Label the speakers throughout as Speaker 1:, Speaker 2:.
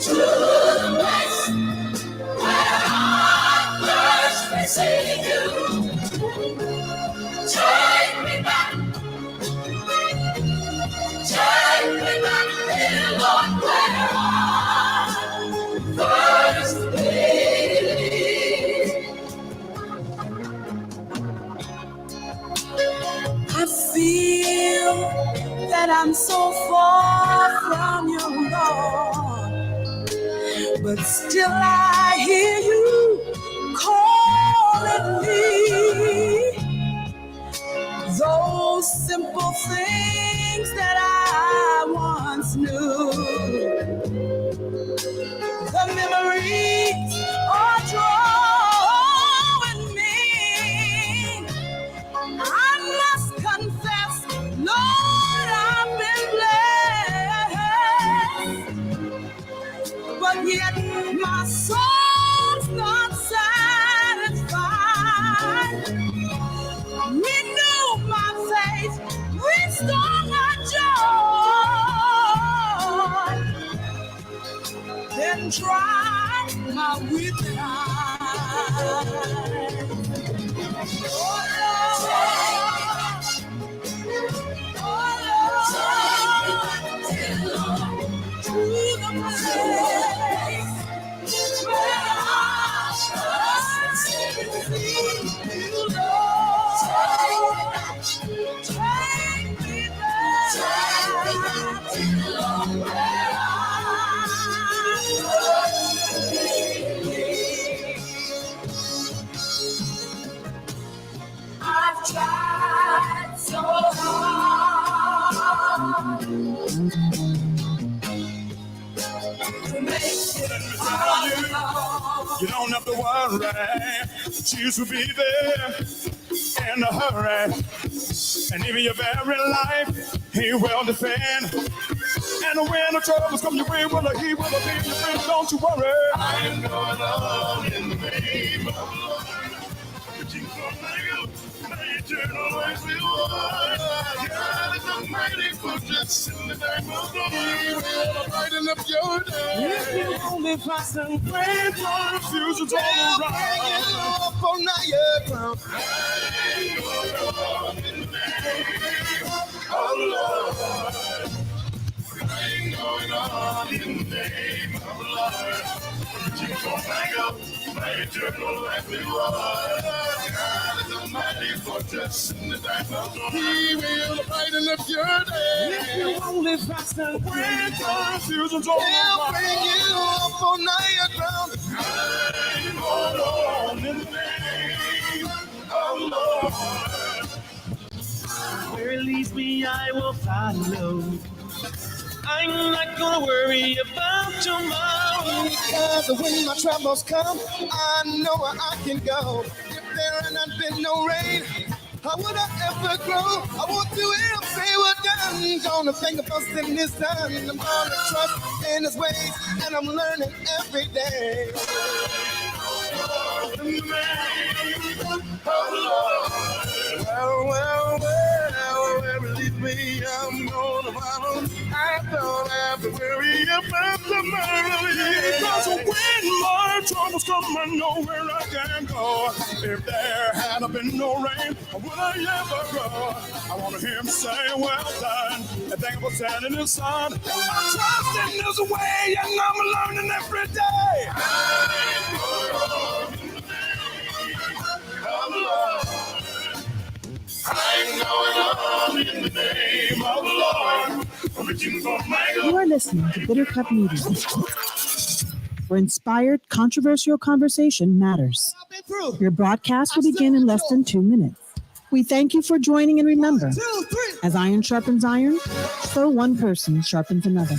Speaker 1: to the place where I first received you. Take me back, dear Lord, where I first believed. I feel that I'm so far from you, Lord, but still I hear you calling me. Those simple things that I once knew, the memories are drawing me. I must confess, Lord, I've been blessed, but yet my soul's not satisfied. Renew my faith, restore my joy, then dry my weeping eyes. Oh Lord, to the place where I trust you, Lord. Take me back, Lord, where I I've tried so hard to make it all alone.
Speaker 2: You don't have to worry, Jesus will be there in a hurry. And even your very life, he will defend. And when the troubles come your way, he will be your friend. Don't you worry. I'm going on in the name of the Lord. Eternal life we want. God is a mighty fortress in the name of the Lord. He will brighten up your day. If you only find some great confusion's all around. You up on higher ground. I'm going on in the name of the Lord. I'm going on in the name of the Lord. My eternal life we want. God is a mighty fortress in the name of the Lord. He will brighten up your day. If you only fast and pray, confusion's all around. He'll bring you up on higher ground. I'm going on in the name of the Lord. Where it leads me, I will follow. I'm not gonna worry about tomorrow. Because when my troubles come, I know where I can go. If there had not been no rain, how would I ever grow? I want to help say what done. Gonna think about sin is done. I'm gonna trust in his ways, and I'm learning every day. Well, wherever it leads me, I'm gonna follow. I don't have to worry about tomorrow. Because when my troubles come, I know where I can go. If there had been no rain, would I ever grow? I want to hear him say, well done. And thank you for standing in the sun. I'm trusting his way, and I'm learning every day. I'm going on in the name of the Lord.
Speaker 3: You are listening to Bitter Cup Media, where inspired, controversial conversation matters. Your broadcast will begin in less than 2 minutes. We thank you for joining, and remember, as iron sharpens iron, so one person sharpens another.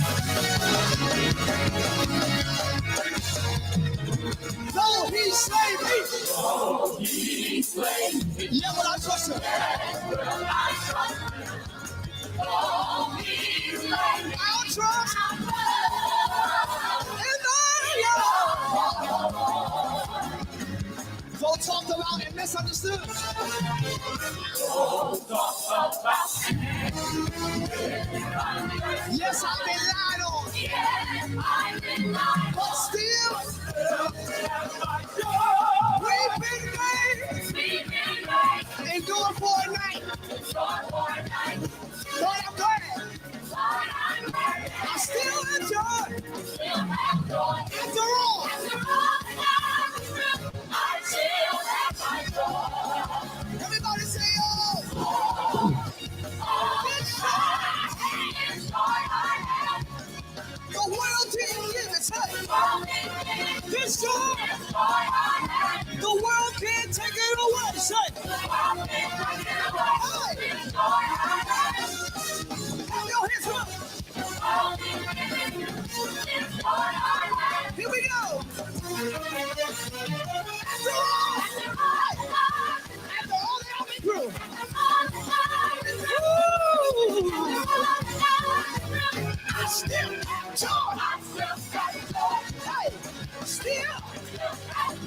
Speaker 1: Though he slay me, yeah, but I trust him. I'll trust in the Lord. Though talked about and misunderstood. Yes, I've been lied on. But still, we've been made. Endure for a night. Lord, I'm glad. I still enjoy. After all. Everybody say, oh. The world didn't give it. Hey. This joy, the world can't take it away. Say, hey. Have your hands up. Here we go. After all that I've been through. I still have joy. Hey, still.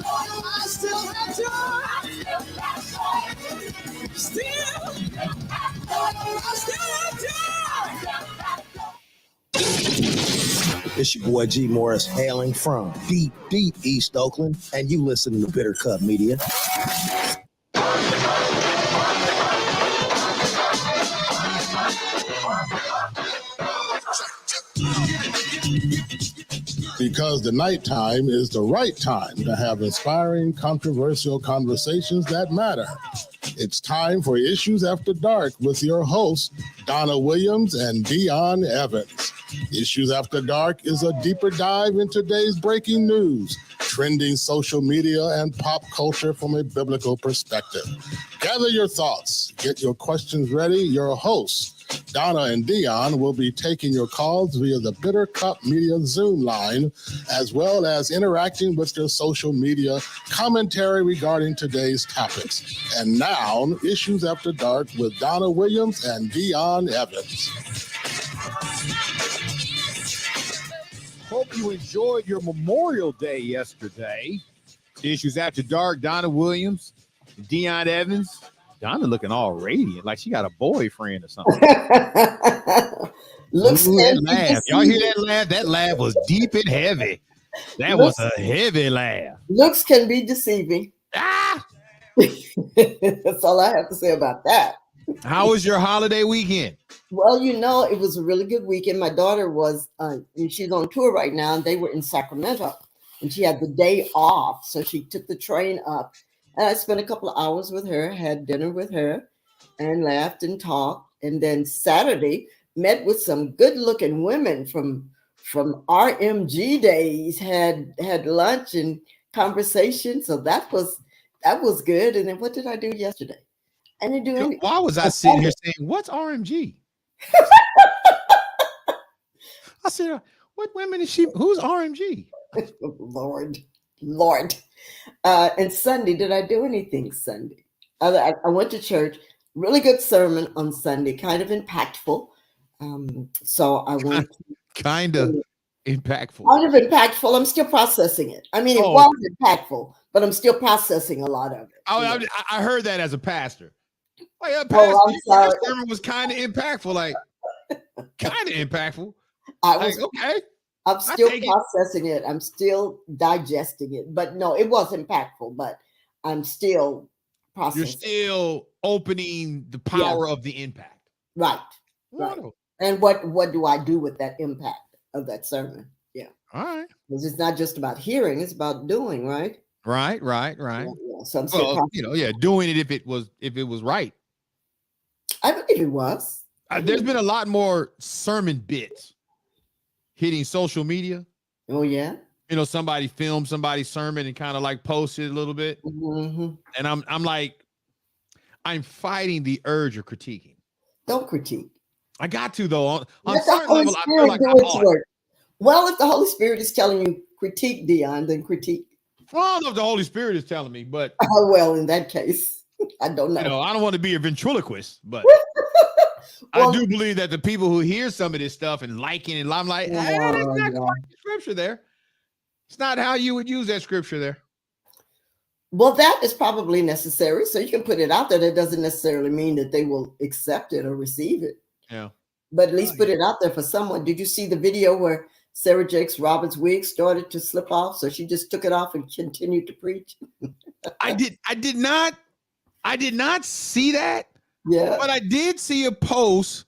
Speaker 1: I still have joy. Still. I still have joy.
Speaker 4: It's your boy G Morris hailing from deep, deep East Oakland, and you listen to Bitter Cup Media.
Speaker 2: Because the nighttime is the right time to have inspiring, controversial conversations that matter. It's time for Issues After Dark with your hosts, Donna Williams and Dion Evans. Issues After Dark is a deeper dive in today's breaking news, trending social media, and pop culture from a biblical perspective. Gather your thoughts, get your questions ready. Your hosts, Donna and Dion, will be taking your calls via the Bitter Cup Media Zoom line, as well as interacting with your social media commentary regarding today's topics. And now, Issues After Dark with Donna Williams and Dion Evans.
Speaker 5: Hope you enjoyed your Memorial Day yesterday. Issues After Dark, Donna Williams, Dion Evans. Donna looking all radiant, like she got a boyfriend or something.
Speaker 6: Looks
Speaker 5: Ooh, that laugh. Y'all hear that laugh? That laugh was deep and heavy. That was a heavy laugh.
Speaker 6: Looks can be deceiving.
Speaker 5: Ah!
Speaker 6: That's all I have to say about that.
Speaker 5: How was your holiday weekend?
Speaker 6: Well, you know, it was a really good weekend. My daughter was, she's on tour right now, and they were in Sacramento, and she had the day off. So she took the train up, and I spent a couple of hours with her, had dinner with her, and laughed and talked. And then Saturday, met with some good-looking women from RMG days, had lunch and conversation. So that was good. And then what did I do yesterday? I didn't do anything.
Speaker 5: Why was I sitting here saying, what's RMG? I said, what women is she? Who's RMG?
Speaker 6: Lord. And Sunday, did I do anything Sunday? I went to church. Really good sermon on Sunday, kind of impactful. So I went.
Speaker 5: Kind of impactful.
Speaker 6: Kind of impactful. I'm still processing it. I mean, it was impactful, but I'm still processing a lot of it.
Speaker 5: Oh, I heard that as a pastor. Like, pastor, your sermon was kind of impactful. Like, kind of impactful. Okay.
Speaker 6: I'm still processing it. I'm still digesting it. But no, it was impactful, but I'm still processing.
Speaker 5: You're still opening the power of the impact.
Speaker 6: Right. Wonderful. Right. And what do I do with that impact of that sermon? Yeah.
Speaker 5: All right.
Speaker 6: Because it's not just about hearing, it's about doing, right?
Speaker 5: Right.
Speaker 6: Yeah. So I'm still
Speaker 5: doing it if it was right.
Speaker 6: I believe it was.
Speaker 5: There's been a lot more sermon bits hitting social media.
Speaker 6: Oh, yeah.
Speaker 5: You know, somebody filmed somebody's sermon and kind of like posted a little bit.
Speaker 6: Mm-hmm.
Speaker 5: And I'm like, I'm fighting the urge of critiquing.
Speaker 6: Don't critique.
Speaker 5: I got to, though. On
Speaker 6: certain level, I feel like I ought. Well, if the Holy Spirit is telling you critique, Dion, then critique.
Speaker 5: Well, I don't know if the Holy Spirit is telling me, but
Speaker 6: well, in that case, I don't know.
Speaker 5: You know, I don't want to be a ventriloquist, but I do believe that the people who hear some of this stuff and liking it, I'm like, that's not quite the scripture there. It's not how you would use that scripture there.
Speaker 6: Well, that is probably necessary. So you can put it out there. That doesn't necessarily mean that they will accept it or receive it.
Speaker 5: Yeah.
Speaker 6: But at least put it out there for someone. Did you see the video where Sarah Jakes Roberts' wig started to slip off, so she just took it off and continued to preach.
Speaker 5: I did not see that.
Speaker 6: Yeah.
Speaker 5: But I did see a post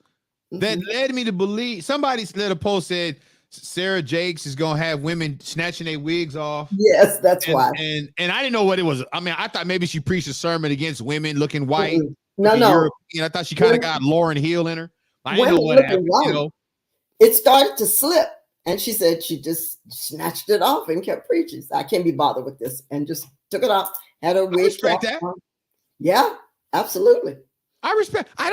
Speaker 5: that led me to believe somebody let a post said Sarah Jakes is gonna have women snatching their wigs off.
Speaker 6: Yes, that's why.
Speaker 5: And I didn't know what it was. I mean, I thought maybe she preached a sermon against women looking white.
Speaker 6: No.
Speaker 5: European. I thought she kind of got Lauryn Hill in her. I didn't know what happened.
Speaker 6: You know? It started to slip, and she said she just snatched it off and kept preaching. So I can't be bothered with this, and just took it off. Had her wig.
Speaker 5: I respect that.
Speaker 6: On. Yeah, absolutely.
Speaker 5: I respect. I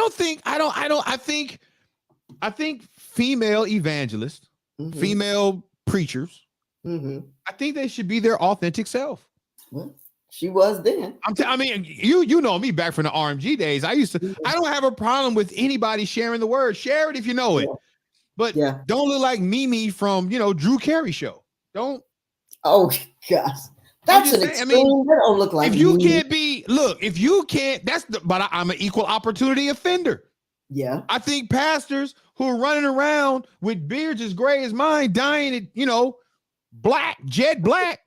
Speaker 5: think female evangelists, female preachers, I think they should be their authentic self.
Speaker 6: Well, she was then.
Speaker 5: I mean, you know me back from the RMG days. I don't have a problem with anybody sharing the word. Share it if you know it. But don't look like Mimi from, Drew Carey show. Don't.
Speaker 6: Oh, gosh. That's an extreme. I mean, they don't look like
Speaker 5: if you can't be, if you can't, but I'm an equal opportunity offender.
Speaker 6: Yeah.
Speaker 5: I think pastors who are running around with beards as gray as mine, dying at, jet black,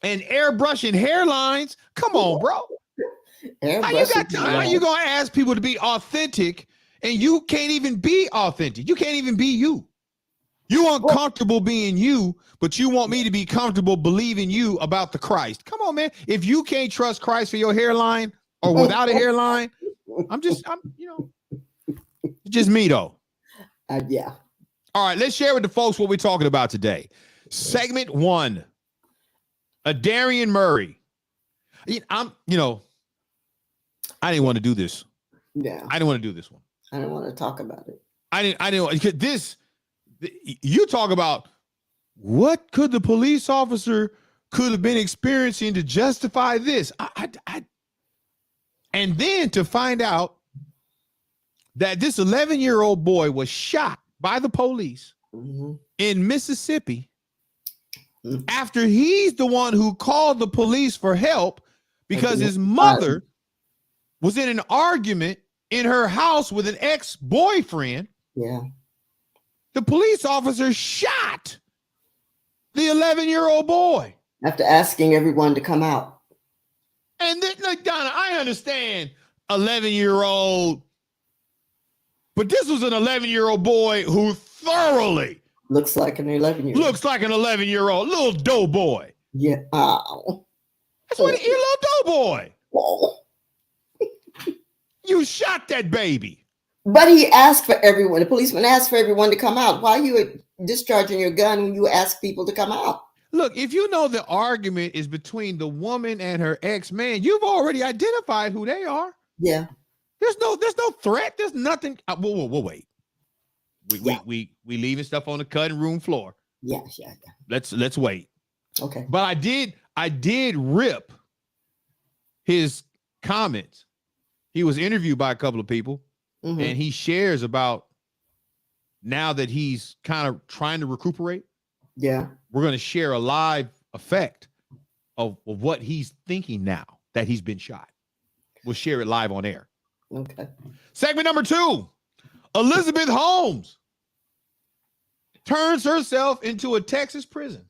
Speaker 5: and airbrushing hairlines. Come on, bro. How you got time? How you gonna ask people to be authentic and you can't even be authentic? You can't even be you. You uncomfortable being you, but you want me to be comfortable believing you about the Christ. Come on, man. If you can't trust Christ for your hairline or without a hairline, I'm it's just me though.
Speaker 6: Yeah.
Speaker 5: All right, let's share with the folks what we're talking about today. Segment 1, Adarian Murray. I didn't want to do this.
Speaker 6: Yeah.
Speaker 5: I didn't want to do this one.
Speaker 6: I didn't want to talk about it.
Speaker 5: I didn't this. You talk about what could the police officer could have been experiencing to justify this. And then to find out that this 11-year-old boy was shot by the police in Mississippi after he's the one who called the police for help because his mother was in an argument in her house with an ex-boyfriend.
Speaker 6: Yeah.
Speaker 5: The police officer shot the 11-year-old boy.
Speaker 6: After asking everyone to come out.
Speaker 5: And then, look, Donna, I understand 11-year-old, but this was an 11-year-old boy who thoroughly
Speaker 6: looks like an 11-year-old.
Speaker 5: Looks like an 11-year-old little dough boy.
Speaker 6: Yeah. Oh.
Speaker 5: That's what a little dough boy.
Speaker 6: Oh.
Speaker 5: You shot that baby.
Speaker 6: But he asked for everyone. The policeman asked for everyone to come out. Why are you discharging your gun when you ask people to come out?
Speaker 5: Look, if you know the argument is between the woman and her ex-man, you've already identified who they are.
Speaker 6: Yeah.
Speaker 5: There's no threat. There's nothing. Whoa, wait. We leaving stuff on the cutting room floor.
Speaker 6: Yeah.
Speaker 5: Let's wait.
Speaker 6: Okay.
Speaker 5: But I did rip his comments. He was interviewed by a couple of people. And he shares about now that he's kind of trying to recuperate.
Speaker 6: Yeah.
Speaker 5: We're going to share a live effect of what he's thinking now that he's been shot. We'll share it live on air.
Speaker 6: Okay.
Speaker 5: Segment number 2, Elizabeth Holmes turns herself into a Texas prison.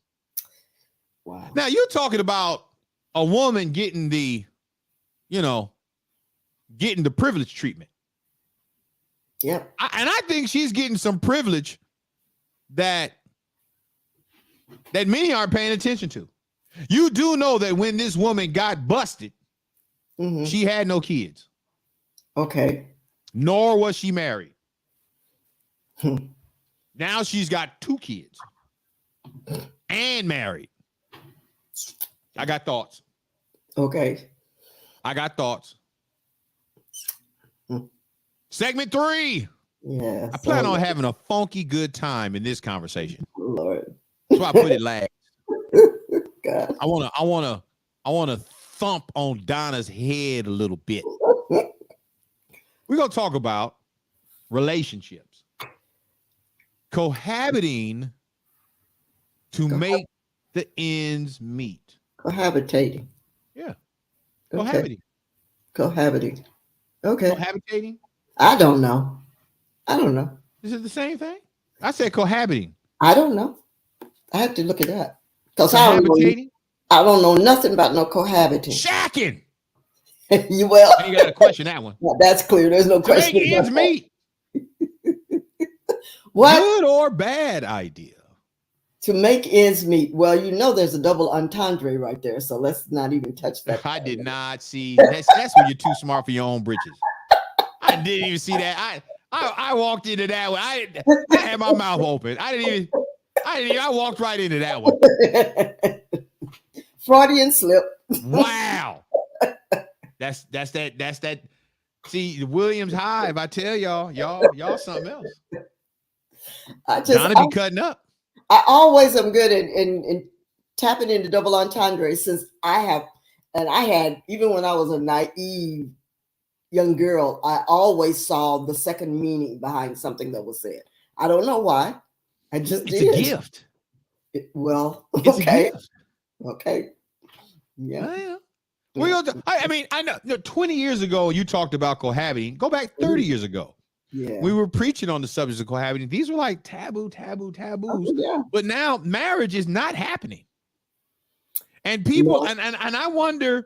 Speaker 6: Wow.
Speaker 5: Now you're talking about a woman getting the privilege treatment.
Speaker 6: Yep.
Speaker 5: And I think she's getting some privilege that many aren't paying attention to. You do know that when this woman got busted, she had no kids.
Speaker 6: Okay.
Speaker 5: Nor was she married. Now she's got 2 kids and married. I got thoughts.
Speaker 6: Okay.
Speaker 5: I got thoughts. Segment 3.
Speaker 6: Yeah.
Speaker 5: I plan on having a funky good time in this conversation.
Speaker 6: Lord.
Speaker 5: That's why I put it last.
Speaker 6: God.
Speaker 5: I want to thump on Donna's head a little bit. We're going to talk about relationships. Cohabiting to make the ends meet.
Speaker 6: Cohabitating.
Speaker 5: Yeah.
Speaker 6: Okay.
Speaker 5: Cohabiting.
Speaker 6: Okay.
Speaker 5: Cohabitating?
Speaker 6: I don't know.
Speaker 5: Is it the same thing? I said cohabiting.
Speaker 6: I don't know. I have to look it up because
Speaker 5: Cohabitating?
Speaker 6: I don't know nothing about no cohabiting.
Speaker 5: Shacking.
Speaker 6: You well,
Speaker 5: I ain't got to question that one.
Speaker 6: well, that's clear. There's no
Speaker 5: To
Speaker 6: question.
Speaker 5: make ends meet.
Speaker 6: What?
Speaker 5: Good or bad idea?
Speaker 6: To make ends meet. Well, you know there's a double entendre right there, so let's not even touch that.
Speaker 5: I did not see. That's when you're too smart for your own britches. I didn't even see that. I walked into that one. I had my mouth open. I walked right into that one.
Speaker 6: Freudian slip.
Speaker 5: Wow. That's that. See, the Williams Hive, I tell y'all something else. Donna be cutting up.
Speaker 6: I always am good in tapping into double entendre since I had, even when I was a naive young girl, I always saw the second meaning behind something that was said. I don't know why. I just did.
Speaker 5: It's a gift.
Speaker 6: It's okay. A gift. Okay. Yeah.
Speaker 5: I mean, I know 20 years ago, you talked about cohabiting. Go back 30 years ago.
Speaker 6: Yeah.
Speaker 5: We were preaching on the subject of cohabiting. These were like taboos.
Speaker 6: Oh, yeah.
Speaker 5: But now marriage is not happening. And people, and I wonder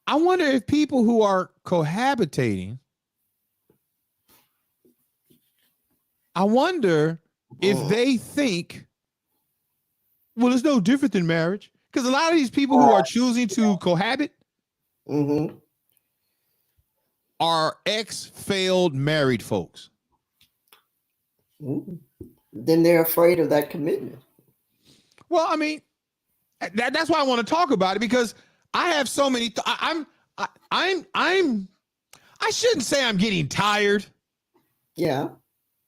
Speaker 5: if people who are cohabitating, I wonder if they think, well, it's no different than marriage. Because a lot of these people who are choosing to cohabit are ex-failed married folks.
Speaker 6: Then they're afraid of that commitment.
Speaker 5: Well, I mean, that's why I want to talk about it, because I have so many. I shouldn't say I'm getting tired.
Speaker 6: Yeah.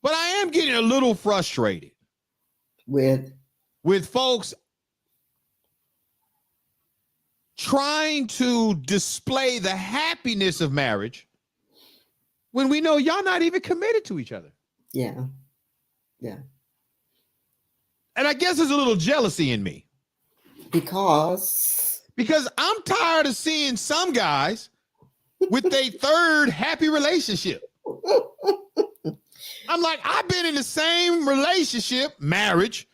Speaker 5: But I am getting a little frustrated with folks trying to display the happiness of marriage when we know y'all not even committed to each other.
Speaker 6: Yeah. Yeah.
Speaker 5: And I guess there's a little jealousy in me.
Speaker 6: Because
Speaker 5: I'm tired of seeing some guys with their third happy relationship. I'm like, I've been in the same relationship, marriage,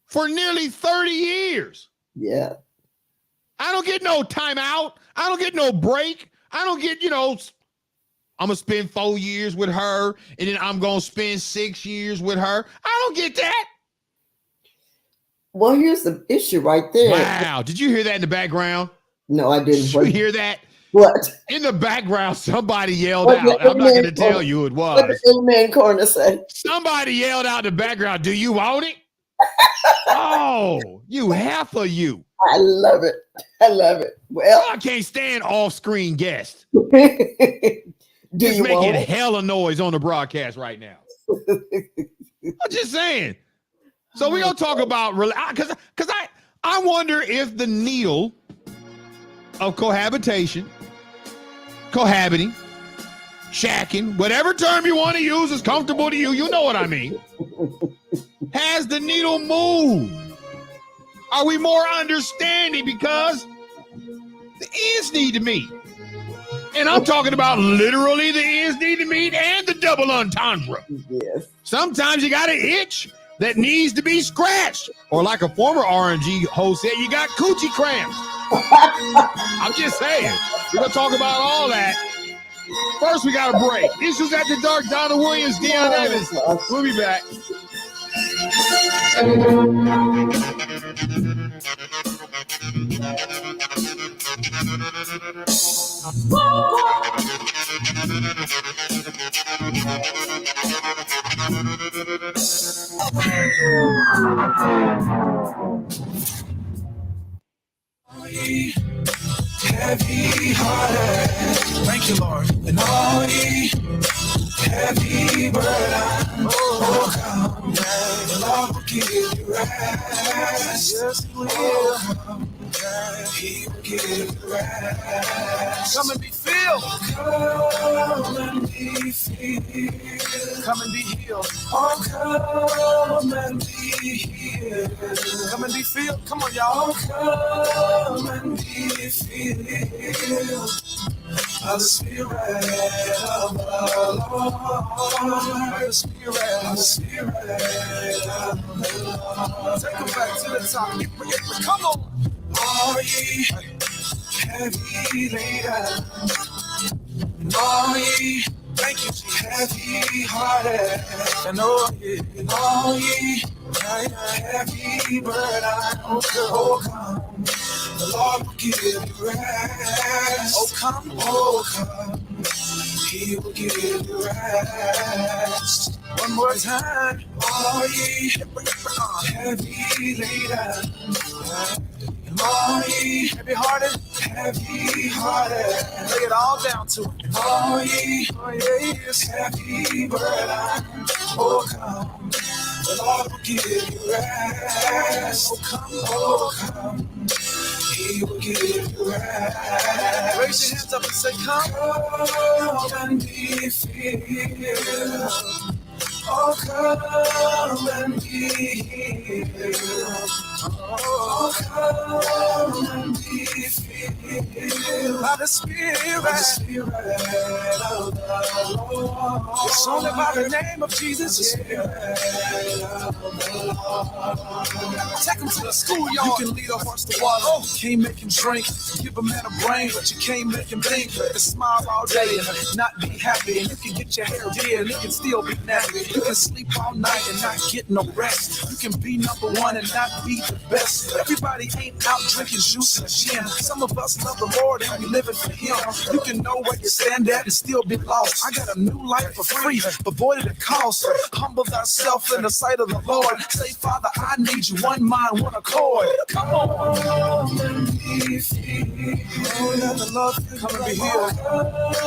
Speaker 5: for nearly 30 years.
Speaker 6: Yeah.
Speaker 5: I don't get no time out. I don't get no break. I don't get, I'm going to spend 4 years with her, and then I'm going to spend 6 years with her. I don't get that.
Speaker 6: Well, here's the issue right there.
Speaker 5: Wow. Did you hear that in the background?
Speaker 6: No, I didn't.
Speaker 5: Did you hear that?
Speaker 6: What?
Speaker 5: In the background, somebody yelled out. I'm not going to tell you who it was.
Speaker 6: What did Amen Corner say?
Speaker 5: Somebody yelled out in the background, do you want it? Oh, you half of you.
Speaker 6: I love it. I love it. Well,
Speaker 5: I can't stand off-screen guests.
Speaker 6: Do
Speaker 5: Just
Speaker 6: you
Speaker 5: making
Speaker 6: want
Speaker 5: hella noise on the broadcast right now. I'm just saying. So we're going to talk about, because I wonder if the needle of cohabitation, cohabiting, shacking, whatever term you want to use is comfortable to you, you know what I mean, has the needle moved? Are we more understanding because the ends need to meet? And I'm talking about literally the ends need to meet and the double entendre.
Speaker 6: Yes.
Speaker 5: Sometimes you got an itch that needs to be scratched. Or like a former RNG host said, you got coochie cramps. I'm just saying. We're going to talk about all that. First, we got a break. Issues at the Dark, Donna Williams, Deion Evans. We'll be back.
Speaker 1: Heavy hearted, thank you, Lord, and all ye heavy burden. Oh, come, the Lord will give you rest. Yes, He will. He will give you rest. Come and be filled. Come and be filled. Come and be healed. Oh, come and be healed. Come and be filled. Come on, y'all. Oh, come and be filled. By the Spirit of the Lord. By the Spirit of the Lord. Take them back to the top. Come on. All ye heavy laden. All ye, thank you, heavy hearted. And all ye heavy burden. Oh, come. The Lord will give you rest. Oh, come. He will give you rest. One more time. All ye heavy laden. All ye heavy hearted. Lay it all down to him. All ye heavy burden. Oh, come. The Lord will give you rest. Oh, come. He will give you rest. Raise your hands up and say, come and be filled. Oh, come and be healed. Oh, come and be filled. By the Spirit of the Lord. It's only by the name of Jesus. The Spirit of the Lord. Take him to the schoolyard. You can lead a horse to water. Oh, can't make him drink. Give a man a brain, but you can't make him think. And smile all day and not be happy. And you can get your hair did and it can still be nappy. You can sleep all night and not get no rest. You can be number one and not be the best. Everybody ain't out drinking juice and gin. Some of us love the Lord and we living for him. You can know where you stand at and still be lost. I got a new life for free, but boy did it cost. Humble thyself in the sight of the Lord. Say, Father, I need you, one mind, one accord. Come on and be free. Oh, let the Lord come and be healed.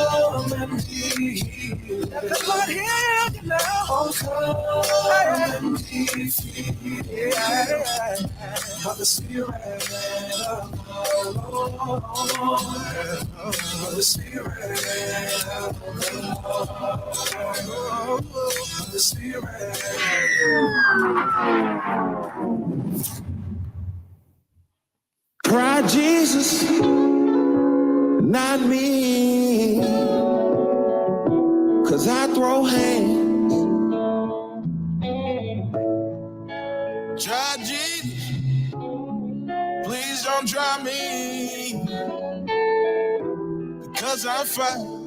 Speaker 1: Come and be healed. Let the Lord heal you now. Oh, come and be free. Yeah. By the Spirit of the Lord. By the Spirit of the Lord. By the Spirit.
Speaker 2: Cry Jesus, not me, 'cause I throw hands. Try Jesus, please don't try me, because I'm fine.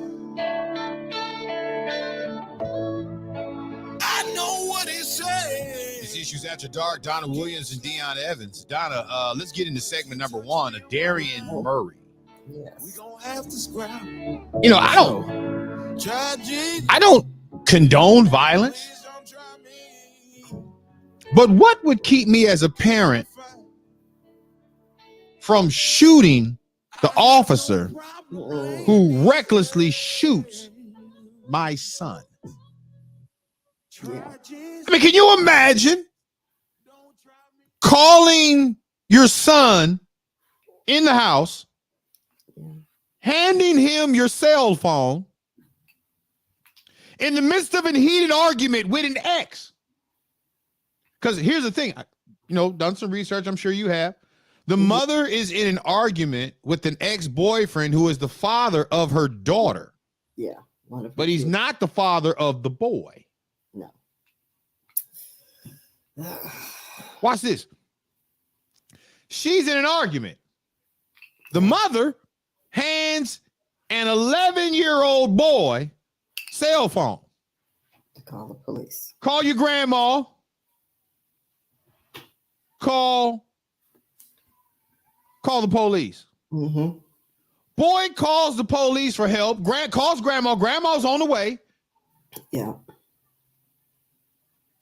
Speaker 2: I know what he says.
Speaker 5: It's Issues After Dark, Donna Williams and Deion Evans. Donna, let's get into segment number one, Darian Murray.
Speaker 6: Yes.
Speaker 2: We gonna have to scrap.
Speaker 5: You know, I don't condone violence, but what would keep me as a parent from shooting the officer who recklessly shoots my son? I mean, can you imagine calling your son in the house, handing him your cell phone in the midst of a heated argument with an ex? Because here's the thing, done some research, I'm sure you have. The mother is in an argument with an ex-boyfriend who is the father of her daughter.
Speaker 6: Yeah.
Speaker 5: But he's not the father of the boy.
Speaker 6: No.
Speaker 5: Watch this. She's in an argument. The mother hands an 11-year-old boy cell phone.
Speaker 6: To call the police.
Speaker 5: Call your grandma. Call the police.
Speaker 6: Mm-hmm.
Speaker 5: Boy calls the police for help. Calls grandma. Grandma's on the way.
Speaker 6: Yeah.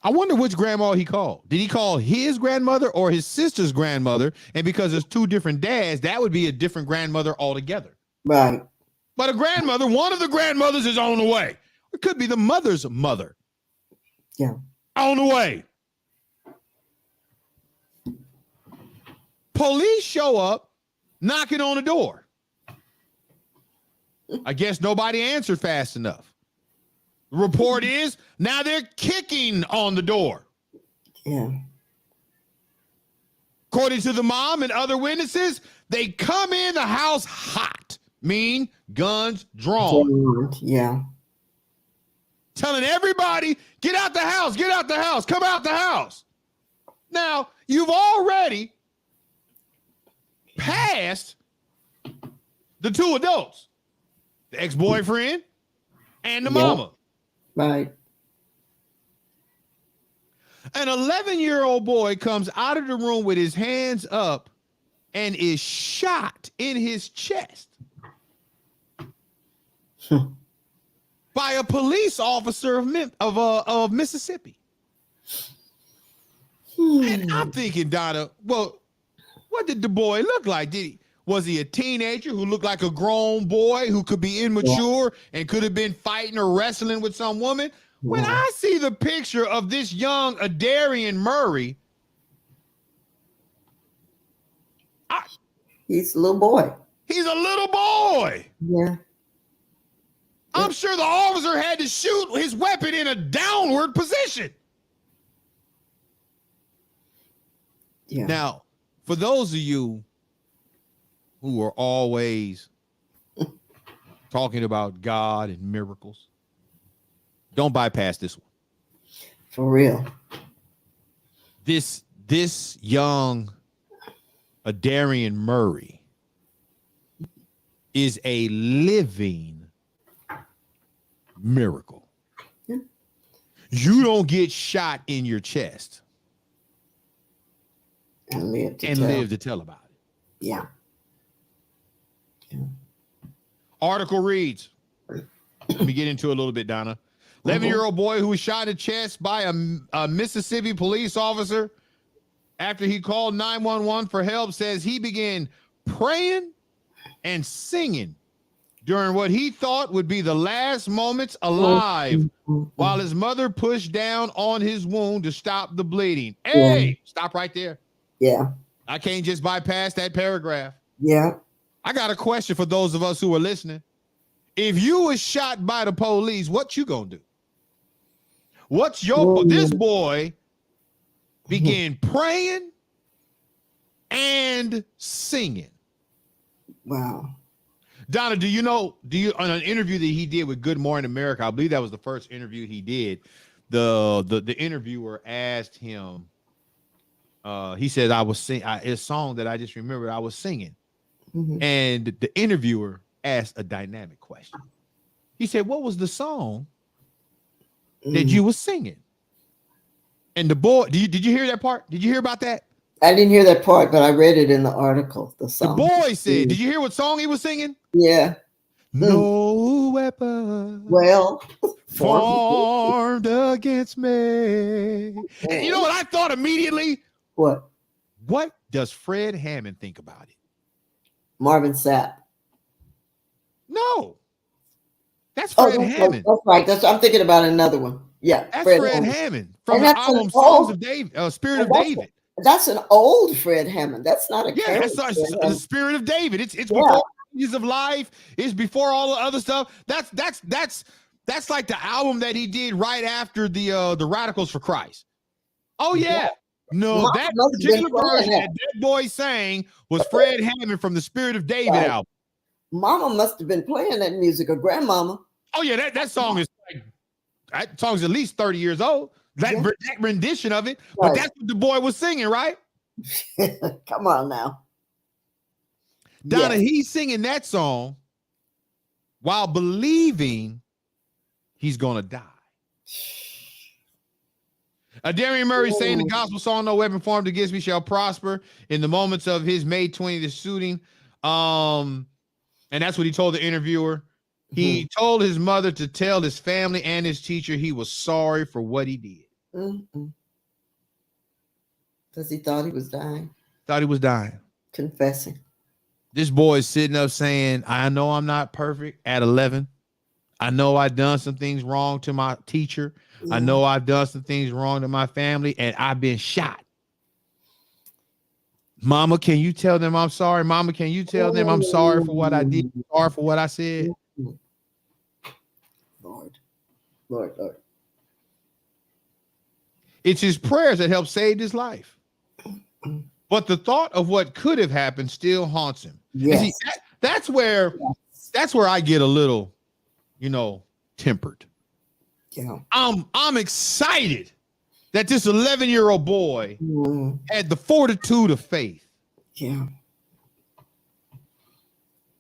Speaker 5: I wonder which grandma he called. Did he call his grandmother or his sister's grandmother? And because there's two different dads, that would be a different grandmother altogether.
Speaker 6: Right.
Speaker 5: But a grandmother, one of the grandmothers is on the way. It could be the mother's mother.
Speaker 6: Yeah.
Speaker 5: On the way. Police show up, knocking on the door. I guess nobody answered fast enough. The report is now they're kicking on the door.
Speaker 6: Yeah.
Speaker 5: According to the mom and other witnesses, they come in the house hot. mean guns drawn.
Speaker 6: Yeah.
Speaker 5: Telling everybody, get out the house, get out the house, come out the house. Now, you've already passed the two adults, the ex-boyfriend and the mama.
Speaker 6: Right.
Speaker 5: An 11-year-old boy comes out of the room with his hands up and is shot in his chest by a police officer of Mississippi. And I'm thinking, Donna, well, what did the boy look like? Was he a teenager who looked like a grown boy who could be immature and could have been fighting or wrestling with some woman? When I see the picture of this young Adarian Murray,
Speaker 6: he's a little boy.
Speaker 5: He's a little boy.
Speaker 6: Yeah.
Speaker 5: I'm sure the officer had to shoot his weapon in a downward position.
Speaker 6: Yeah.
Speaker 5: Now, for those of you who are always talking about God and miracles, don't bypass this one.
Speaker 6: For real.
Speaker 5: This young Adarian Murray is a living miracle.
Speaker 6: Yeah.
Speaker 5: You don't get shot in your chest
Speaker 6: And live
Speaker 5: to tell about it.
Speaker 6: Yeah.
Speaker 5: Article reads, let me get into it a little bit, Donna. 11-year-old boy who was shot in the chest by a Mississippi police officer after he called 911 for help says he began praying and singing during what he thought would be the last moments alive while his mother pushed down on his wound to stop the bleeding. Hey, stop right there.
Speaker 6: Yeah.
Speaker 5: I can't just bypass that paragraph.
Speaker 6: Yeah.
Speaker 5: I got a question for those of us who are listening. If you was shot by the police, what you gonna do? This boy began praying and singing.
Speaker 6: Wow.
Speaker 5: Donna, do you on an interview that he did with Good Morning America, I believe that was the first interview he did, the interviewer asked him, he said, I was singing a song that I just remembered I was singing. And the interviewer asked a dynamic question. He said, what was the song that you were singing? And the boy, did you hear that part? Did you hear about that?
Speaker 6: I didn't hear that part, but I read it in the article. The song.
Speaker 5: The boy said, did you hear what song he was singing?
Speaker 6: Yeah.
Speaker 5: No weapon formed against me. And you know what I thought immediately?
Speaker 6: What?
Speaker 5: What does Fred Hammond think about it?
Speaker 6: Marvin Sapp.
Speaker 5: No. That's Fred Hammond.
Speaker 6: That's right. I'm thinking about another one. Yeah.
Speaker 5: That's Fred Hammond from the album Songs of David, Spirit of David.
Speaker 6: That's an old Fred Hammond. That's not a
Speaker 5: that's the Spirit of David. It's before Changes of Life. It's before all the other stuff. That's like the album that he did right after the Radicals for Christ. Oh yeah. No, that particular version that boy sang was Fred Hammond from the Spirit of David album.
Speaker 6: Mama must have been playing that music, or grandmama.
Speaker 5: Oh yeah, that song is that song's at least 30 years old. That rendition of it, but that's what the boy was singing, right?
Speaker 6: Come on now,
Speaker 5: Donna. He's singing that song while believing he's gonna die. Adarian Murray saying the gospel song "No Weapon Formed Against Me Shall Prosper" in the moments of his May 20th shooting. And that's what he told the interviewer. He told his mother to tell his family and his teacher he was sorry for what he did.
Speaker 6: Because he thought he was dying.
Speaker 5: Thought he was dying.
Speaker 6: Confessing.
Speaker 5: This boy is sitting up saying, I know I'm not perfect at 11. I know I've done some things wrong to my teacher. I know I've done some things wrong to my family, and I've been shot. Mama, can you tell them I'm sorry? Mama, can you tell them I'm sorry for what I did? Sorry for what I said?
Speaker 6: Lord.
Speaker 5: It's his prayers that helped save his life. But the thought of what could have happened still haunts him.
Speaker 6: Yes.
Speaker 5: See, that's where that's where I get a little, tempered.
Speaker 6: Yeah.
Speaker 5: I'm excited that this 11-year-old boy had the fortitude of faith.
Speaker 6: Yeah.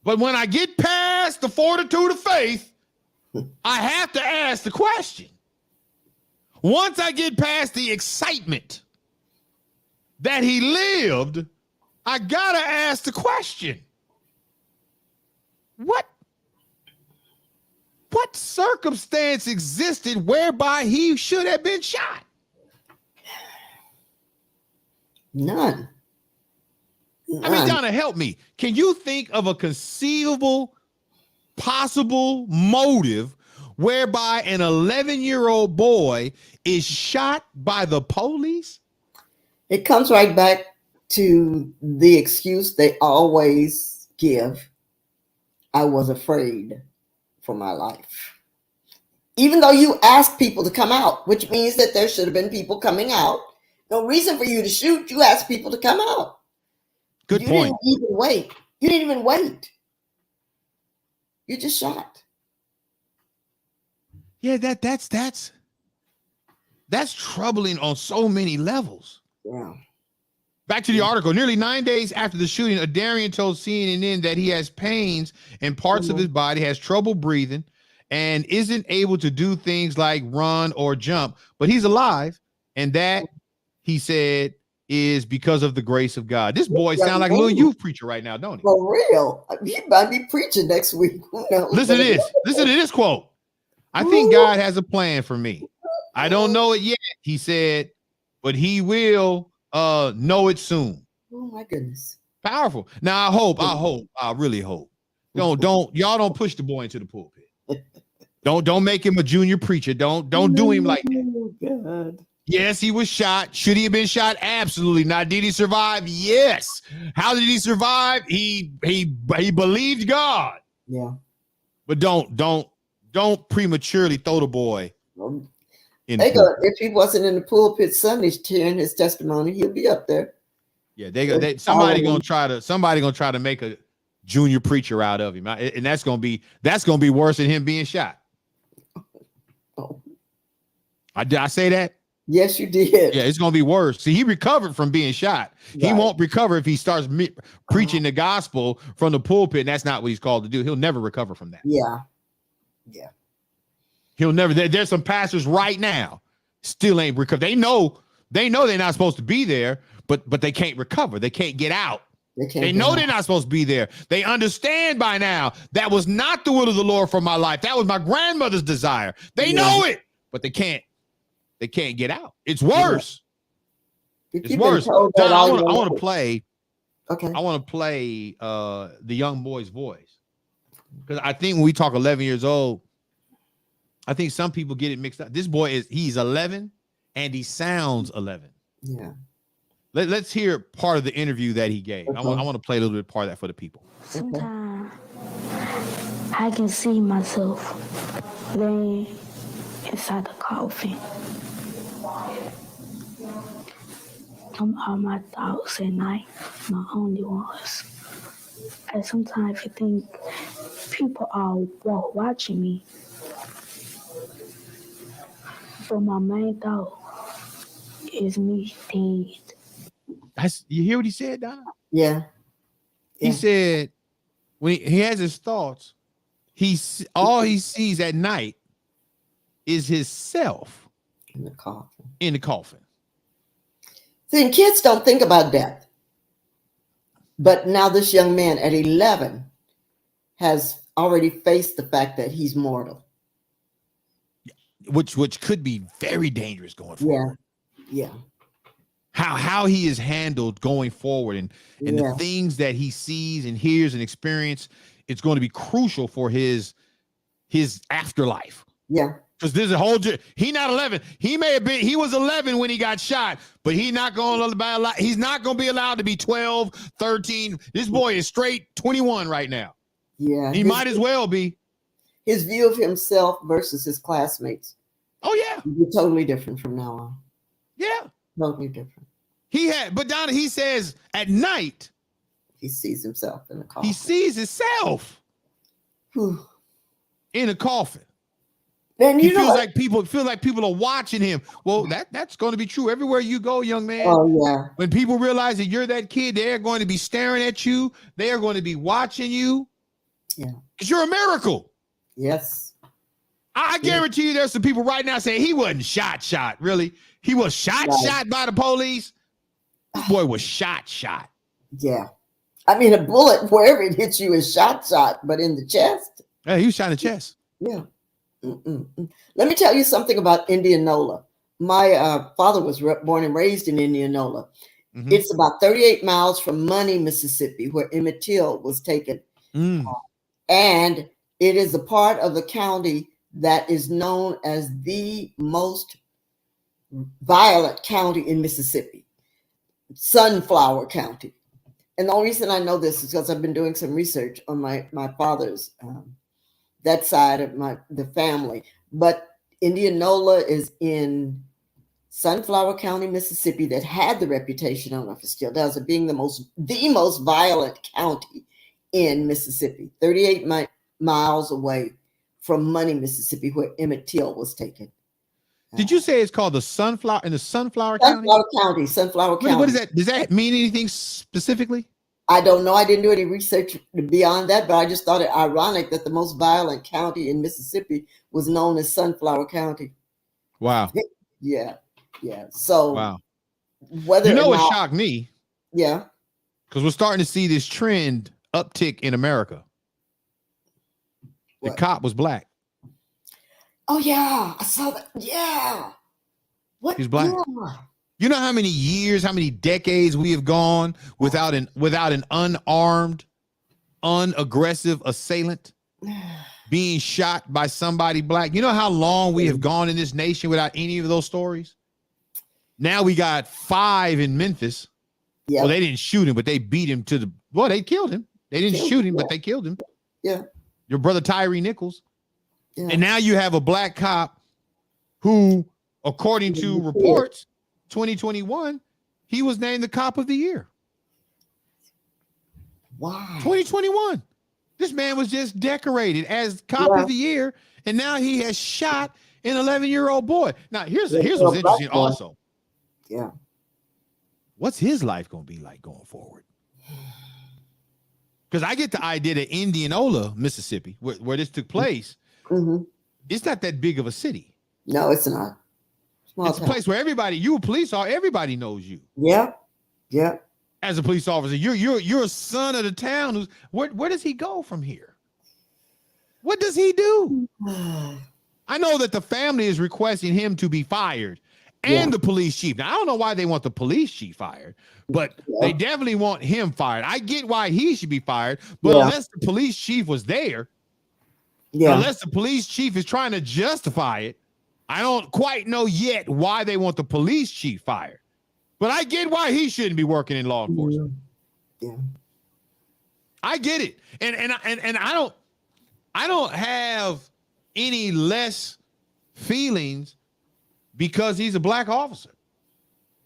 Speaker 5: But when I get past the fortitude of faith, I have to ask the question. Once I get past the excitement that he lived, I gotta ask the question. What circumstance existed whereby he should have been shot?
Speaker 6: None.
Speaker 5: I mean, Donna, help me. Can you think of a conceivable, possible motive whereby an 11-year-old boy is shot by the police?
Speaker 6: It comes right back to the excuse they always give. I was afraid for my life. Even though you asked people to come out, which means that there should have been people coming out. No reason for you to shoot. You asked people to come out.
Speaker 5: Good point.
Speaker 6: You didn't even wait. You just shot.
Speaker 5: Yeah, that's troubling on so many levels.
Speaker 6: Yeah.
Speaker 5: Back to the article. Nearly 9 days after the shooting, Adarian told CNN that he has pains in parts of his body, has trouble breathing, and isn't able to do things like run or jump, but he's alive. And that, he said, is because of the grace of God. This boy sounds like a little youth preacher right now, don't he?
Speaker 6: For real. He might be preaching next week. Who knows?
Speaker 5: Listen to this. Listen to this quote. I think God has a plan for me. I don't know it yet, he said, but he will know it soon.
Speaker 6: Oh my goodness.
Speaker 5: Powerful. Now I really hope. Y'all don't push the boy into the pulpit. Don't make him a junior preacher. Don't do him like that.
Speaker 6: Oh God.
Speaker 5: Yes, he was shot. Should he have been shot? Absolutely not. Did he survive? Yes. How did he survive? He believed God.
Speaker 6: Yeah.
Speaker 5: But don't prematurely throw the boy in the
Speaker 6: pulpit. If he wasn't in the pulpit Sunday sharing his testimony, he'll be up there.
Speaker 5: Yeah, somebody gonna try to make a junior preacher out of him, and that's gonna be worse than him being shot.
Speaker 6: Oh.
Speaker 5: Did I say that?
Speaker 6: Yes, you did.
Speaker 5: Yeah, it's gonna be worse. See, he recovered from being shot. Right. He won't recover if he starts preaching the gospel from the pulpit, and that's not what he's called to do. He'll never recover from that.
Speaker 6: Yeah.
Speaker 5: He'll never. There's some pastors right now still ain't recovered. They know they're not supposed to be there, but they can't recover. They can't get out. They know they're not supposed to be there. They understand by now that was not the will of the Lord for my life. That was my grandmother's desire. They know it, but they can't get out. It's worse. Yeah. It's worse. John, I want to play.
Speaker 6: Okay.
Speaker 5: I want to play the young boy's voice, because I think when we talk 11 years old, I think some people get it mixed up. This boy he's 11 and he sounds 11.
Speaker 6: Yeah.
Speaker 5: Let's hear part of the interview that he gave. I want to play a little bit part of that for the people.
Speaker 7: Sometimes I can see myself laying inside the coffin. Them are my thoughts at night, my only ones. And sometimes I think people are watching me. But my main thought is me dead.
Speaker 5: You hear what he said, Don?
Speaker 6: Yeah.
Speaker 5: He said when he has his thoughts, all he sees at night is himself
Speaker 6: in the coffin.
Speaker 5: See,
Speaker 6: kids don't think about death. But now this young man at 11 has already faced the fact that he's mortal.
Speaker 5: Which could be very dangerous going forward.
Speaker 6: Yeah.
Speaker 5: How he is handled going forward and the things that he sees and hears and experience, it's going to be crucial for his afterlife.
Speaker 6: Yeah.
Speaker 5: Because there's a whole, he not 11. He was 11 when he got shot, but he's not going to be allowed to be 12, 13. This boy is straight 21 right now.
Speaker 6: Yeah.
Speaker 5: He might as well be.
Speaker 6: His view of himself versus his classmates.
Speaker 5: Oh yeah.
Speaker 6: Be totally different from now on.
Speaker 5: Yeah.
Speaker 6: Totally different.
Speaker 5: But Donna, he says at night,
Speaker 6: he sees himself in the coffin.
Speaker 5: He sees himself.
Speaker 6: Whew.
Speaker 5: in a coffin.
Speaker 6: And
Speaker 5: He
Speaker 6: you know
Speaker 5: feels
Speaker 6: what?
Speaker 5: like people are watching him. Well, that's going to be true everywhere you go, young man.
Speaker 6: Oh yeah.
Speaker 5: When people realize that you're that kid, they are going to be staring at you. They are going to be watching you.
Speaker 6: Yeah.
Speaker 5: Because you're a miracle.
Speaker 6: Yes.
Speaker 5: I guarantee you there's some people right now saying he wasn't shot. Really? He was shot by the police? This boy was shot.
Speaker 6: Yeah. I mean, a bullet, wherever it hits you, is shot, but in the chest.
Speaker 5: Yeah, he was shot in the chest.
Speaker 6: Yeah. Mm-mm-mm. Let me tell you something about Indianola. My father was born and raised in Indianola.
Speaker 5: Mm-hmm.
Speaker 6: It's about 38 miles from Money, Mississippi, where Emmett Till was taken. And it is a part of the county that is known as the most violent county in Mississippi, Sunflower County. And the only reason I know this is because I've been doing some research on my father's that side of the family. But Indianola is in Sunflower County, Mississippi, that had the reputation, I don't know if it still does, of being the most violent county in Mississippi, 38 miles away from Money, Mississippi, where Emmett Till was taken.
Speaker 5: Did you say it's called the Sunflower County?
Speaker 6: Sunflower County.
Speaker 5: What is that? Does that mean anything specifically?
Speaker 6: I don't know. I didn't do any research beyond that, but I just thought it ironic that the most violent county in Mississippi was known as Sunflower County.
Speaker 5: Wow.
Speaker 6: Yeah. So,
Speaker 5: wow.
Speaker 6: Whether
Speaker 5: what shocked me?
Speaker 6: Yeah.
Speaker 5: Because we're starting to see this trend uptick in America. The cop was black.
Speaker 6: Oh yeah, I saw that. Yeah. What?
Speaker 5: He's black.
Speaker 6: Yeah.
Speaker 5: You know how many years, how many decades we have gone without an unarmed, unaggressive assailant being shot by somebody black? You know how long we have gone in this nation without any of those stories? Now we got 5 in Memphis.
Speaker 6: Yeah.
Speaker 5: Well, they didn't shoot him, but they beat him to the. Well, they killed him. They didn't shoot him, but they killed him.
Speaker 6: Yeah.
Speaker 5: Your brother Tyree Nichols.
Speaker 6: Yeah.
Speaker 5: And now you have a black cop who, according to reports, 2021, he was named the cop of the year.
Speaker 6: Wow.
Speaker 5: 2021. This man was just decorated as cop of the year, and now he has shot an 11-year-old boy. Now, here's what's interesting also.
Speaker 6: Yeah.
Speaker 5: What's his life going to be like going forward? Because I get the idea that Indianola, Mississippi, where this took place, it's not that big of a city.
Speaker 6: No, it's not.
Speaker 5: It's a place where you a police officer, everybody knows you.
Speaker 6: Yeah. Yeah.
Speaker 5: As a police officer, you're a son of the town. Where does he go from here? What does he do? I know that the family is requesting him to be fired and the police chief. Now, I don't know why they want the police chief fired, but they definitely want him fired. I get why he should be fired, but unless the police chief was there, unless the police chief is trying to justify it, I don't quite know yet why they want the police chief fired. But I get why he shouldn't be working in law enforcement.
Speaker 6: Yeah.
Speaker 5: I get it. And I don't have any less feelings because he's a black officer.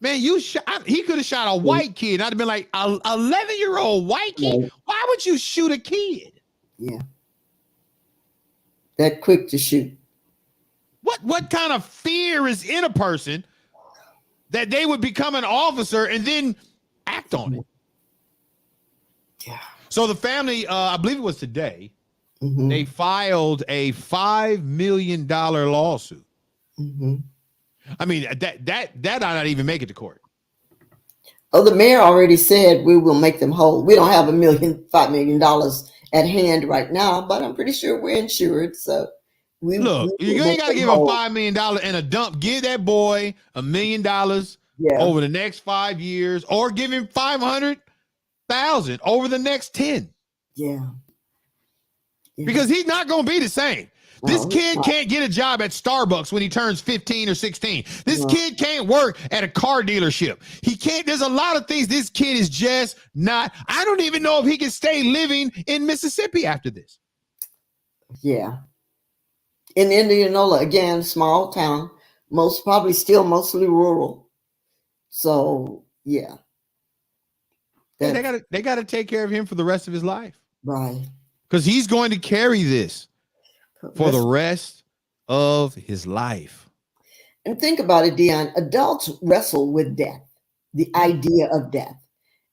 Speaker 5: Man, he could have shot a white kid. I'd have been like, 11-year-old white kid? Why would you shoot a kid?
Speaker 6: Yeah. That quick to shoot.
Speaker 5: What kind of fear is in a person that they would become an officer and then act on it?
Speaker 6: Yeah.
Speaker 5: So the family, I believe it was today, they filed a $5 million lawsuit. I mean, that ought not even make it to court.
Speaker 6: Oh, the mayor already said we will make them whole. We don't have $5 million at hand right now, but I'm pretty sure we're insured. So you
Speaker 5: ain't got to give him $5 million and a dump. Give that boy $1 million over the next 5 years, or give him $500,000 over the next 10.
Speaker 6: Yeah.
Speaker 5: Because he's not going to be the same. This kid can't get a job at Starbucks when he turns 15 or 16. This kid can't work at a car dealership. He can't. There's a lot of things this kid is just not. I don't even know if he can stay living in Mississippi after this.
Speaker 6: Yeah. In Indianola, again, small town, mostly rural. So, yeah.
Speaker 5: They got to take care of him for the rest of his life.
Speaker 6: Right.
Speaker 5: because he's going to carry this for the rest of his life.
Speaker 6: And think about it, Dion. Adults wrestle with death, the idea of death.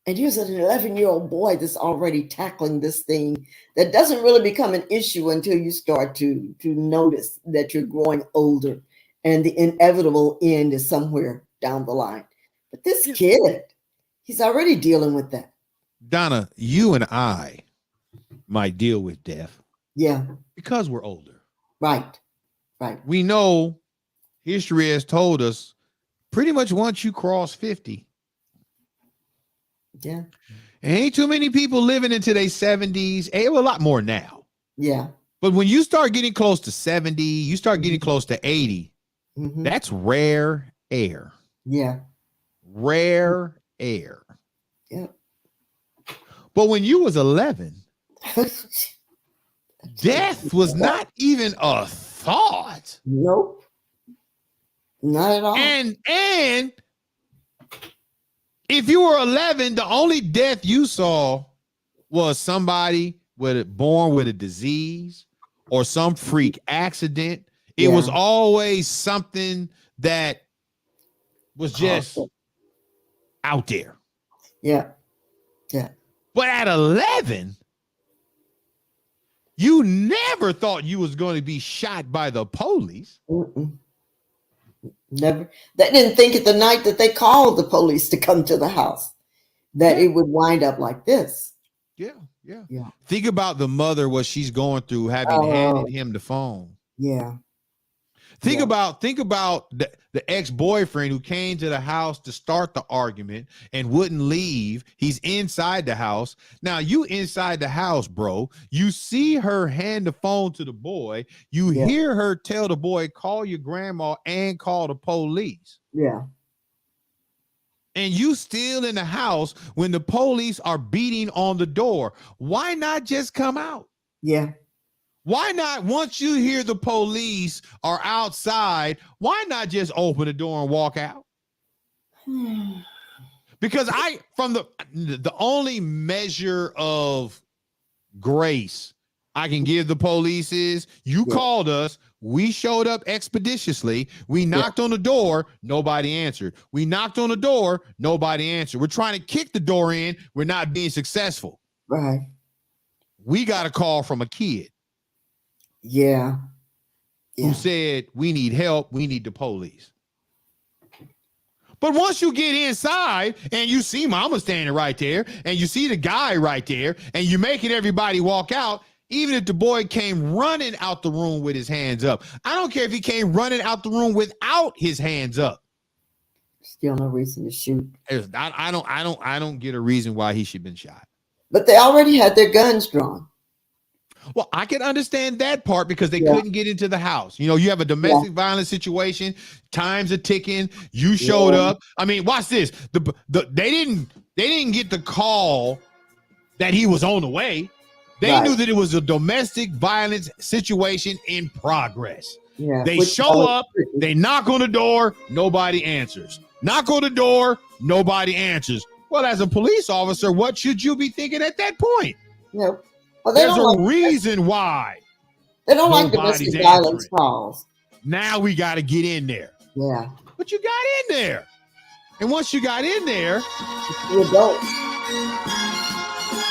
Speaker 6: And here's an 11-year-old boy that's already tackling this thing that doesn't really become an issue until you start to notice that you're growing older and the inevitable end is somewhere down the line. But this kid, he's already dealing with that.
Speaker 5: Donna, you and I might deal with death.
Speaker 6: Yeah.
Speaker 5: Because we're older.
Speaker 6: Right.
Speaker 5: We know history has told us pretty much once you cross 50.
Speaker 6: Yeah.
Speaker 5: Ain't too many people living into their 70s. A lot more now.
Speaker 6: Yeah.
Speaker 5: But when you start getting close to 70, you start getting close to 80. That's rare air.
Speaker 6: Yeah.
Speaker 5: Rare air.
Speaker 6: Yeah.
Speaker 5: But when you was 11, death was not even a thought.
Speaker 6: Nope. Not at all.
Speaker 5: And if you were 11, the only death you saw was somebody born with a disease or some freak accident. It was always something that was just out there.
Speaker 6: Yeah. Yeah.
Speaker 5: But at 11, you never thought you was going to be shot by the police.
Speaker 6: Never. They didn't think at the night that they called the police to come to the house that it would wind up like this.
Speaker 5: Yeah. Think about the mother, what she's going through, having handed him the phone.
Speaker 6: Yeah.
Speaker 5: Think about the ex-boyfriend who came to the house to start the argument and wouldn't leave. He's inside the house. Now you inside the house, bro. You see her hand the phone to the boy. You hear her tell the boy, call your grandma and call the police.
Speaker 6: Yeah.
Speaker 5: And you still in the house when the police are beating on the door. Why not just come out?
Speaker 6: Yeah.
Speaker 5: Why not, once you hear the police are outside, why not just open the door and walk out? Because from the only measure of grace I can give the police is you called us, we showed up expeditiously, we knocked on the door, nobody answered. We knocked on the door, nobody answered. We're trying to kick the door in, we're not being successful.
Speaker 6: Right.
Speaker 5: We got a call from a kid.
Speaker 6: Yeah.
Speaker 5: Who said, we need help, we need the police. But once you get inside and you see mama standing right there and you see the guy right there and you're making everybody walk out, even if the boy came running out the room with his hands up. I don't care if he came running out the room without his hands up.
Speaker 6: Still no reason to shoot.
Speaker 5: I don't get a reason why he should have been shot.
Speaker 6: But they already had their guns drawn.
Speaker 5: Well, I can understand that part because they couldn't get into the house. You know, you have a domestic violence situation, times are ticking, you showed up. I mean, watch this. They didn't get the call that he was on the way. They knew that it was a domestic violence situation in progress. Yeah, they show up, they knock on the door, nobody answers. Knock on the door, nobody answers. Well, as a police officer, what should you be thinking at that point?
Speaker 6: No. Well,
Speaker 5: there's a reason why.
Speaker 6: They don't like domestic violence calls.
Speaker 5: Now we got to get in there.
Speaker 6: Yeah.
Speaker 5: But you got in there. And once you got in there,
Speaker 6: you adults.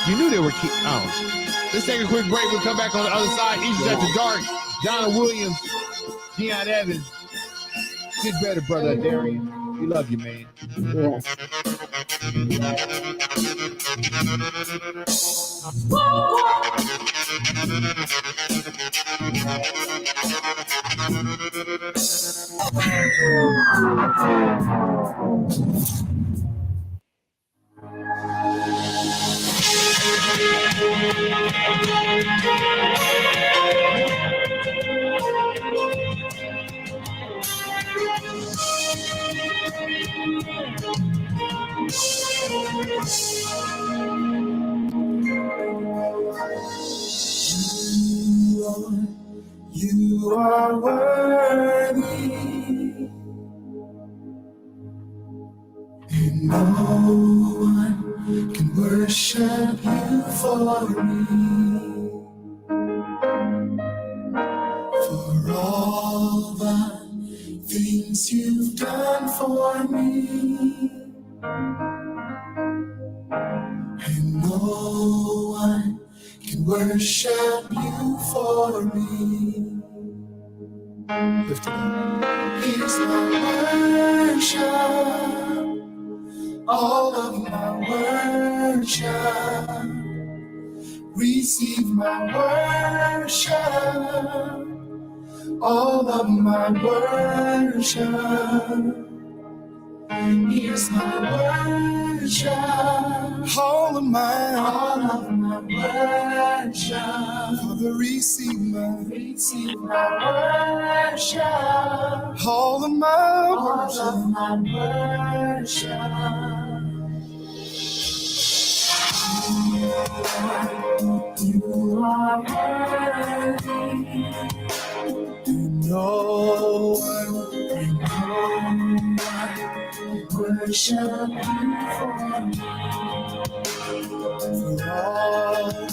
Speaker 5: You knew they were kids. Oh. Let's take a quick break. We'll come back on the other side. Issues After Dark. Donna Williams, Deion Evans. Get better, brother Darian. We love you, man.
Speaker 6: Yes.
Speaker 1: You are worthy, and no one can worship you for me. for me, and no one can worship you for me. Lift it up. Here's my worship, all of my worship. Receive my worship, all of my worship. Here's my worship, all of my worship. Father, receive my worship, all of my worship. You are worthy. No one worship you for me. For all the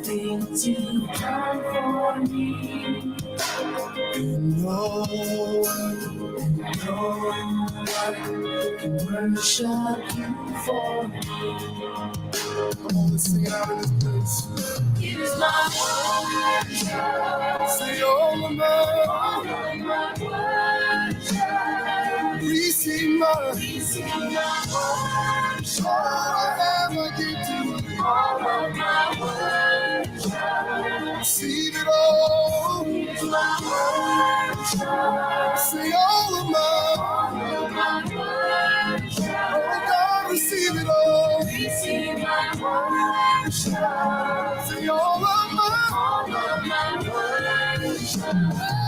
Speaker 1: things you've done for me. No one can worship you for me. Come on, let's sing it out in this place. It is my worship. Say all of my worship. Receive my worship. All I ever give to you. All of my worship. Receive it all. It's my worship. Say all of my worship. Oh God, receive it all. Receive my worship. Say all of my worship. It's my worship.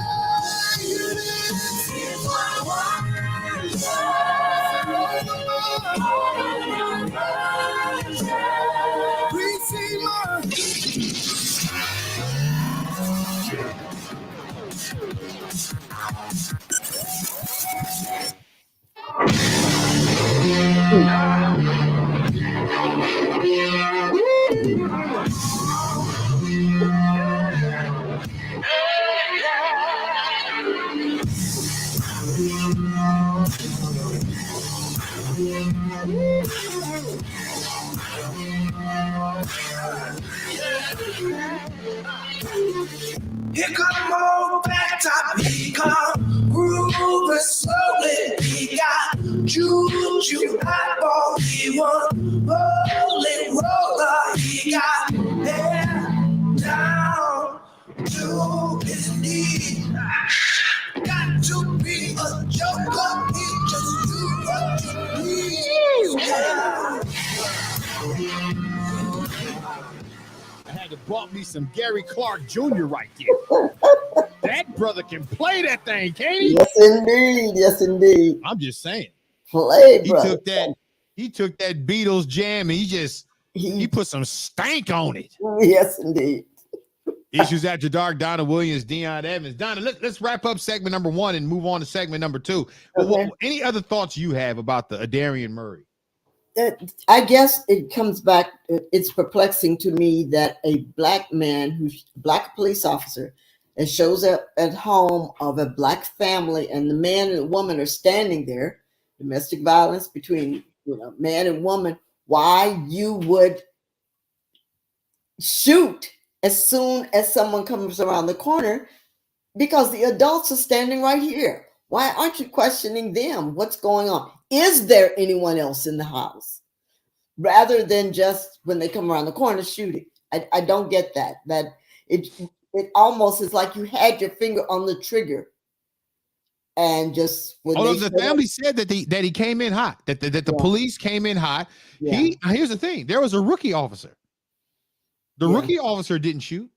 Speaker 1: Say all of my worship. Receive my Here come more back top, he come grooving slowly. He got juju eyeball, he one rolling roller. He got hair down to his knee. Got to be a joker, he just do what you need. Yeah.
Speaker 5: I had to bump me some Gary Clark Jr. right there. That brother can play that thing, can't he?
Speaker 6: Yes, indeed. Yes, indeed.
Speaker 5: I'm just saying.
Speaker 6: Play,
Speaker 5: He
Speaker 6: brother.
Speaker 5: took that Beatles jam and he put some stank on it.
Speaker 6: Yes, indeed.
Speaker 5: Issues After Dark, Donna Williams, Dion Evans. Donna, let's wrap up segment number 1 and move on to segment number 2.
Speaker 6: Okay.
Speaker 5: Any other thoughts you have about the Adarian Murray?
Speaker 6: I guess it comes back. It's perplexing to me that a black man, who's a black police officer, that shows up at home of a black family, and the man and the woman are standing there, domestic violence between man and woman. Why you would shoot as soon as someone comes around the corner? Because the adults are standing right here. Why aren't you questioning them? What's going on? Is there anyone else in the house? Rather than just when they come around the corner shooting. I don't get that. That it almost is like you had your finger on the trigger and just
Speaker 5: the family said that he came in hot, that the police came in hot.
Speaker 6: Yeah.
Speaker 5: Here's the thing: there was a rookie officer. The rookie officer didn't shoot.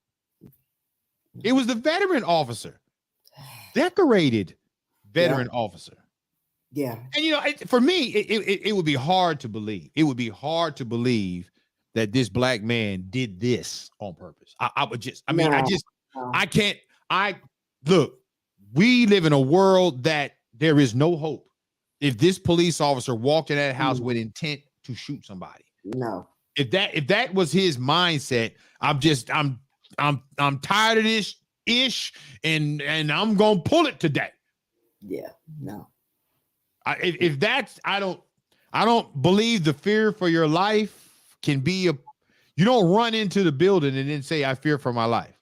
Speaker 5: It was the veteran officer, decorated veteran officer.
Speaker 6: Yeah.
Speaker 5: And for me, it would be hard to believe. It would be hard to believe that this black man did this on purpose. I can't. Look, we live in a world that there is no hope if this police officer walked in that house with intent to shoot somebody.
Speaker 6: No.
Speaker 5: If that was his mindset, I'm tired of this ish, and I'm gonna pull it today.
Speaker 6: Yeah, no.
Speaker 5: If that's, I don't believe the fear for your life can be you don't run into the building and then say, I fear for my life.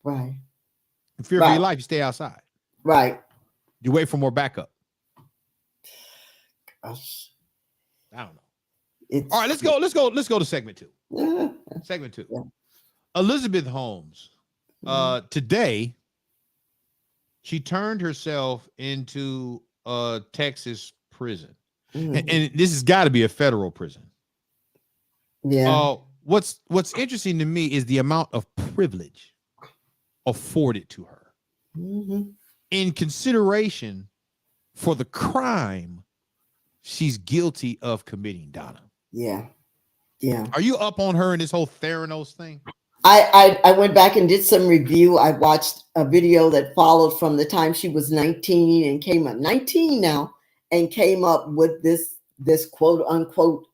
Speaker 6: Right.
Speaker 5: You fear for your life, you stay outside.
Speaker 6: Right.
Speaker 5: You wait for more backup.
Speaker 6: Gosh.
Speaker 5: I don't know. All right, let's go to segment 2. Segment 2. Yeah. Elizabeth Holmes. Today, she turned herself into a Texas prison. And this has got to be a federal prison.
Speaker 6: Yeah.
Speaker 5: What's interesting to me is the amount of privilege afforded to her in consideration for the crime she's guilty of committing, Donna.
Speaker 6: Yeah. Yeah.
Speaker 5: Are you up on her and this whole Theranos thing?
Speaker 6: I went back and did some review. I watched a video that followed from the time she was 19 and came up 19 now and came up with this quote unquote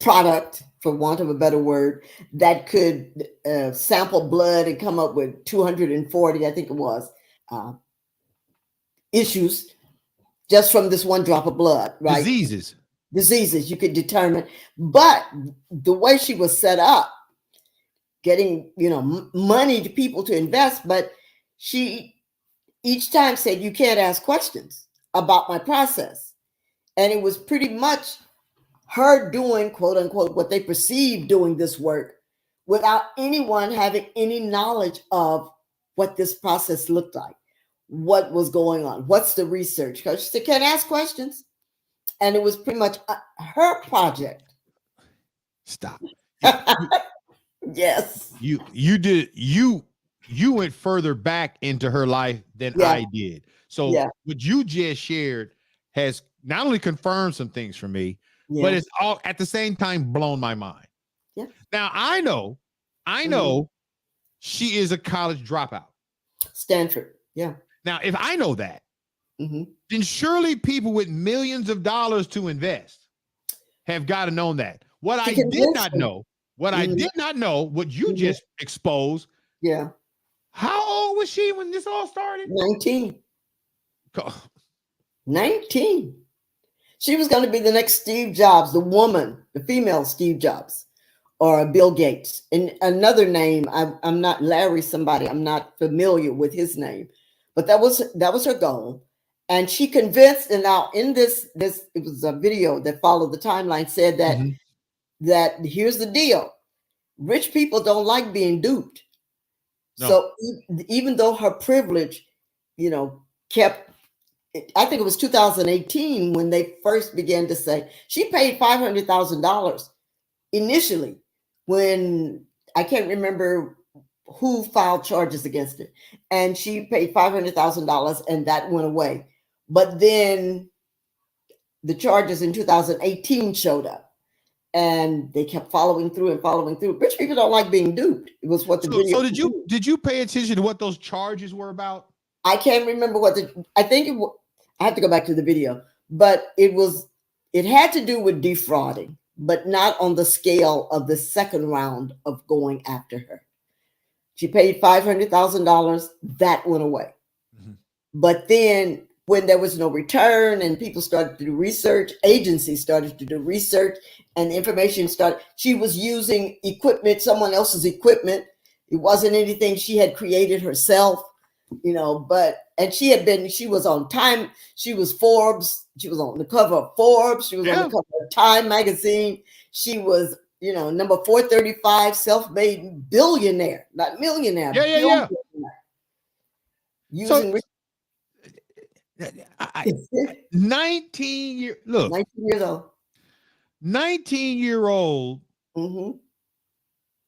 Speaker 6: product, for want of a better word, that could sample blood and come up with 240, I think it was, issues just from this one drop of blood, right? Diseases you could determine. But the way she was set up, getting, money to people to invest, but she each time said, you can't ask questions about my process. And it was pretty much her doing, quote unquote, what they perceived doing this work without anyone having any knowledge of what this process looked like, what was going on, what's the research, because she can't ask questions. And it was pretty much her project.
Speaker 5: Stop.
Speaker 6: Yes.
Speaker 5: You went further back into her life than I did. So what you just shared has not only confirmed some things for me, but it's all at the same time blown my mind.
Speaker 6: Yeah.
Speaker 5: Now I know she is a college dropout.
Speaker 6: Stanford. Yeah.
Speaker 5: Now, if I know that, then surely people with millions of dollars to invest have got to know that. What I did not know, what you just exposed.
Speaker 6: Yeah.
Speaker 5: How old was she when this all started?
Speaker 6: 19. 19. She was going to be the next Steve Jobs, the female Steve Jobs, or Bill Gates. And another name, I'm not Larry somebody, I'm not familiar with his name, but that was her goal. And she convinced, and now in this it was a video that followed the timeline, said that here's the deal. Rich people don't like being duped. No. So even though her privilege, kept, I think it was 2018 when they first began to say she paid $500,000 initially, when I can't remember who filed charges against it. And she paid $500,000 and that went away. But then the charges in 2018 showed up and they kept following through and following through. Rich people don't like being duped. It was what the video.
Speaker 5: So did you pay attention to what those charges were about?
Speaker 6: I can't remember I have to go back to the video, but it had to do with defrauding, but not on the scale of the second round of going after her. She paid $500,000. That went away. But then when there was no return and people started to do research, agencies started to do research, and information started, she was using equipment, someone else's equipment. It wasn't anything she had created herself, and she was on Time. She was Forbes. She was on the cover of Forbes. She was on the cover of Time magazine. She was, number 435 self-made billionaire, not millionaire.
Speaker 5: Yeah.
Speaker 6: Using
Speaker 5: 19 years old. 19-year-old. And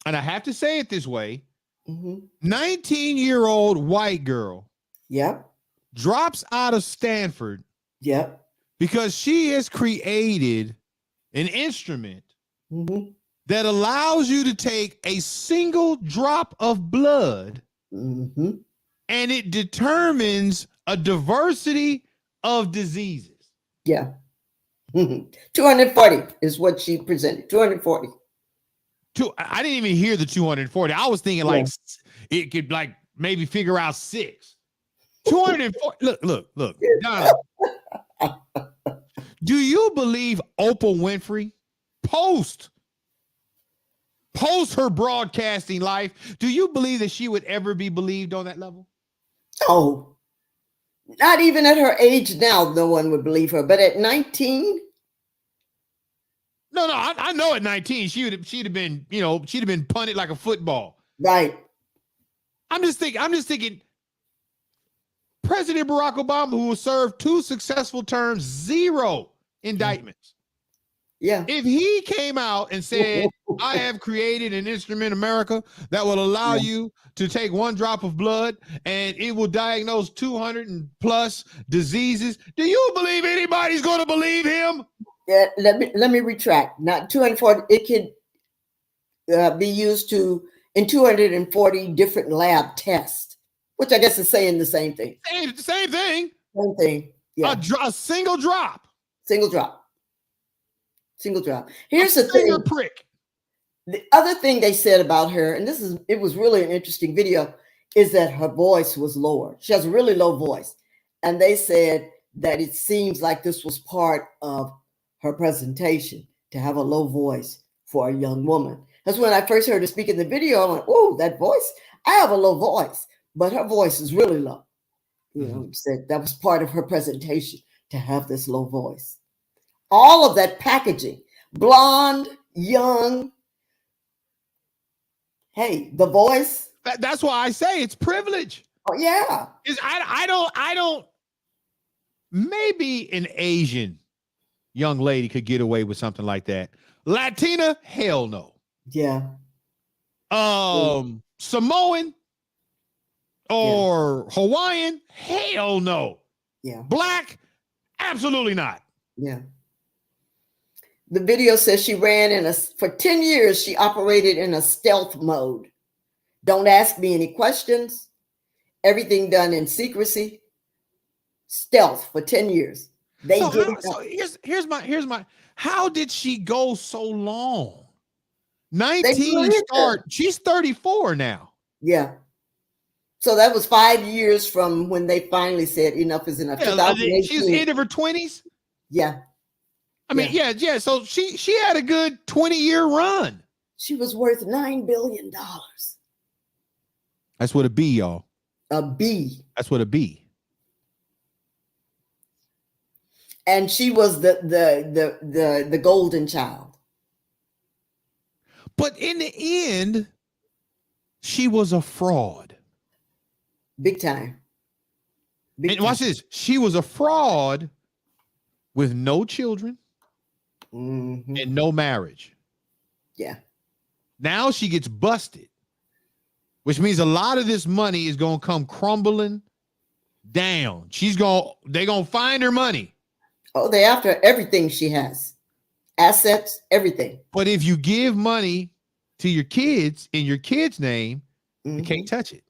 Speaker 5: I have to say it this way. 19-year-old white girl.
Speaker 6: Yep.
Speaker 5: Drops out of Stanford.
Speaker 6: Yep.
Speaker 5: Because she has created an instrument that allows you to take a single drop of blood and it determines a diversity of diseases.
Speaker 6: Yeah. 240 is what she presented. 240.
Speaker 5: I didn't even hear the 240. I was thinking like it could maybe figure out 6. 204. Look, Donna. Do you believe Oprah Winfrey post her broadcasting life? Do you believe that she would ever be believed on that level?
Speaker 6: Oh, not even at her age now, no one would believe her. But at 19,
Speaker 5: no, I know at 19 she'd have been, she'd have been punted like a football.
Speaker 6: Right.
Speaker 5: I'm just thinking. President Barack Obama, who served 2 successful terms, 0 indictments.
Speaker 6: Yeah.
Speaker 5: If he came out and said, I have created an instrument, America, that will allow you to take 1 drop of blood and it will diagnose 200 and plus diseases, do you believe anybody's going to believe him?
Speaker 6: Yeah, let me retract. Not 240. It could be used in 240 different lab tests, which I guess is saying the same thing.
Speaker 5: Same thing.
Speaker 6: Same thing. Yeah.
Speaker 5: A single drop.
Speaker 6: Single drop. Here's the thing.
Speaker 5: Prick.
Speaker 6: The other thing they said about her, and it was really an interesting video, is that her voice was lower. She has a really low voice. And they said that it seems like this was part of her presentation, to have a low voice for a young woman. That's when I first heard her speak in the video. I went, oh, that voice. I have a low voice, but her voice is really low. Said that was part of her presentation, to have this low voice. All of that packaging, blonde, young. Hey, the voice.
Speaker 5: That's why I say it's privilege.
Speaker 6: Oh yeah.
Speaker 5: I don't. Maybe an Asian young lady could get away with something like that. Latina, hell no.
Speaker 6: Yeah.
Speaker 5: Samoan or Hawaiian, hell no.
Speaker 6: Yeah.
Speaker 5: Black, absolutely not.
Speaker 6: Yeah. The video says she ran for 10 years, she operated in a stealth mode. Don't ask me any questions. Everything done in secrecy. Stealth for 10 years. Here's
Speaker 5: my how did she go so long? 19 start. She's 34 now.
Speaker 6: Yeah. So that was 5 years from when they finally said enough is enough.
Speaker 5: Yeah, she's end of her 20s.
Speaker 6: Yeah.
Speaker 5: I mean, yeah. So she had a good 20-year run.
Speaker 6: She was worth $9 billion.
Speaker 5: That's what a B, y'all.
Speaker 6: A B.
Speaker 5: That's what a B.
Speaker 6: And she was the golden child.
Speaker 5: But in the end, she was a fraud.
Speaker 6: Big time.
Speaker 5: And watch this. She was a fraud with no children and no marriage.
Speaker 6: Yeah.
Speaker 5: Now she gets busted, which means a lot of this money is going to come crumbling down. They're going to find her money.
Speaker 6: Oh, they after everything she has. Assets, everything.
Speaker 5: But if you give money to your kids in your kid's name, you can't touch it.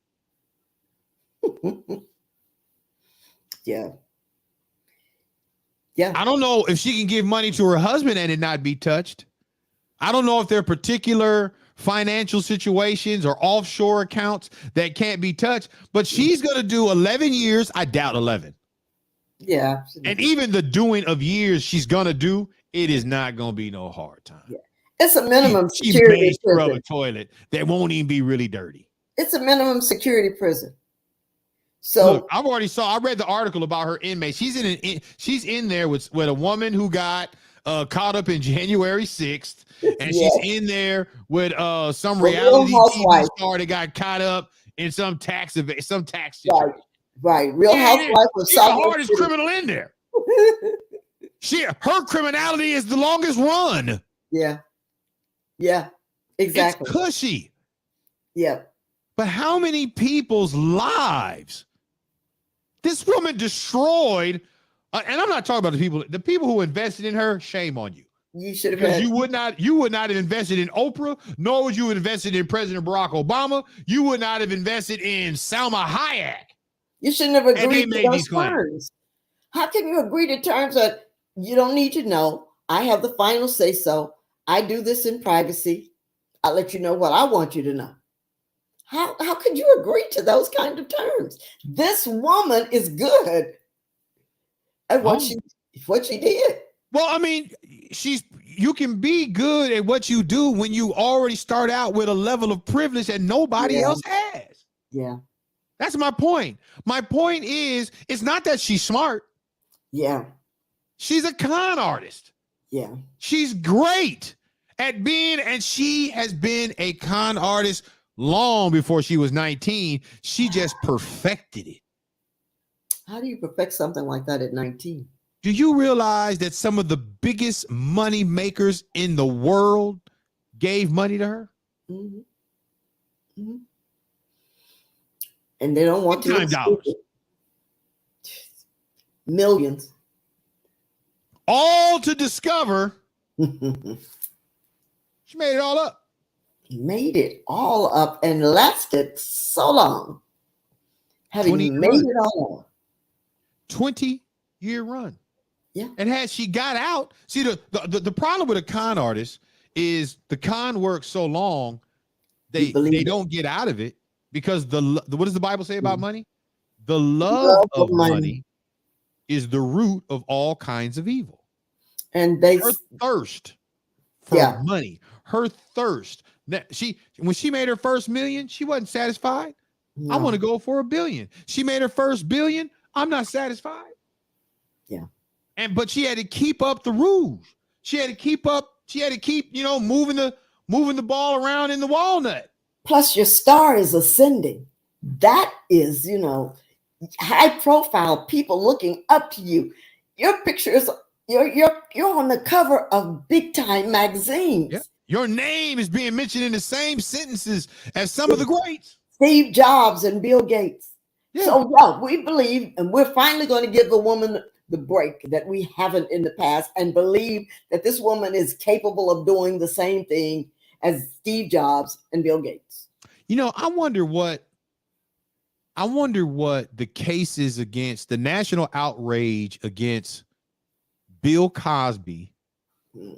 Speaker 6: Yeah. Yeah.
Speaker 5: I don't know if she can give money to her husband and it not be touched. I don't know if there are particular financial situations or offshore accounts that can't be touched, but she's going to do 11 years. I doubt 11.
Speaker 6: Yeah.
Speaker 5: And even the doing of years she's going to do, it is not going to be no hard time.
Speaker 6: Yeah. It's a minimum
Speaker 5: She
Speaker 6: security
Speaker 5: may scrub
Speaker 6: prison.
Speaker 5: a toilet that won't even be really dirty.
Speaker 6: It's a minimum security prison. So
Speaker 5: look, I read the article about her inmate. She's in there with a woman who got caught up in January 6th, and she's in there with some reality TV star that got caught up in some tax situation.
Speaker 6: Right. Real Housewife of
Speaker 5: She's the hardest criminal in there. Her criminality is the longest run.
Speaker 6: Yeah. Yeah. Exactly.
Speaker 5: It's cushy.
Speaker 6: Yeah.
Speaker 5: But how many people's lives this woman destroyed? And I'm not talking about the people who invested in her. Shame on you.
Speaker 6: You should have.
Speaker 5: Because you would not have invested in Oprah, nor would you have invested in President Barack Obama. You would not have invested in Salma Hayek.
Speaker 6: You shouldn't have agreed to those terms. How can you agree to terms that you don't need to know? I have the final say so. I do this in privacy. I'll let you know what I want you to know. How could you agree to those kind of terms? This woman is good at what she did.
Speaker 5: Well, I mean, you can be good at what you do when you already start out with a level of privilege that nobody else has.
Speaker 6: Yeah.
Speaker 5: That's my point. My point is, it's not that she's smart.
Speaker 6: Yeah.
Speaker 5: She's a con artist.
Speaker 6: Yeah.
Speaker 5: She's great at being, and she has been a con artist long before she was 19. She just perfected it.
Speaker 6: How do you perfect something like that at 19?
Speaker 5: Do you realize that some of the biggest money makers in the world gave money to her?
Speaker 6: Mm-hmm. Mm-hmm. And they don't want to
Speaker 5: dollars.
Speaker 6: Millions.
Speaker 5: All to discover she made it all up.
Speaker 6: Made it all up and lasted so long. Having made it all up.
Speaker 5: 20-year run.
Speaker 6: Yeah.
Speaker 5: And had she got out, see, the problem with a con artist is the con works so long, they don't get out of it because what does the Bible say about money? The love of money is the root of all kinds of evil.
Speaker 6: And
Speaker 5: her thirst for money, her thirst. When she made her first million, she wasn't satisfied. No. I want to go for $1 billion. She made her first $1 billion. I'm not satisfied.
Speaker 6: Yeah.
Speaker 5: But she had to keep up the rules. She had to keep, moving the ball around in the walnut.
Speaker 6: Plus your star is ascending. That is, high profile people looking up to you. Your pictures, you're on the cover of big time magazines.
Speaker 5: Yep. Your name is being mentioned in the same sentences as some of the greats.
Speaker 6: Steve Jobs and Bill Gates. Yeah. So we believe, and we're finally going to give the woman the break that we haven't in the past, and believe that this woman is capable of doing the same thing as Steve Jobs and Bill Gates.
Speaker 5: I wonder what the case is against the national outrage against Bill Cosby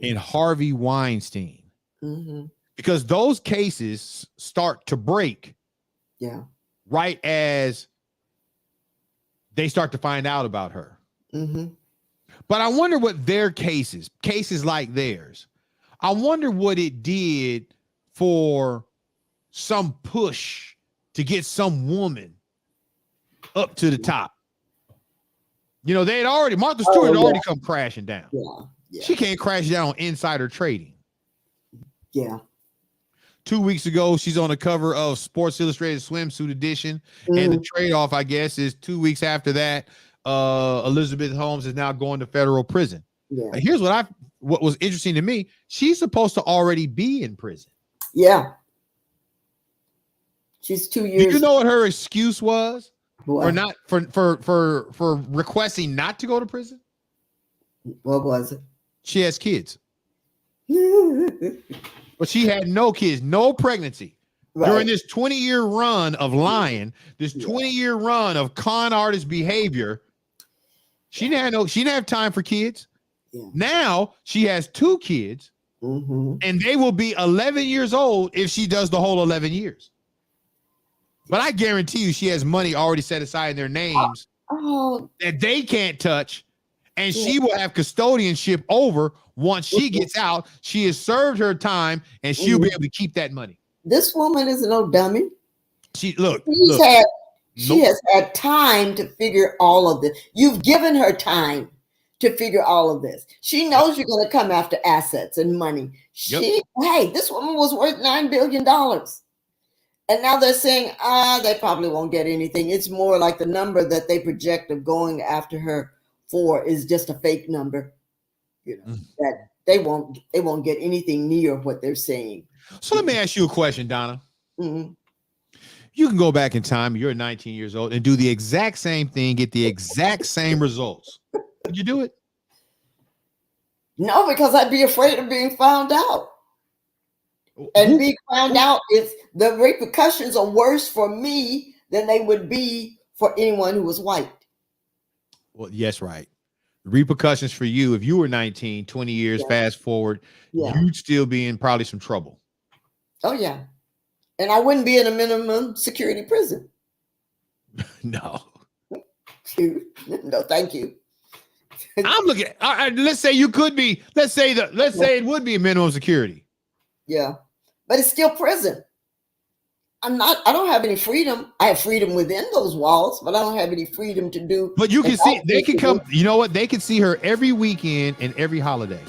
Speaker 5: and Harvey Weinstein. Mm-hmm. Because those cases start to break.
Speaker 6: Yeah.
Speaker 5: Right as they start to find out about her.
Speaker 6: Mm-hmm.
Speaker 5: But I wonder what their cases like theirs, I wonder what it did for some push to get some woman up to the top. They had already, Martha Stewart had already come crashing down.
Speaker 6: Yeah.
Speaker 5: She can't crash down on insider trading.
Speaker 6: Yeah.
Speaker 5: 2 weeks ago, she's on the cover of Sports Illustrated swimsuit edition. Mm-hmm. And the trade-off, I guess, is 2 weeks after that, Elizabeth Holmes is now going to federal prison.
Speaker 6: Yeah.
Speaker 5: Here's what was interesting to me. She's supposed to already be in prison.
Speaker 6: Yeah. She's 2 years.
Speaker 5: Do you know what her excuse was?
Speaker 6: What?
Speaker 5: For requesting not to go to prison?
Speaker 6: What was it?
Speaker 5: She has kids. But she had no kids, no pregnancy. Right. During this 20-year run of lying, this 20-year run of con artist behavior, she didn't have time for kids. Yeah. Now she has 2 kids, and they will be 11 years old if she does the whole 11 years. But I guarantee you she has money already set aside in their names that they can't touch, and she will have custodianship over once she gets out. She has served her time, and she'll be able to keep that money.
Speaker 6: This woman is no dummy.
Speaker 5: She
Speaker 6: has had time to figure all of this. You've given her time to figure all of this. She knows you're going to come after assets and money. Hey, this woman was worth $9 billion. And now they're saying, they probably won't get anything. It's more like the number that they project of going after her for is just a fake number. That they won't get anything near what they're saying.
Speaker 5: So let me ask you a question, Donna.
Speaker 6: Mm-hmm.
Speaker 5: You can go back in time. You're 19 years old and do the exact same thing, get the exact same results. Would you do it?
Speaker 6: No, because I'd be afraid of being found out. And being found out is the repercussions are worse for me than they would be for anyone who was white.
Speaker 5: Well, yes, right. Repercussions for you, if you were 19, 20 years fast forward, you'd still be in probably some trouble.
Speaker 6: Oh, yeah. And I wouldn't be in a minimum security prison.
Speaker 5: No.
Speaker 6: No, thank you.
Speaker 5: I'm looking. Let's say you could be. Let's say it would be a minimum security.
Speaker 6: Yeah, but it's still prison. I don't have any freedom. I have freedom within those walls, but I don't have any freedom to do.
Speaker 5: But you can see, they can come. You know what? They can see her every weekend and every holiday.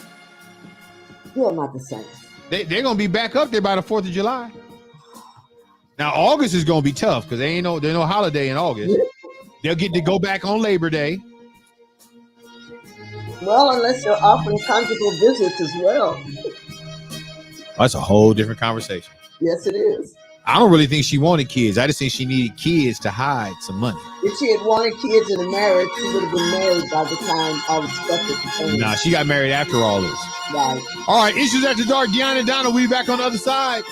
Speaker 6: Still not the same.
Speaker 5: They're gonna be back up there by the 4th of July. Now August is gonna be tough because there's no holiday in August. They'll get to go back on Labor Day.
Speaker 6: Well, unless they're offering conjugal visits as well.
Speaker 5: That's a whole different conversation.
Speaker 6: Yes, it is.
Speaker 5: I don't really think she wanted kids. I just think she needed kids to hide some money.
Speaker 6: If she had wanted kids in a marriage, she would have been married by the time all the stuff was finished.
Speaker 5: Nah, she got married after all this.
Speaker 6: Right.
Speaker 5: All right, Issues After Dark. Deanna and Donna, we'll be back on the other side.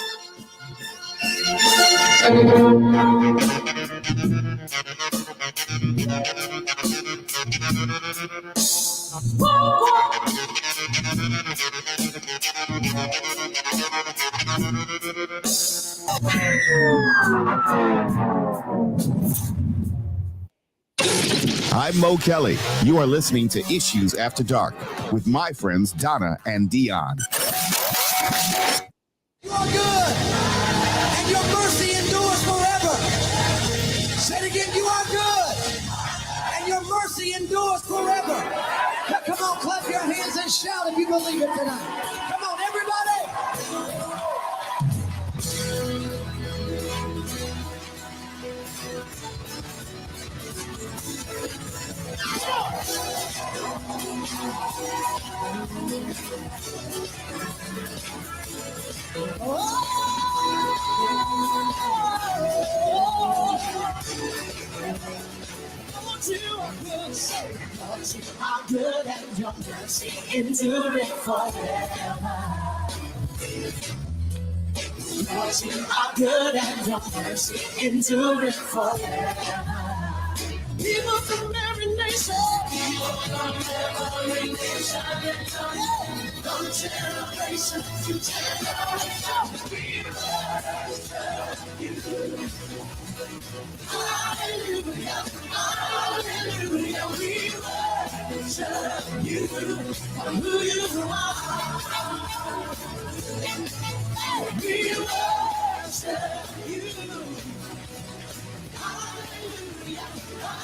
Speaker 8: I'm Mo Kelly. You are listening to Issues After Dark with my friends Donna and Dion.
Speaker 1: You are good, and your mercy endures forever. Say it again, you are good, and your mercy endures forever. Now, come on, clap your hands and shout if you believe it tonight. Come on, everybody. How good and your mercy endureth forever. Lord, you are good and your mercy endureth forever. People from every nation, from generation to generation, we worship you. Hallelujah, hallelujah, we worship you for who you are. We worship you. Hallelujah,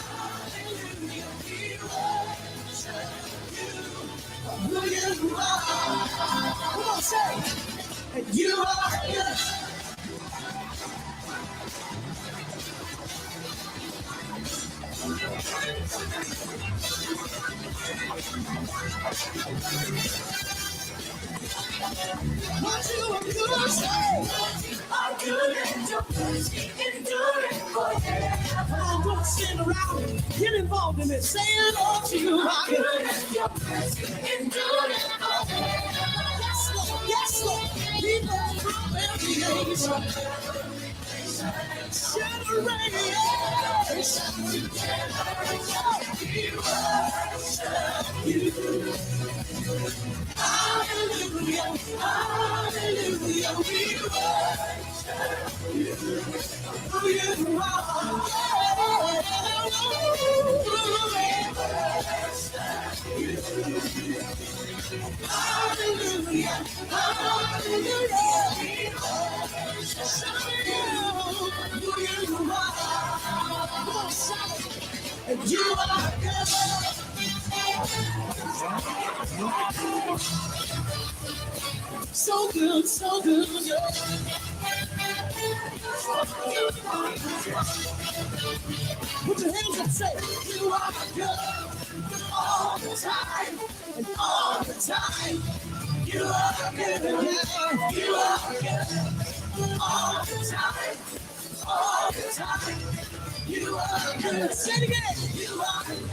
Speaker 1: hallelujah, we worship you for who you are. Come on, say, and you are good. What you are good, say, are good and your mercy enduring forever. Come on, don't stand around, get involved in it. Say it all to you, are good and your mercy enduring forever. Yes, Lord, yes, Lord. People from every age. Hallelujah, hallelujah, we worship you. Who you are, hallelujah, hallelujah, we worship you. Who you are, come on, shout it. And you are good. So good, so good, yeah. Put your hands up and say, you are good all the time, and all the time. You are good, yeah. You are good all the time, all the time. You are good. Say it again. You are good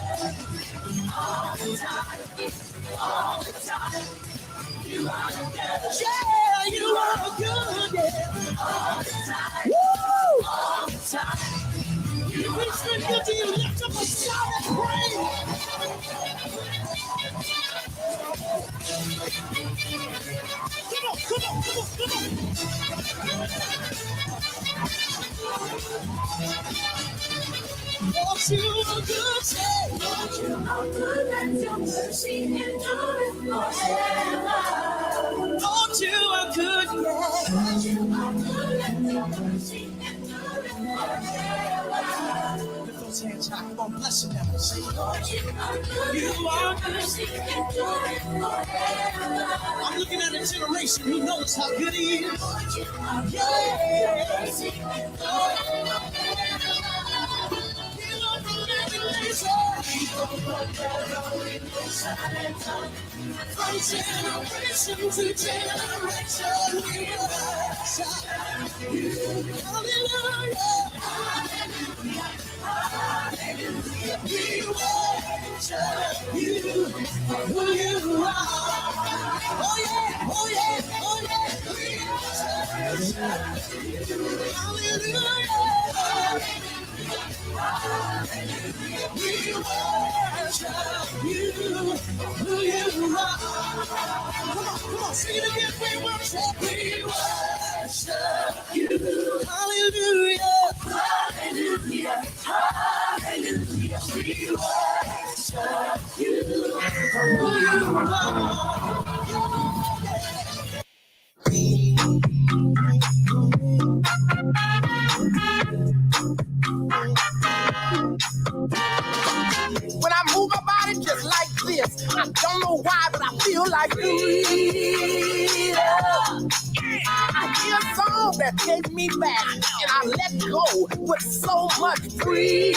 Speaker 1: all the time, all the time. You are good. Yeah, you are good. Yeah. All the time. Woo! All the time. You reach for good to you. Lift up a shout and praise. Come on, come on. Lord, you are good, say. Lord, you are good, and your mercy endureth forever. Lord, you are good, yeah. Lord, you are good, and your mercy endureth forever. Lift those hands high, come on, bless the devil. Say, Lord, you are good, you are good. Mercy endureth forever. I'm looking at a generation who knows how good he is. Lord, you are good, yeah. Mercy endureth forever. From generation to generation, we worship you. Hallelujah. Hallelujah. Hallelujah. We worship you for who you are. Oh yeah, oh yeah, oh yeah. We worship you. Hallelujah. We worship you, who you are. Come on, sing it again. We worship you. Hallelujah, hallelujah, hallelujah. We worship you, who you
Speaker 9: When I move my body just like this, I don't know why, but I feel like freedom. I hear a song that takes me back, and I let go with so much freedom.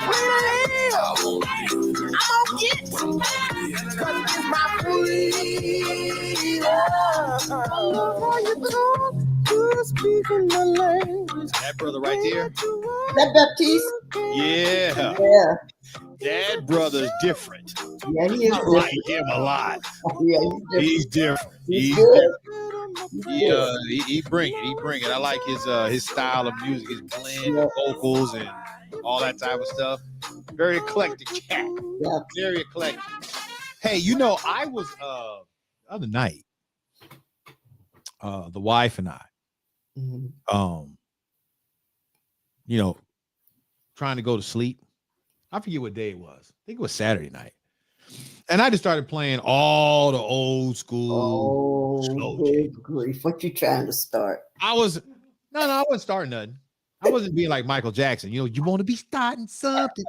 Speaker 9: Freedom, I'm gonna get, cause it's my freedom. I love how you talk, you speak in my language.
Speaker 5: That brother right there.
Speaker 6: That Baptiste?
Speaker 5: Yeah.
Speaker 6: Yeah.
Speaker 5: That brother's different.
Speaker 6: Yeah, he is.
Speaker 5: I like him a lot.
Speaker 6: Yeah,
Speaker 5: He's different.
Speaker 6: He's good.
Speaker 5: He bring it. He bring it. I like his style of music, his blend of vocals and all that type of stuff. Very eclectic cat.
Speaker 6: Yeah.
Speaker 5: Very eclectic. Hey, you know, I was the other night, the wife and I, you know, trying to go to sleep. I forget what day it was. I think it was Saturday night. And I just started playing all the old school slow jams.
Speaker 6: Grief. What you trying to start?
Speaker 5: I wasn't starting nothing. I wasn't being like Michael Jackson. You know, you want to be starting something.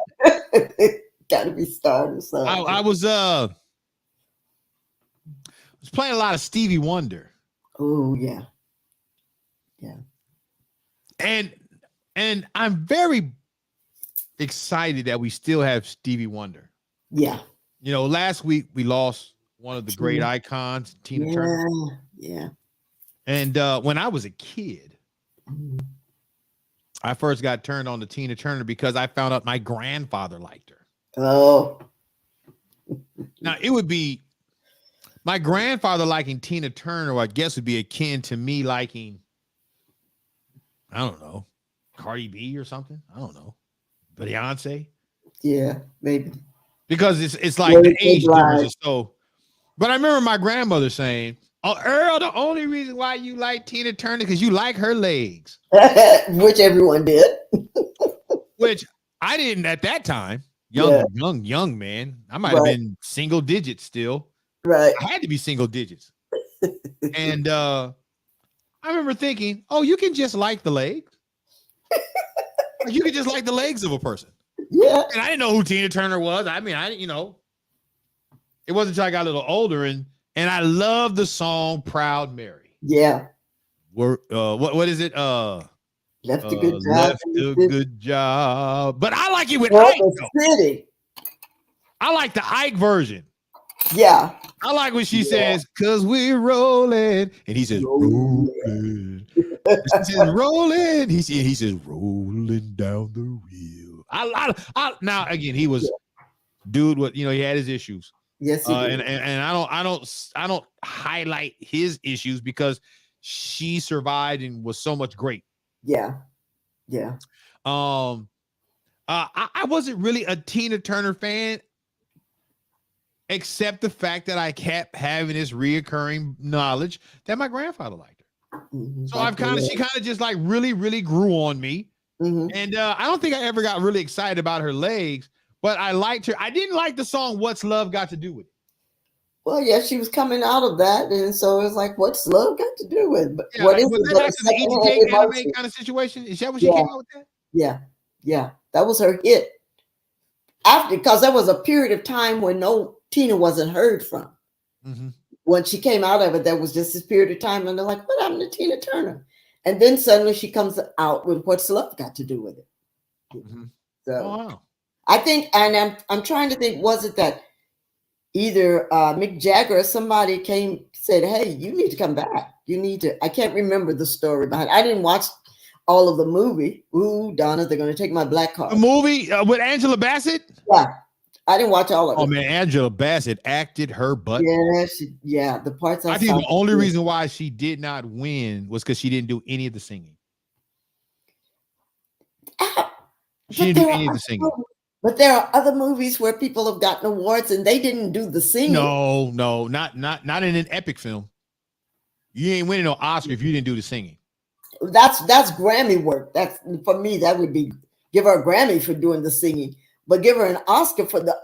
Speaker 6: Gotta be starting something.
Speaker 5: I was playing a lot of Stevie Wonder.
Speaker 6: Oh yeah. Yeah.
Speaker 5: And I'm very excited that we still have Stevie Wonder.
Speaker 6: Yeah.
Speaker 5: You know, last week we lost one of the great icons, Tina Turner.
Speaker 6: Yeah.
Speaker 5: And when I was a kid, I first got turned on to Tina Turner because I found out my grandfather liked her.
Speaker 6: Oh.
Speaker 5: Now, it would be my grandfather liking Tina Turner, I guess, would be akin to me liking, I don't know, Cardi B or something. I don't know. Beyonce.
Speaker 6: Yeah, maybe.
Speaker 5: Because it's like the age difference is so. But I remember my grandmother saying, "Oh, Earl, the only reason why you like Tina Turner because you like her legs,"
Speaker 6: which everyone did.
Speaker 5: Which I didn't at that time. Young man. I might have been single digits still.
Speaker 6: Right.
Speaker 5: I had to be single digits. And I remember thinking, "Oh, you can just like the legs. You can just like the legs of a person."
Speaker 6: Yeah.
Speaker 5: And I didn't know who Tina Turner was. I mean, it wasn't until I got a little older and I love the song Proud Mary.
Speaker 6: Yeah.
Speaker 5: What is it?
Speaker 6: Left a good job.
Speaker 5: Left a good job. But I like it with Ike.
Speaker 6: City.
Speaker 5: I like the Ike version.
Speaker 6: Yeah.
Speaker 5: I like when she says, "'Cause we're rolling." And he says, "Rolling." She says, "Rolling." He says, "Rolling down the hill." I now again, he was dude. What he had his issues.
Speaker 6: Yes,
Speaker 5: and I don't highlight his issues because she survived and was so much great.
Speaker 6: Yeah.
Speaker 5: I wasn't really a Tina Turner fan except the fact that I kept having this reoccurring knowledge that my grandfather liked her. So she kind of just like really, really grew on me. And I don't think I ever got really excited about her legs, but I liked her. I didn't like the song "What's Love Got to Do with It."
Speaker 6: Well, yeah, she was coming out of that, and so it's like, what's love got to do with? But
Speaker 5: Yeah,
Speaker 6: what is
Speaker 5: was
Speaker 6: it?
Speaker 5: that
Speaker 6: But
Speaker 5: like the Eat the Cake anime kind of situation? Is that what she came out with that?
Speaker 6: Yeah, that was her hit. After, because there was a period of time when no Tina wasn't heard from. When she came out of it, there was just this period of time, and they're like, "What happened to Tina Turner?" And then suddenly she comes out with "What's Love Got to Do with It?" So I think, and I'm trying to think, was it that either Mick Jagger or somebody said, "Hey, you need to come back. You need to." I can't remember the story behind it. I didn't watch all of the movie. Ooh, Donna, they're going to take my black card.
Speaker 5: A movie with Angela Bassett?
Speaker 6: Yeah. I didn't watch all of it.
Speaker 5: Oh, man, Angela Bassett acted her butt.
Speaker 6: Yeah, the parts
Speaker 5: I think the only reason why she did not win was because she didn't do any of the singing. She didn't do any of the singing.
Speaker 6: But there are other movies where people have gotten awards and they didn't do the singing.
Speaker 5: No, not in an epic film. You ain't winning no Oscar if you didn't do the singing.
Speaker 6: That's Grammy work. That's, for me, that would be, give her a Grammy for doing the singing, but give her an Oscar for the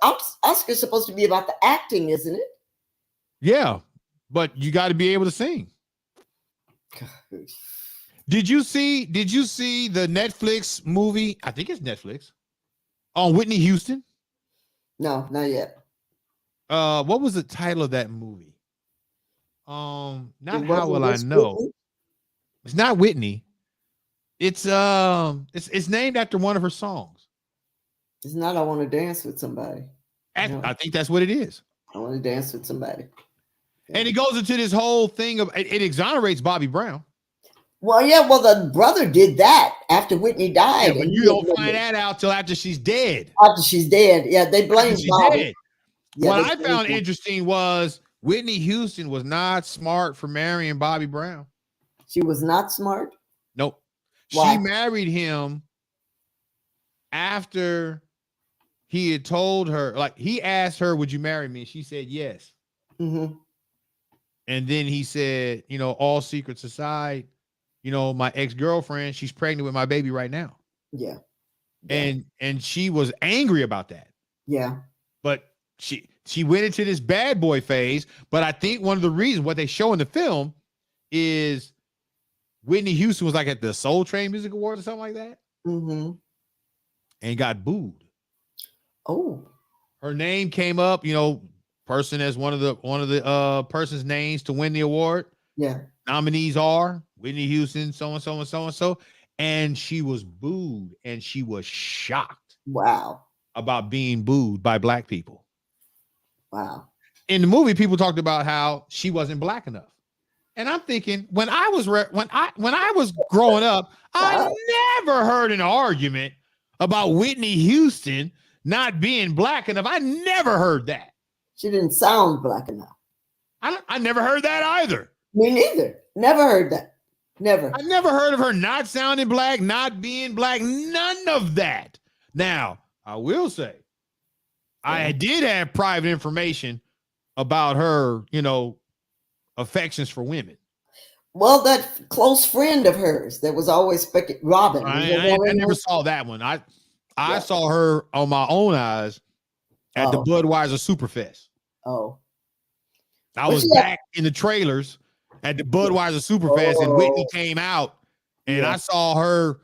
Speaker 6: Oscar's supposed to be about the acting, isn't it?
Speaker 5: Yeah, but you got to be able to sing. Did you see the Netflix movie? I think it's Netflix. On Whitney Houston?
Speaker 6: No, not yet.
Speaker 5: What was the title of that movie? Not How Will I Know? Whitney? It's not Whitney. It's named after one of her songs.
Speaker 6: It's not I Want to Dance with Somebody.
Speaker 5: I think that's what it is.
Speaker 6: I Want to Dance with Somebody. Yeah.
Speaker 5: And it goes into this whole thing of it exonerates Bobby Brown.
Speaker 6: Well, yeah, the brother did that after Whitney died.
Speaker 5: Yeah, but you don't find that out till after she's dead.
Speaker 6: After she's dead. Yeah, they blame Bobby.
Speaker 5: Yeah, what I found interesting was Whitney Houston was not smart for marrying Bobby Brown.
Speaker 6: She was not smart?
Speaker 5: Nope.
Speaker 6: Why?
Speaker 5: She married him after he had told her, like, he asked her, "Would you marry me?" She said yes. And then he said, all secrets aside, my ex-girlfriend, she's pregnant with my baby right now.
Speaker 6: Yeah.
Speaker 5: And she was angry about that.
Speaker 6: Yeah.
Speaker 5: But she went into this bad boy phase. But I think one of the reasons what they show in the film is Whitney Houston was like at the Soul Train Music Awards or something like that. And got booed.
Speaker 6: Oh.
Speaker 5: Her name came up, person as one of the person's names to win the award.
Speaker 6: Yeah.
Speaker 5: Nominees are Whitney Houston, so and so and so and so, and she was booed, and she was shocked.
Speaker 6: Wow.
Speaker 5: About being booed by black people.
Speaker 6: Wow.
Speaker 5: In the movie, people talked about how she wasn't black enough, and I'm thinking when I was growing up, I never heard an argument about Whitney Houston not being black enough. I never heard that.
Speaker 6: She didn't sound black enough.
Speaker 5: I never heard that either.
Speaker 6: Me neither. Never heard that. Never.
Speaker 5: I never heard of her not sounding black, not being black, none of that. Now, I will say, I did have private information about her, affections for women.
Speaker 6: Well, that close friend of hers that was always Robin.
Speaker 5: I never saw that one. I saw her on my own eyes at the Budweiser Superfest.
Speaker 6: Oh.
Speaker 5: I was back in the trailers at the Budweiser Superfest, and Whitney came out, and I saw her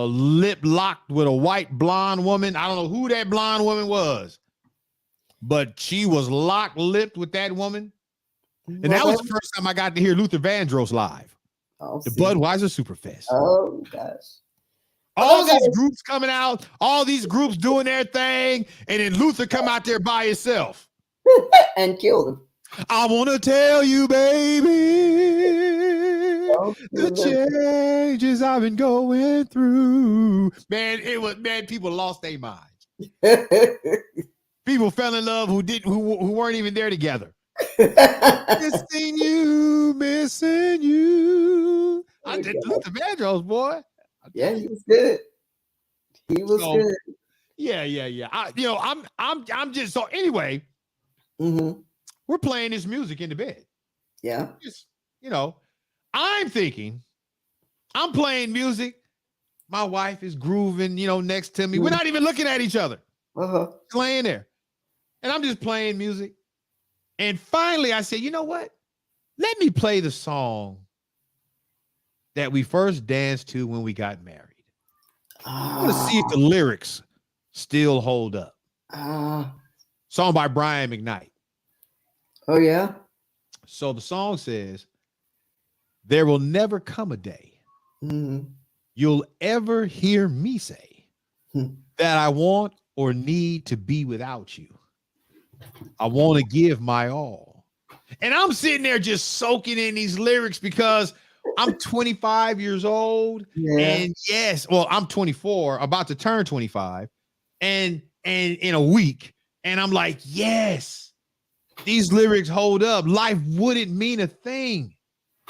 Speaker 5: lip locked with a white blonde woman. I don't know who that blonde woman was, but she was locked lipped with that woman. And that was the first time I got to hear Luther Vandross live. The Budweiser Superfest.
Speaker 6: Oh, gosh.
Speaker 5: All these groups coming out, all these groups doing their thing, and then Luther come out there by himself.
Speaker 6: And killed him.
Speaker 5: I want to tell you, baby, the changes I've been going through. Man, people lost their minds. People fell in love who weren't even there together. Missing you. I did Luther Vandross, boy.
Speaker 6: Yeah, he was good. He was good.
Speaker 5: Yeah. I'm just so anyway.
Speaker 6: Mm-hmm.
Speaker 5: We're playing this music in the bed.
Speaker 6: Yeah.
Speaker 5: Just, I'm thinking, I'm playing music. My wife is grooving, next to me. We're not even looking at each other. Just laying there. And I'm just playing music. And finally I said, you know what? Let me play the song that we first danced to when we got married. I want to see if the lyrics still hold up. Song by Brian McKnight.
Speaker 6: Oh, yeah?
Speaker 5: So the song says, there will never come a day you'll ever hear me say that I want or need to be without you. I want to give my all. And I'm sitting there just soaking in these lyrics because I'm 25 years old. Yeah. And yes, well, I'm 24, about to turn 25, and in a week. And I'm like, yes, these lyrics hold up. Life wouldn't mean a thing.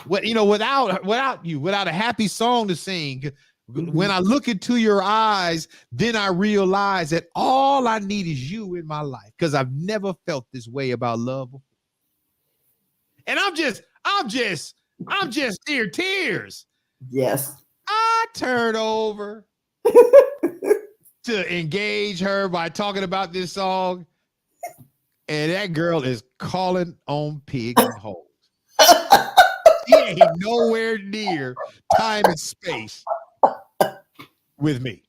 Speaker 5: Without you, without a happy song to sing. When I look into your eyes, then I realize that all I need is you in my life, because I've never felt this way about love before. And I'm just near tears.
Speaker 6: Yes.
Speaker 5: I turn over to engage her by talking about this song, and that girl is calling on pigs and hoes. She ain't nowhere near time and space with me.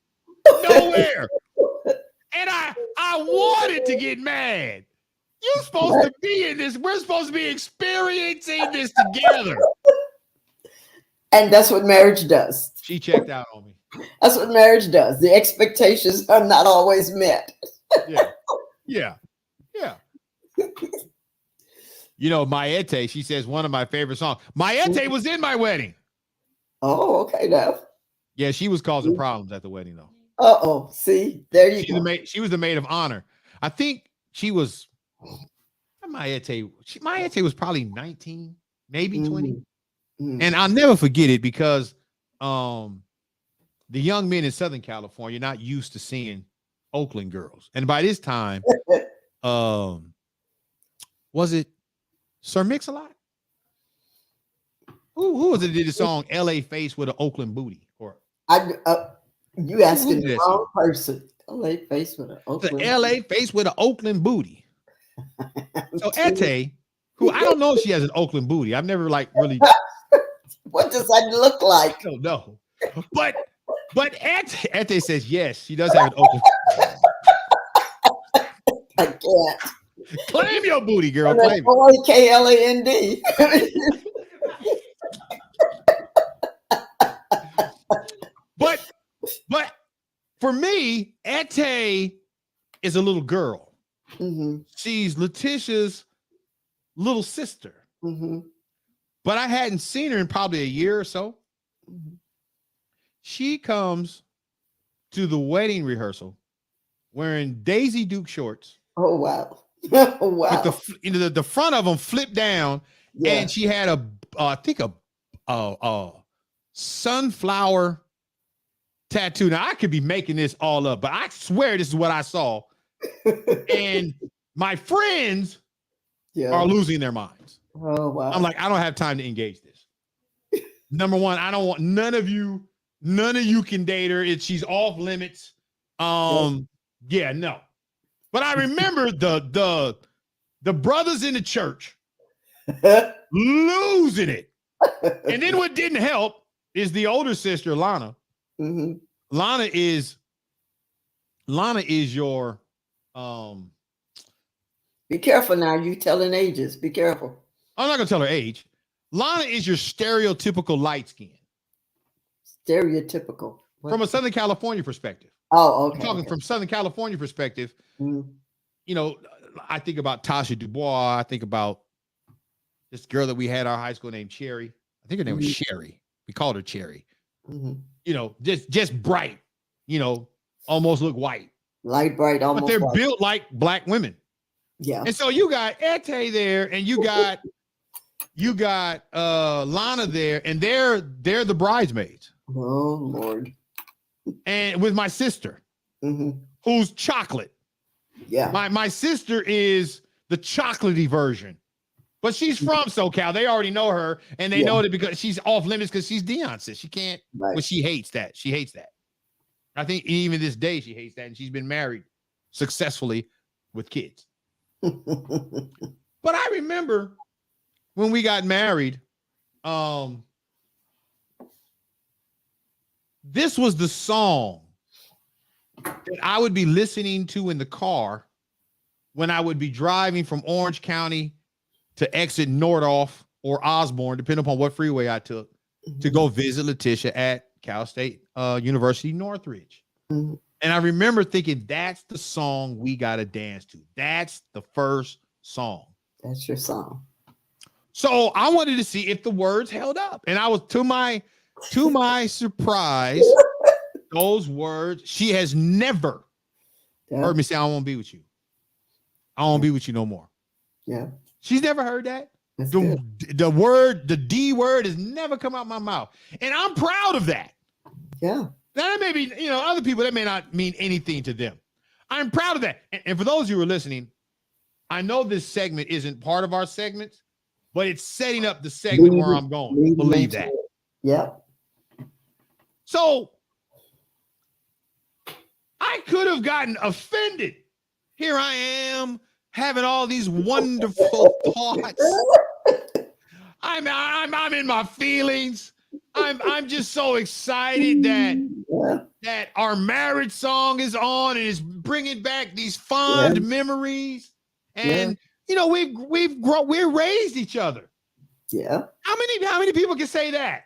Speaker 5: Nowhere. And I wanted to get mad. You're supposed to be in this. We're supposed to be experiencing this together.
Speaker 6: And that's what marriage does.
Speaker 5: She checked out on me.
Speaker 6: That's what marriage does. The expectations are not always met.
Speaker 5: Yeah. Mayete, she says one of my favorite songs. Mayete was in my wedding.
Speaker 6: Oh, okay, now.
Speaker 5: Yeah, she was causing problems at the wedding, though.
Speaker 6: Uh-oh. See, there you go.
Speaker 5: She was the maid of honor. I think she was Mayete was probably 19, maybe 20. And I'll never forget it because the young men in Southern California are not used to seeing Oakland girls. And by this time, was it Sir Mix-a-Lot? Who was it that did the song LA Face with an Oakland Booty? Or
Speaker 6: you asking the wrong person. LA Face with an Oakland
Speaker 5: Booty. LA Face with an Oakland Booty. So Ete, who I don't know if she has an Oakland booty. I've never really.
Speaker 6: What does that look like?
Speaker 5: I don't know. But Ete says yes, she does have an Oakland.
Speaker 6: I can't.
Speaker 5: Claim your booty, girl. Claim
Speaker 6: it. K-L-A-N-D.
Speaker 5: But for me, Ete is a little girl. She's Letitia's little sister. But I hadn't seen her in probably a year or so. She comes to the wedding rehearsrsal wearing Daisy Duke shorts.
Speaker 6: Oh, wow. Oh, wow.
Speaker 5: With the front of them flipped down, and she had a sunflower tattoo. Now, I could be making this all up, but I swear this is what I saw. And my friends are losing their minds.
Speaker 6: Oh, wow.
Speaker 5: I'm like, I don't have time to engage this. Number one, I don't want none of you can date her. She's off limits. Yeah, no. But I remember the brothers in the church losing it. And then what didn't help is the older sister, Lana. Lana is your
Speaker 6: be careful now. You telling ages. Be careful.
Speaker 5: I'm not gonna tell her age. Lana is your stereotypical light skin.
Speaker 6: Stereotypical. What?
Speaker 5: From a Southern California perspective.
Speaker 6: Oh, okay.
Speaker 5: I'm talking from Southern California perspective. I think about Tasha Dubois. I think about this girl that we had in our high school named Cherry. I think her name was Sherry. We called her Cherry. Just bright, almost look white.
Speaker 6: Light bright, almost.
Speaker 5: But they're
Speaker 6: white.
Speaker 5: built like black women.
Speaker 6: Yeah.
Speaker 5: And so you got Ete there, and you got Lana there, and they're the bridesmaids.
Speaker 6: Oh, Lord.
Speaker 5: And with my sister, who's chocolate.
Speaker 6: Yeah.
Speaker 5: My sister is the chocolatey version. But she's from SoCal. They already know her, and they know that because she's off limits because she's Beyonce. She can't, but she hates that. She hates that. I think even this day she hates that, and she's been married successfully with kids. But I remember when we got married, this was the song that I would be listening to in the car when I would be driving from Orange County to exit Nordoff or Osborne, depending upon what freeway I took, to go visit Letitia at Cal State University Northridge. And I remember thinking, that's the song we got to dance to. That's the first song.
Speaker 6: That's your song.
Speaker 5: So I wanted to see if the words held up. And I was, to my surprise, those words, she has never heard me say, I won't be with you. I won't be with you no more.
Speaker 6: Yeah.
Speaker 5: She's never heard that. The D word has never come out my mouth. And I'm proud of that.
Speaker 6: Yeah.
Speaker 5: Now, that may be, other people, that may not mean anything to them. I'm proud of that. And for those of you who are listening, I know this segment isn't part of our segments, but it's setting up the segment where I'm going. Believe that.
Speaker 6: Yeah.
Speaker 5: So I could have gotten offended. Here I am having all these wonderful thoughts. I'm in my feelings. I'm just so excited that our marriage song is on and is bringing back these fond memories. And we've raised each other.
Speaker 6: Yeah.
Speaker 5: How many people can say that?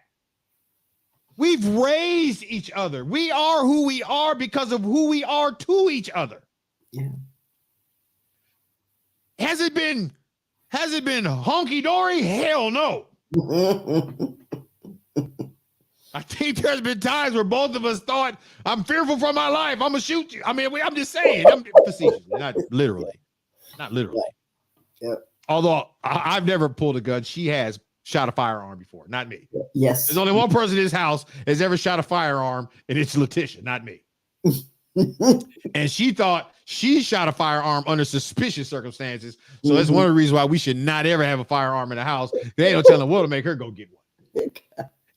Speaker 5: We've raised each other. We are who we are because of who we are to each other.
Speaker 6: Yeah.
Speaker 5: Has it been honky dory? Hell no. I think there's been times where both of us thought, I'm fearful for my life. I'm gonna shoot you. I mean, I'm just saying, I'm facetiously, not literally.
Speaker 6: Yeah.
Speaker 5: Although I've never pulled a gun. She has shot a firearm before, not me.
Speaker 6: Yes.
Speaker 5: There's only one person in this house has ever shot a firearm, and it's Letitia, not me. And she thought she shot a firearm under suspicious circumstances. So that's one of the reasons why we should not ever have a firearm in the house. They ain't no telling what to make her go get one.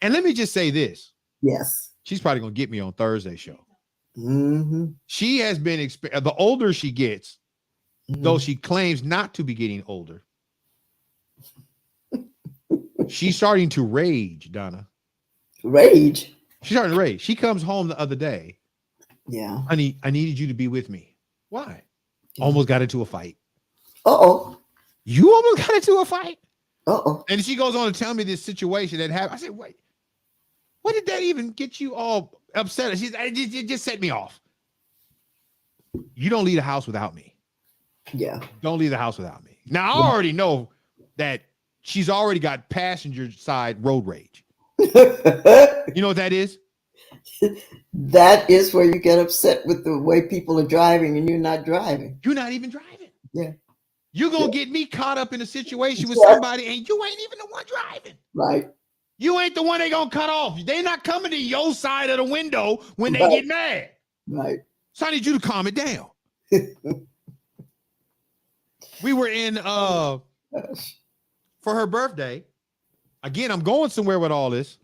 Speaker 5: And let me just say this.
Speaker 6: Yes.
Speaker 5: She's probably going to get me on Thursday's show.
Speaker 6: Mm-hmm.
Speaker 5: She has been, the older she gets, though she claims not to be getting older, she's starting to rage, Donna.
Speaker 6: Rage?
Speaker 5: She's starting to rage. She comes home the other day.
Speaker 6: Yeah.
Speaker 5: Honey, I needed you to be with me. Why? Almost got into a fight.
Speaker 6: Uh-oh.
Speaker 5: You almost got into a fight?
Speaker 6: Uh-oh.
Speaker 5: And she goes on to tell me this situation that happened. I said, wait, what did that even get you all upset? She's, it just set me off. You don't leave the house without me.
Speaker 6: Yeah.
Speaker 5: Don't leave the house without me. Now, I already know that she's already got passenger side road rage. You know what that is?
Speaker 6: That is where you get upset with the way people are driving and you're not driving.
Speaker 5: You're not even driving.
Speaker 6: Yeah.
Speaker 5: You're going to get me caught up in a situation with somebody and you ain't even the one driving.
Speaker 6: Right.
Speaker 5: You ain't the one they going to cut off. They're not coming to your side of the window when they get mad.
Speaker 6: Right.
Speaker 5: So I need you to calm it down. We were in for her birthday. Again, I'm going somewhere with all this.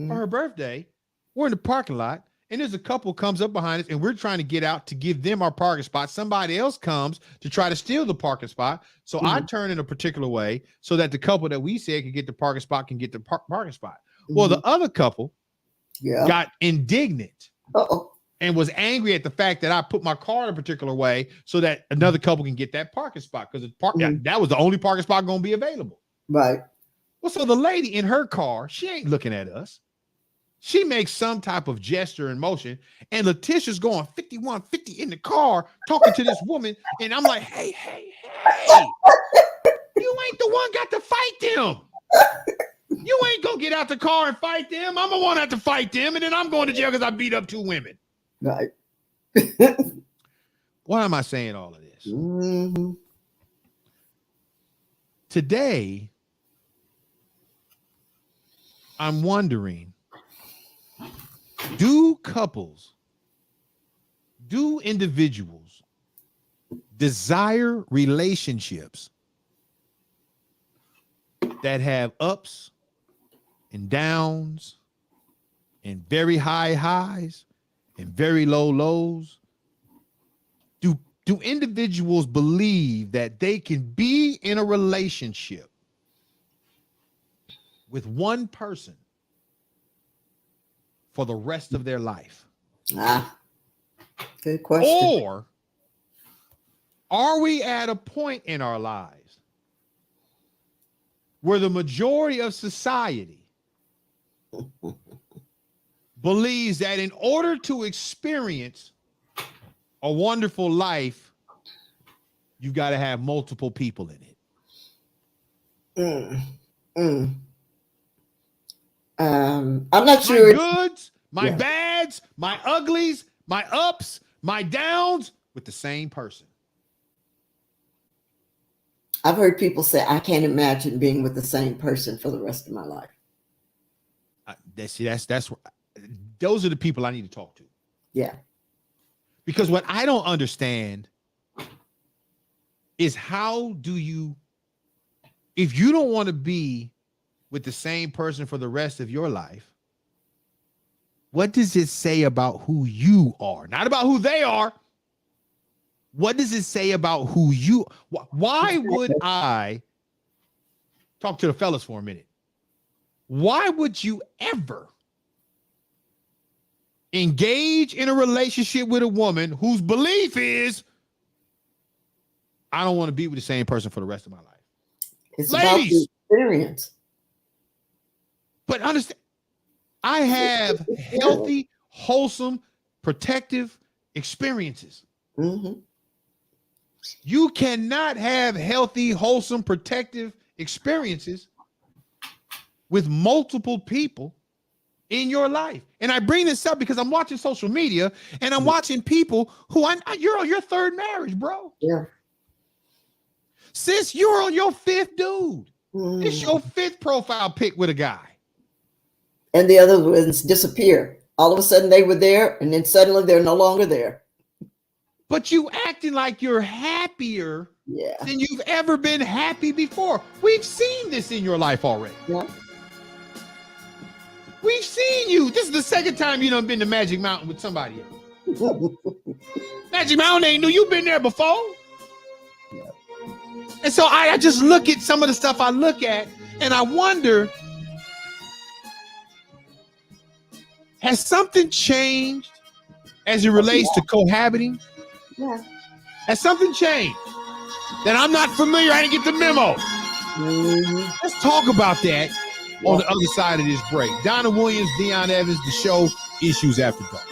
Speaker 5: For her birthday, we're in the parking lot, and there's a couple comes up behind us, and we're trying to get out to give them our parking spot. Somebody else comes to try to steal the parking spot. So I turn in a particular way so that the couple that we said could get the parking spot can get the parking spot. Well, the other couple got indignant and was angry at the fact that I put my car in a particular way so that another couple can get that parking spot because that was the only parking spot going to be available.
Speaker 6: Right.
Speaker 5: Well, so the lady in her car, she ain't looking at us. She makes some type of gesture and motion, and Letitia's going 51, 50 in the car talking to this woman, and I'm like, hey, you ain't the one got to fight them. You ain't gonna get out the car and fight them. I'm the one have to fight them, and then I'm going to jail because I beat up 2 women.
Speaker 6: Right.
Speaker 5: Why am I saying all of this? Today, I'm wondering, do individuals desire relationships that have ups and downs and very high highs and very low lows? Do individuals believe that they can be in a relationship with one person for the rest of their life?
Speaker 6: Good question.
Speaker 5: Or are we at a point in our lives where the majority of society believes that in order to experience a wonderful life, you've got to have multiple people in it?
Speaker 6: I'm not sure.
Speaker 5: My goods, my bads, my uglies, my ups, my downs with the same person.
Speaker 6: I've heard people say, I can't imagine being with the same person for the rest of my life.
Speaker 5: Those are the people I need to talk to.
Speaker 6: Yeah.
Speaker 5: Because what I don't understand is how do you, if you don't want to be with the same person for the rest of your life, what does it say about who you are? Not about who they are. What does it say about who you, why would I talk to the fellas for a minute? Why would you ever engage in a relationship with a woman whose belief is, I don't want to be with the same person for the rest of my life?
Speaker 6: It's ladies, about the experience.
Speaker 5: But understand, I have healthy, wholesome, protective experiences.
Speaker 6: Mm-hmm.
Speaker 5: You cannot have healthy, wholesome, protective experiences with multiple people in your life. And I bring this up because I'm watching social media and I'm watching people who you're on your third marriage, bro.
Speaker 6: Yeah.
Speaker 5: Sis, you're on your fifth dude. It's your fifth profile pic with a guy.
Speaker 6: And the other ones disappear. All of a sudden they were there and then suddenly they're no longer there.
Speaker 5: But you acting like you're happier than you've ever been happy before. We've seen this in your life already.
Speaker 6: Yeah.
Speaker 5: We've seen you. This is the second time you done been to Magic Mountain with somebody else. Magic Mountain ain't new. You've been there before.
Speaker 6: Yeah.
Speaker 5: And so I just look at some of the stuff I look at and I wonder, has something changed as it relates to cohabiting?
Speaker 6: Yeah.
Speaker 5: Has something changed that I'm not familiar? I didn't get the memo.
Speaker 6: Mm-hmm.
Speaker 5: Let's talk about that on the other side of this break. Donna Williams, Dion Evans, the show Issues After Dark.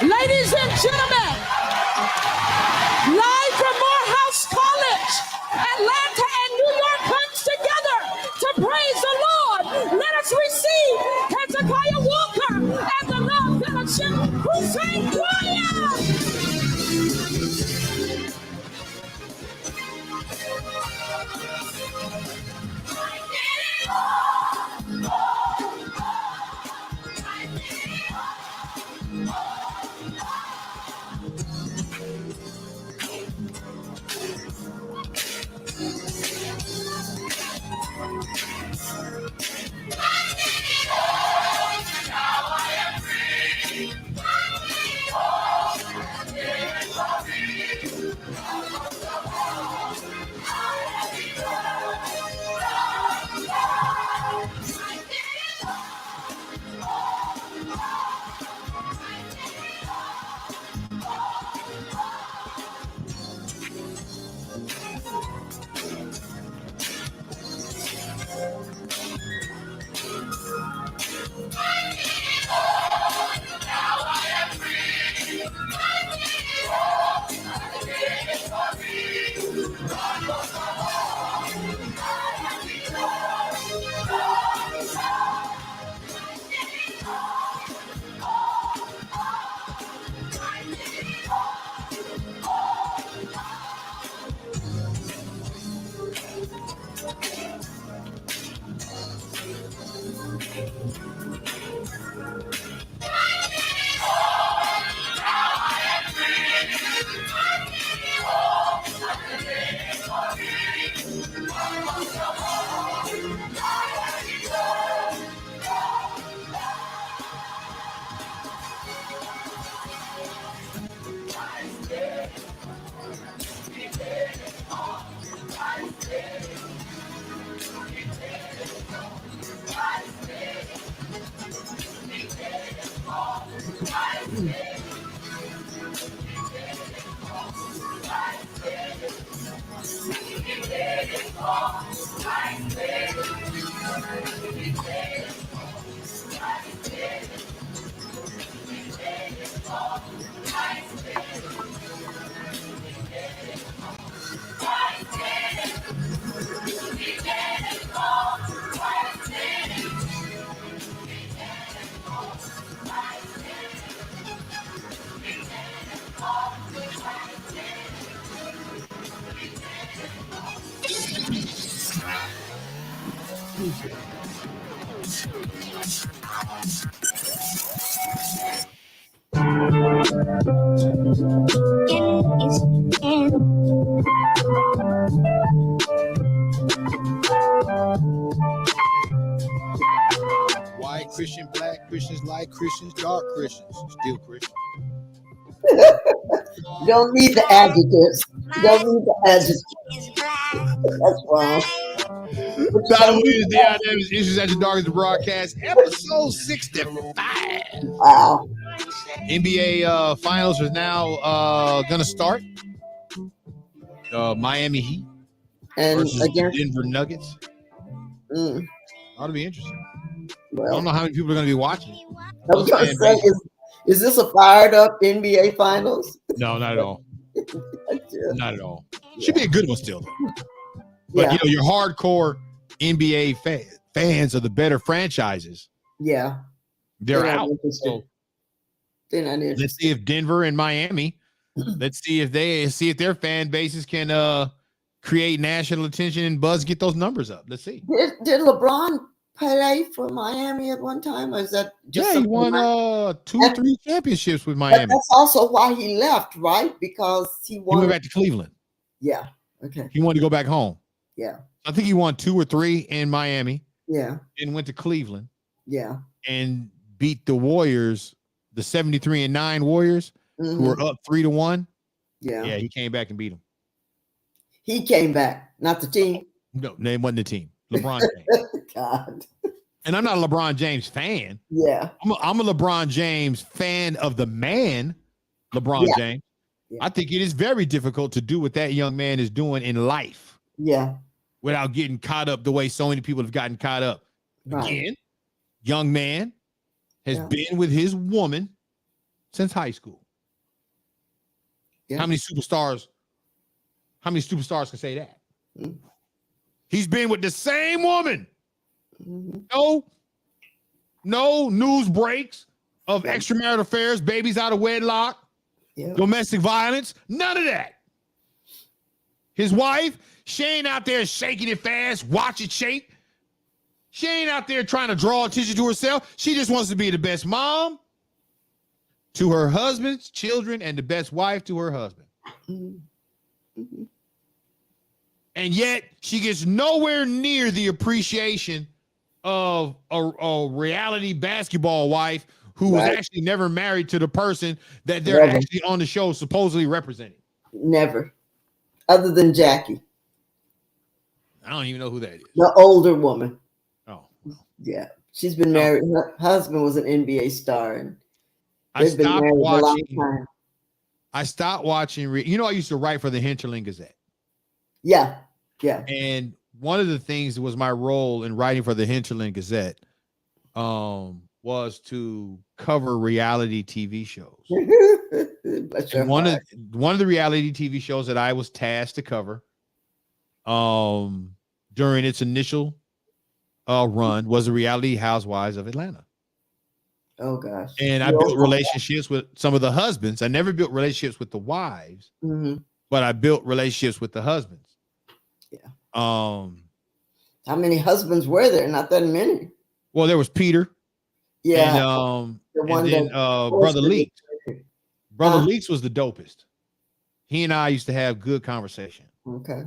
Speaker 9: Ladies and gentlemen, live from Morehouse College, Atlanta and New York comes together to praise the Lord. Let us receive Hezekiah Walker and the Love Fellowship Crusade Choir.
Speaker 6: music.
Speaker 5: White Christian, black Christians, light Christians, dark Christians, still Christian.
Speaker 6: Don't need the adjectives. Don't need the adjectives. That's wrong.
Speaker 5: Donna Williams, Deion Davis, Issues After Dark is the broadcast, episode 65.
Speaker 6: Wow.
Speaker 5: NBA finals are now going to start. Miami Heat
Speaker 6: And
Speaker 5: versus
Speaker 6: again,
Speaker 5: the Denver Nuggets. Ought to be interesting.
Speaker 6: Well,
Speaker 5: I don't know how many people are going to be watching.
Speaker 6: I was going to say, is this a fired up NBA finals?
Speaker 5: No, not at all. Not at all. Should be a good one still, though. But, you know, your hardcore NBA fans of the better franchises.
Speaker 6: Yeah.
Speaker 5: They're out.
Speaker 6: So they're not interested.
Speaker 5: Let's see if Denver and Miami, let's see if their fan bases can create national attention and buzz, get those numbers up. Let's see.
Speaker 6: Did LeBron play for Miami at one time? Or is that just
Speaker 5: he won 2-3 championships with Miami.
Speaker 6: That's also why he left, right? Because he
Speaker 5: went back to Cleveland.
Speaker 6: Yeah. Okay.
Speaker 5: He wanted to go back home.
Speaker 6: Yeah.
Speaker 5: I think he won 2 or 3 in Miami.
Speaker 6: Yeah.
Speaker 5: And went to Cleveland.
Speaker 6: Yeah.
Speaker 5: And beat the Warriors, the 73-9 Warriors, who were up 3-1.
Speaker 6: Yeah.
Speaker 5: Yeah, he came back and beat them.
Speaker 6: He came back, not the team.
Speaker 5: No, it wasn't the team. LeBron James.
Speaker 6: God.
Speaker 5: And I'm not a LeBron James fan.
Speaker 6: Yeah.
Speaker 5: I'm a LeBron James fan of the man, LeBron James. Yeah. I think it is very difficult to do what that young man is doing in life.
Speaker 6: Yeah.
Speaker 5: Without getting caught up the way so many people have gotten caught up. Right. Again, young man has been with his woman since high school. Yeah. How many superstars can say that? Mm-hmm. He's been with the same woman. Mm-hmm. No news breaks of extramarital affairs, babies out of wedlock, domestic violence, none of that. His wife, she ain't out there shaking it fast, watch it shake. She ain't out there trying to draw attention to herself. She just wants to be the best mom to her husband's children and the best wife to her husband. Mm-hmm. And yet she gets nowhere near the appreciation of a reality basketball wife who was actually never married to the person that they're actually on the show supposedly representing.
Speaker 6: Never. Other than Jackie.
Speaker 5: I don't even know who that is.
Speaker 6: The older woman.
Speaker 5: Oh.
Speaker 6: Yeah. She's been married. Her husband was an NBA star. And
Speaker 5: I stopped watching. I stopped watching. I used to write for the Hinterland Gazette.
Speaker 6: Yeah. Yeah.
Speaker 5: And one of the things that was my role in writing for the Hinterland Gazette was to cover reality TV shows. And one of the reality TV shows that I was tasked to cover during its initial run was the Reality Housewives of Atlanta.
Speaker 6: Oh gosh.
Speaker 5: And I built relationships with some of the husbands. I never built relationships with the wives, but I built relationships with the husbands.
Speaker 6: Yeah.
Speaker 5: How
Speaker 6: many husbands were there? Not that many.
Speaker 5: Well, there was Peter.
Speaker 6: Yeah.
Speaker 5: And then Brother Leaks. Brother Leaks was the dopest. He and I used to have good conversation.
Speaker 6: Okay.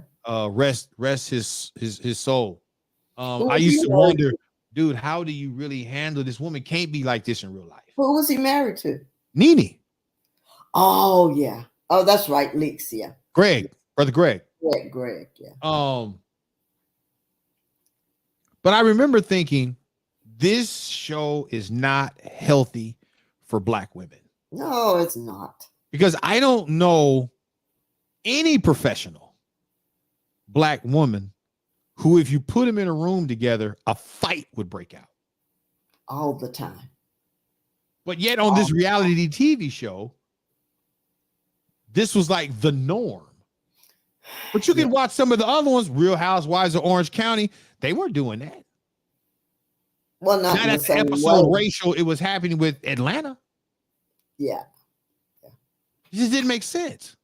Speaker 5: Rest his soul. I used to wonder, dude, how do you really handle this woman? Can't be like this in real life.
Speaker 6: Who was he married to?
Speaker 5: Nene.
Speaker 6: Oh yeah. Oh, that's right. Leaks. Yeah.
Speaker 5: Brother Greg.
Speaker 6: Greg. Yeah.
Speaker 5: But I remember thinking, this show is not healthy for Black women.
Speaker 6: No, it's not.
Speaker 5: Because I don't know any professional Black woman who, if you put them in a room together, a fight would break out.
Speaker 6: All the time.
Speaker 5: But yet on this reality TV show, this was like the norm. But you can watch some of the other ones, Real Housewives of Orange County. They weren't doing that.
Speaker 6: Well, not
Speaker 5: at the episode racial, it was happening with Atlanta.
Speaker 6: Yeah.
Speaker 5: It just didn't make sense.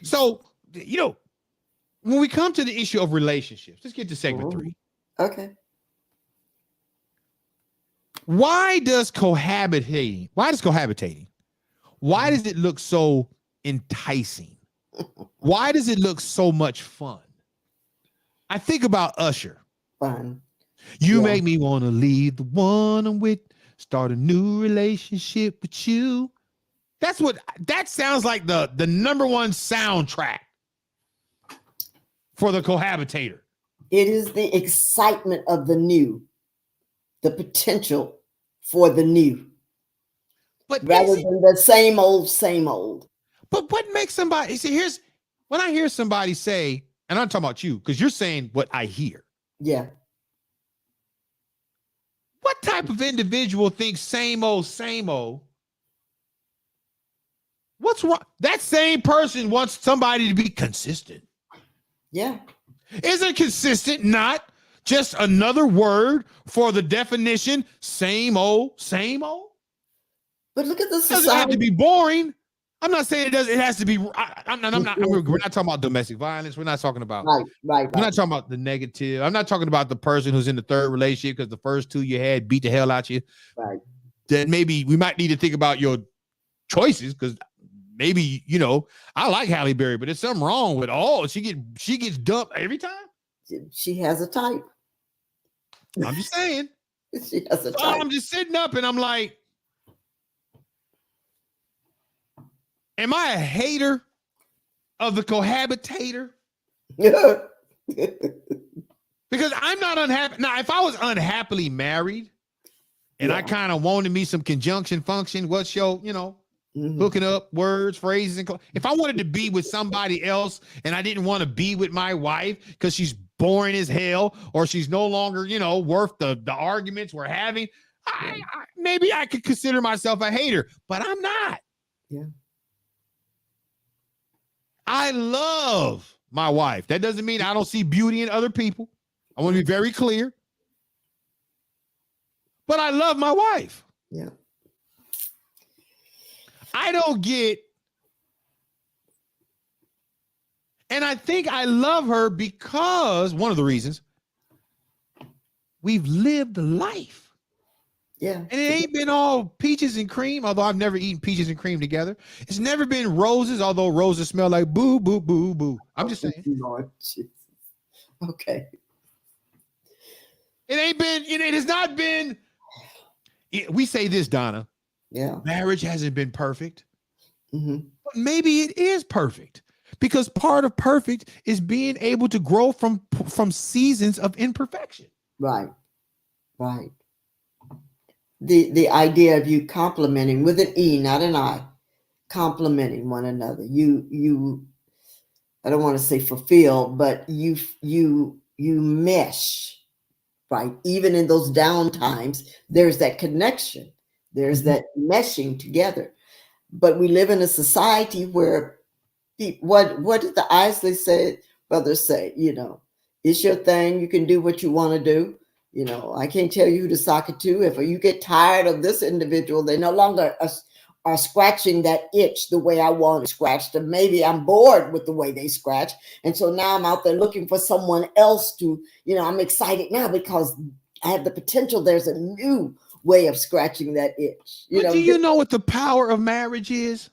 Speaker 5: So, when we come to the issue of relationships, let's get to segment 3.
Speaker 6: Okay.
Speaker 5: Why does cohabitating? Why does it look so enticing? Why does it look so much fun? I think about Usher.
Speaker 6: Fun.
Speaker 5: You
Speaker 6: Yeah.
Speaker 5: make me want to leave the one I'm with, start a new relationship with you. That sounds like the number one soundtrack for the cohabitator.
Speaker 6: It is the excitement of the new, the potential for the new,
Speaker 5: But
Speaker 6: rather than the same old, same old.
Speaker 5: But what makes somebody here's when I hear somebody say, and I'm talking about you because you're saying what I hear.
Speaker 6: Yeah.
Speaker 5: What type of individual thinks same old, same old? What's wrong? That same person wants somebody to be consistent.
Speaker 6: Yeah.
Speaker 5: Isn't consistent not just another word for the definition same old, same old?
Speaker 6: But look at the society.
Speaker 5: It doesn't have to be boring. I'm not saying it does. It has to be. We're not talking about domestic violence. We're not talking about.
Speaker 6: Right.
Speaker 5: We're not talking about the negative. I'm not talking about the person who's in the third relationship because the first two you had beat the hell out you.
Speaker 6: Right.
Speaker 5: Then maybe we might need to think about your choices because maybe I like Halle Berry, but there's something wrong with she gets dumped every time.
Speaker 6: She has a type.
Speaker 5: I'm just saying.
Speaker 6: She has a type.
Speaker 5: I'm just sitting up and I'm like, am I a hater of the cohabitator? Because I'm not unhappy. Now, if I was unhappily married and I kind of wanted me some conjunction function, what's your, hooking up words, phrases, and if I wanted to be with somebody else and I didn't want to be with my wife because she's boring as hell or she's no longer, worth the arguments we're having, maybe I could consider myself a hater, but I'm not.
Speaker 6: Yeah.
Speaker 5: I love my wife. That doesn't mean I don't see beauty in other people. I want to be very clear. But I love my wife.
Speaker 6: Yeah.
Speaker 5: I don't get, and I think I love her because one of the reasons we've lived a life.
Speaker 6: Yeah.
Speaker 5: And it ain't been all peaches and cream, although I've never eaten peaches and cream together. It's never been roses, although roses smell like boo, boo, boo, boo. I'm just saying.
Speaker 6: Lord Jesus. Okay.
Speaker 5: It ain't been, it has not been, we say this, Donna.
Speaker 6: Yeah.
Speaker 5: Marriage hasn't been perfect.
Speaker 6: Mm-hmm.
Speaker 5: But maybe it is perfect because part of perfect is being able to grow from seasons of imperfection.
Speaker 6: Right. Right. The idea of you complimenting with an E, not an I, complimenting one another. You I don't want to say fulfill, but you mesh, right? Even in those down times, there's that connection. There's that meshing together. But we live in a society where what did the Isley brothers say? It's your thing. You can do what you want to do. I can't tell you who to sock it to. If you get tired of this individual, they no longer are scratching that itch the way I want it scratched. And maybe I'm bored with the way they scratch. And so now I'm out there looking for someone else to, I'm excited now because I have the potential. There's a new way of scratching that itch.
Speaker 5: Do you know what the power of marriage is?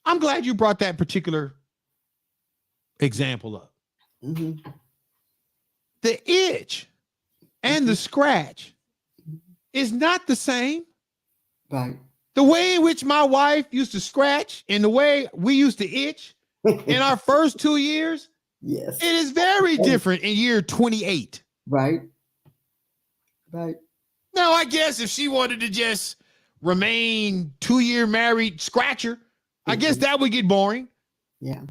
Speaker 5: I'm glad you brought that particular example up.
Speaker 6: Mm-hmm.
Speaker 5: The itch and the scratch is not the same.
Speaker 6: Right.
Speaker 5: The way in which my wife used to scratch and the way we used to itch in our first 2 years,
Speaker 6: yes,
Speaker 5: it is very different in year 28.
Speaker 6: Right. Right.
Speaker 5: Now, I guess if she wanted to just remain 2-year married scratcher, I guess that would get boring.
Speaker 6: Yeah.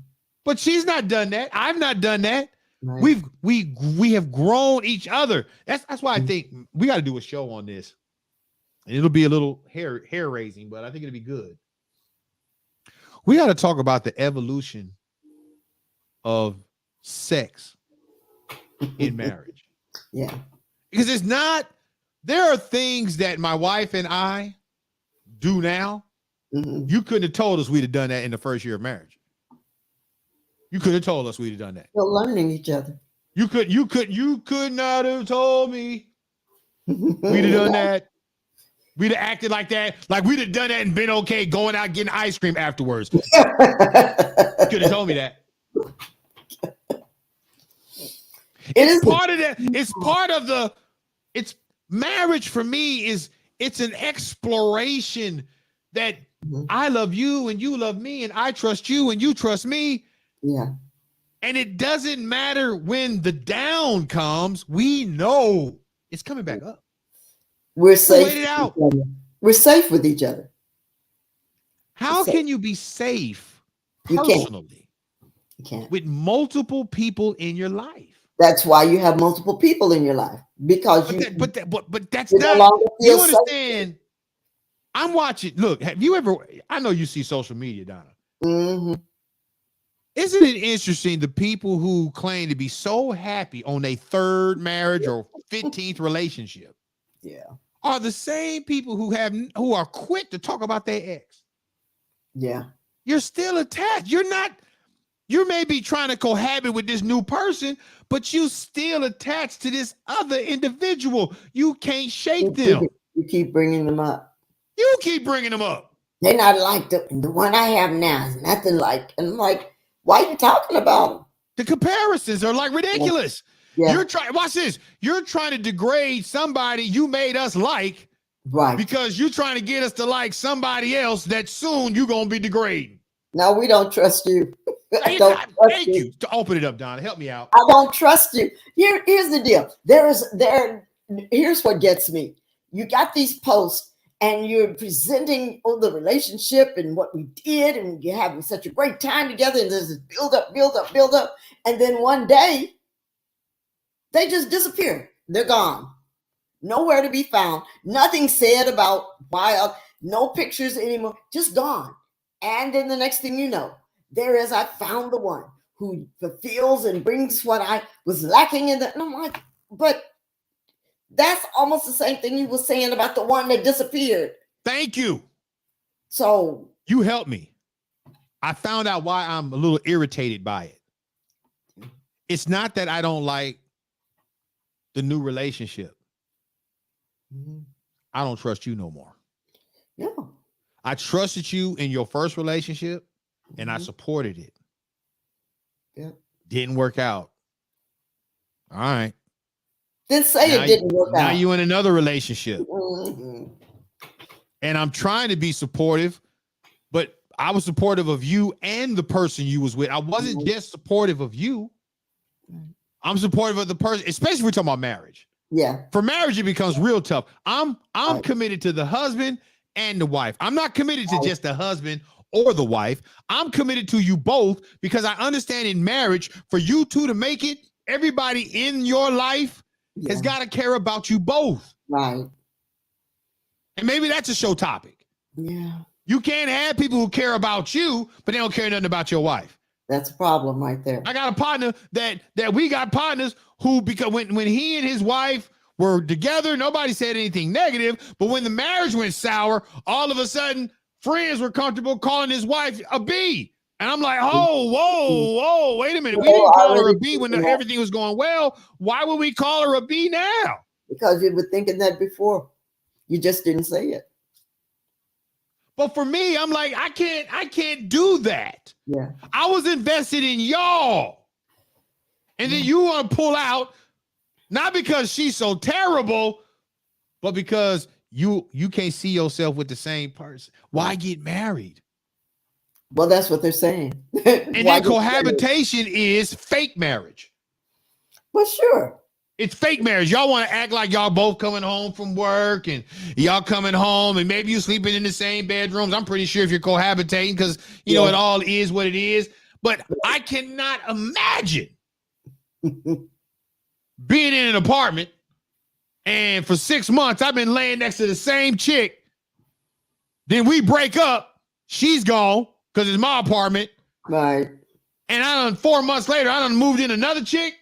Speaker 5: But she's not done that. I've not done that.
Speaker 6: Right.
Speaker 5: We have grown each other. That's why I think we got to do a show on this. And it'll be a little hair raising, but I think it'll be good. We got to talk about the evolution of sex in marriage.
Speaker 6: Yeah.
Speaker 5: Because there are things that my wife and I do now. Mm-hmm. You couldn't have told us we'd have done that in the first year of marriage. You could have told us we'd have done that.
Speaker 6: Still learning each other.
Speaker 5: You could not have told me. We'd have done that. We'd have acted like that. Like we'd have done that and been okay going out getting ice cream afterwards. Could have told me that. It's part of that. It's part of the, it's marriage for me it's an exploration that I love you and you love me and I trust you and you trust me.
Speaker 6: Yeah.
Speaker 5: And it doesn't matter when the down comes, we know it's coming back up.
Speaker 6: We're safe.
Speaker 5: Wait it out.
Speaker 6: We're safe with each other.
Speaker 5: How can you be safe personally
Speaker 6: you can't.
Speaker 5: With multiple people in your life?
Speaker 6: That's why you have multiple people in your life, because
Speaker 5: but that's not, you understand? I'm watching. Look, have you ever, I know you see social media, Donna.
Speaker 6: Mm-hmm.
Speaker 5: Isn't it interesting the people who claim to be so happy on their third marriage or 15th relationship are the same people who are quick to talk about their ex?
Speaker 6: Yeah.
Speaker 5: You're still attached. You may be trying to cohabit with this new person, but you still attached to this other individual. You can't shake them.
Speaker 6: You keep bringing them up.
Speaker 5: You keep bringing them up.
Speaker 6: They're not like the one I have now is nothing like. And I'm like, why are you talking about them?
Speaker 5: The comparisons are like ridiculous.
Speaker 6: Yeah.
Speaker 5: You're trying, watch this. You're trying to degrade somebody you made us like,
Speaker 6: right?
Speaker 5: Because you're trying to get us to like somebody else that soon you're going to be degrading.
Speaker 6: No, we don't trust you.
Speaker 5: Thank you. To open it up, Donna. Help me out.
Speaker 6: I don't trust you. Here's the deal. Here's what gets me. You got these posts and you're presenting the relationship and what we did, and you're having such a great time together, and there's this build up. And then one day they just disappear. They're gone. Nowhere to be found. Nothing said about why, no pictures anymore, just gone. And then the next thing you know, I found the one who fulfills and brings what I was lacking in that. And I'm like, but that's almost the same thing you were saying about the one that disappeared.
Speaker 5: Thank you.
Speaker 6: So
Speaker 5: you helped me. I found out why I'm a little irritated by it. It's not that I don't like the new relationship.
Speaker 6: Mm-hmm.
Speaker 5: I don't trust you no more.
Speaker 6: No.
Speaker 5: I trusted you in your first relationship, and I supported it.
Speaker 6: Yeah.
Speaker 5: Didn't work out. All right.
Speaker 6: Then say it didn't work out.
Speaker 5: Now you in another relationship.
Speaker 6: Mm-hmm.
Speaker 5: And I'm trying to be supportive, but I was supportive of you and the person you was with. I wasn't just supportive of you. I'm supportive of the person, especially if we're talking about marriage.
Speaker 6: Yeah.
Speaker 5: For marriage, it becomes real tough. I'm committed to the husband and the wife. I'm not committed to just the husband or the wife. I'm committed to you both, because I understand in marriage, for you two to make it, everybody in your life has got to care about you both.
Speaker 6: Right.
Speaker 5: And maybe that's a show topic.
Speaker 6: Yeah.
Speaker 5: You can't have people who care about you, but they don't care nothing about your wife.
Speaker 6: That's a problem right there.
Speaker 5: I got a partner that we got partners who, because when he and his wife were together, nobody said anything negative. But when the marriage went sour, all of a sudden, friends were comfortable calling his wife a B. And I'm like, oh, whoa, wait a minute. We didn't call her a B when everything was going well. Why would we call her a B now?
Speaker 6: Because you were thinking that before. You just didn't say it.
Speaker 5: But for me, I'm like, I can't do that.
Speaker 6: Yeah.
Speaker 5: I was invested in y'all. And then you want to pull out, not because she's so terrible, but because you can't see yourself with the same person. Why get married?
Speaker 6: Well, that's what they're saying.
Speaker 5: And then cohabitation is fake marriage.
Speaker 6: Well, sure.
Speaker 5: It's fake marriage. Y'all want to act like y'all both coming home from work and y'all coming home and maybe you sleeping in the same bedrooms. I'm pretty sure if you're cohabitating, because you know it all is what it is. But I cannot imagine being in an apartment and for 6 months I've been laying next to the same chick. Then we break up. She's gone because it's my apartment.
Speaker 6: Right.
Speaker 5: And 4 months later, I done moved in another chick.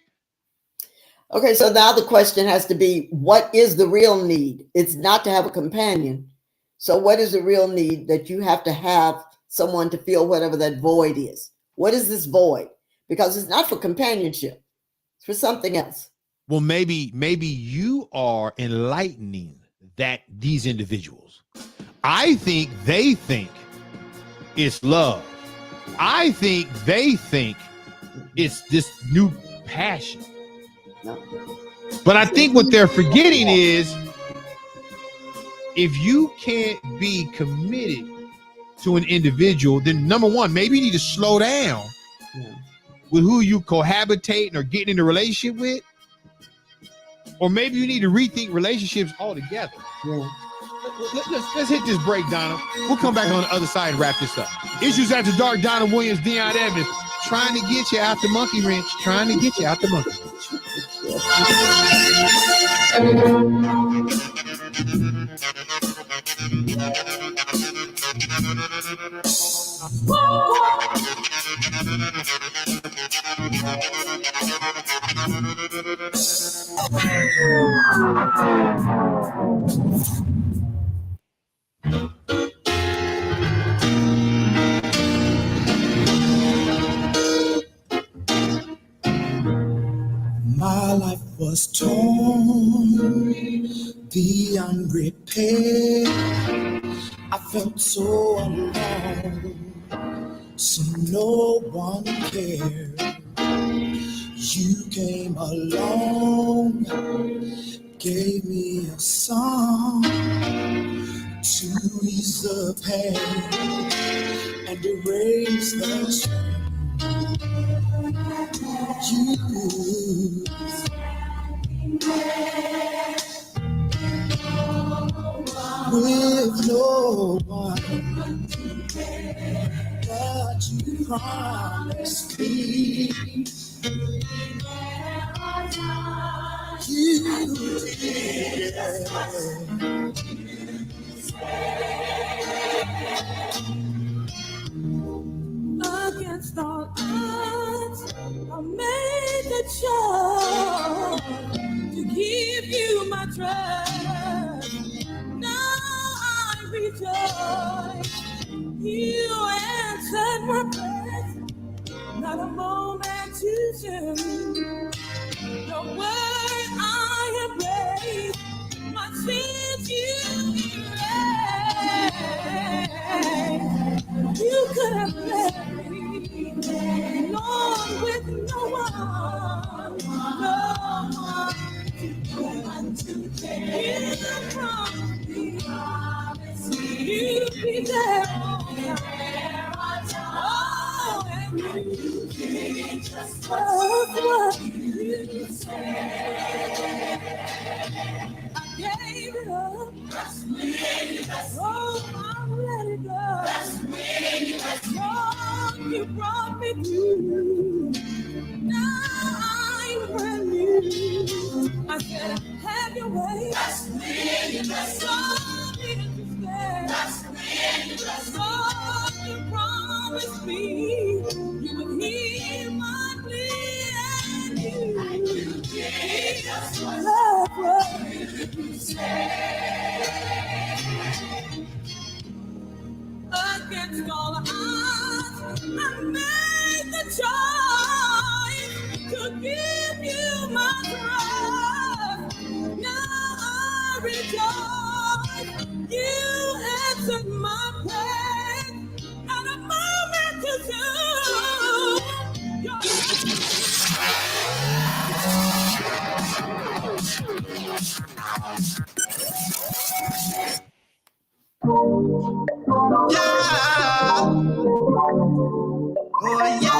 Speaker 6: Okay, so now the question has to be, what is the real need? It's not to have a companion. So what is the real need that you have to have someone to fill whatever that void is? What is this void? Because it's not for companionship. It's for something else.
Speaker 5: Well, maybe you are enlightening these individuals. I think they think it's love. I think they think it's this new passion.
Speaker 6: No.
Speaker 5: But I think what they're forgetting is if you can't be committed to an individual, then number one, maybe you need to slow down with who you cohabitating or getting in a relationship with. Or maybe you need to rethink relationships altogether.
Speaker 6: Yeah.
Speaker 5: Let's hit this break, Donna. We'll come back on the other side and wrap this up. Issues After Dark, Donna Williams, Dion Evans, trying to get you out the monkey wrench. Trying to get you out the monkey
Speaker 1: My life was torn beyond repair. I felt so alone, so no one cared. You came along, gave me a song to ease the pain and erase the shame. You with no one, but you promised me. You did.
Speaker 9: Against all odds, I made the choice to give you my trust. Now I rejoice. You answered my prayer, not a moment too soon. The word I embrace, my sins you erase. You could have left me alone with no one to take you from me. You'd be there. Oh, and you did just what you said. I gave it up. Oh, I let it go. Oh, you brought me through. Now I'm brand new. I said, have your way. So you promised me you would hear my plea, and you did just what you said. Against all odds, I made the choice to give you my trust. Now I rejoice. You answered my prayer, not a moment too soon.
Speaker 1: Yeah. Oh yeah.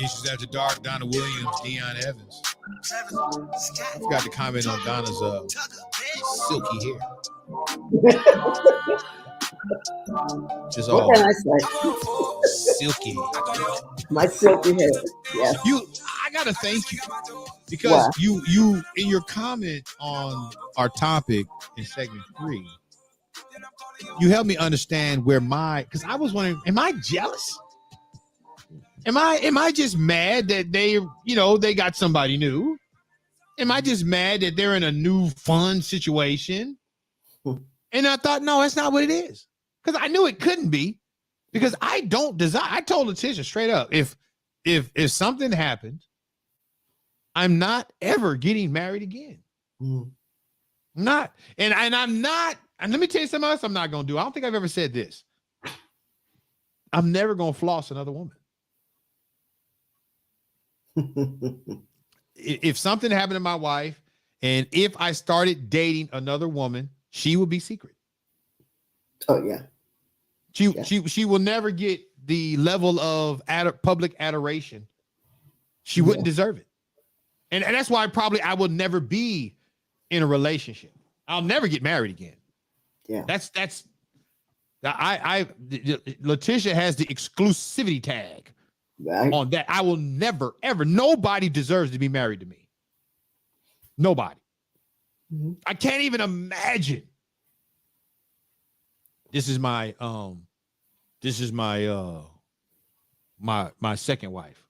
Speaker 5: Issues After Dark, Donna Williams, Dion Evans. I forgot to comment on Donna's silky hair. Just all
Speaker 6: What can I say?
Speaker 5: silky.
Speaker 6: My silky hair. Yes.
Speaker 5: I gotta thank you because you in your comment on our topic in segment 3, you helped me understand where because I was wondering, am I jealous? Am I just mad that they got somebody new? Am I just mad that they're in a new fun situation? And I thought, no, that's not what it is. Because I knew it couldn't be. Because I don't desire. I told Letitia straight up, if something happens, I'm not ever getting married again. I'm not. And I'm not. And let me tell you something else I'm not going to do. I don't think I've ever said this. I'm never going to floss another woman. If something happened to my wife, and if I started dating another woman, she would be secret.
Speaker 6: Oh, yeah.
Speaker 5: She will never get the level of public adoration. She wouldn't deserve it. And that's why I will never be in a relationship. I'll never get married again.
Speaker 6: Yeah.
Speaker 5: Letitia has the exclusivity tag on that. I will never, ever, nobody deserves to be married to me. Nobody. I can't even imagine. This is my my second wife.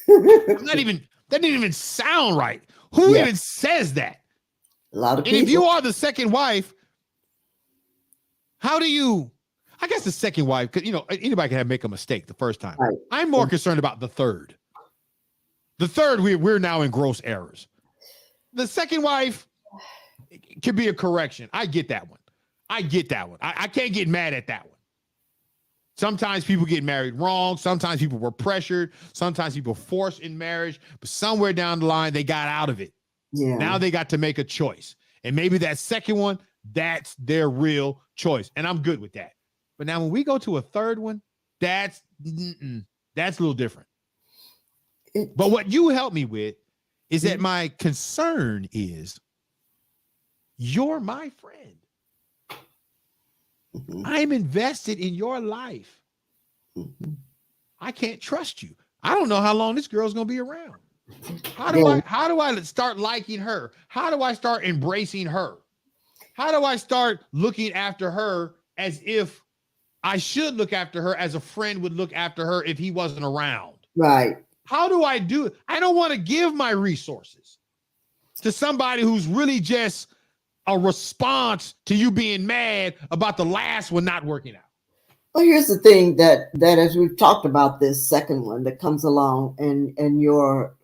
Speaker 5: That didn't even sound right. Who even says that?
Speaker 6: A lot of people.
Speaker 5: And if you are the second wife, how do you? I guess the second wife, because anybody can make a mistake the first time.
Speaker 6: Right.
Speaker 5: I'm more concerned about the third. The third, we're now in gross errors. The second wife could be a correction. I get that one. I can't get mad at that one. Sometimes people get married wrong. Sometimes people were pressured. Sometimes people forced in marriage. But somewhere down the line, they got out of it.
Speaker 6: Yeah.
Speaker 5: Now they got to make a choice. And maybe that second one, that's their real choice. And I'm good with that. But now when we go to a third one, that's a little different. But what you help me with is that my concern is you're my friend. I'm invested in your life. I can't trust you. I don't know how long this girl's going to be around. How do I start liking her? How do I start embracing her? How do I start looking after her as if I should look after her as a friend would look after her if he wasn't around?
Speaker 6: Right.
Speaker 5: How do I do it? I don't want to give my resources to somebody who's really just a response to you being mad about the last one not working out.
Speaker 6: Well, here's the thing that as we've talked about this second one that comes along and you're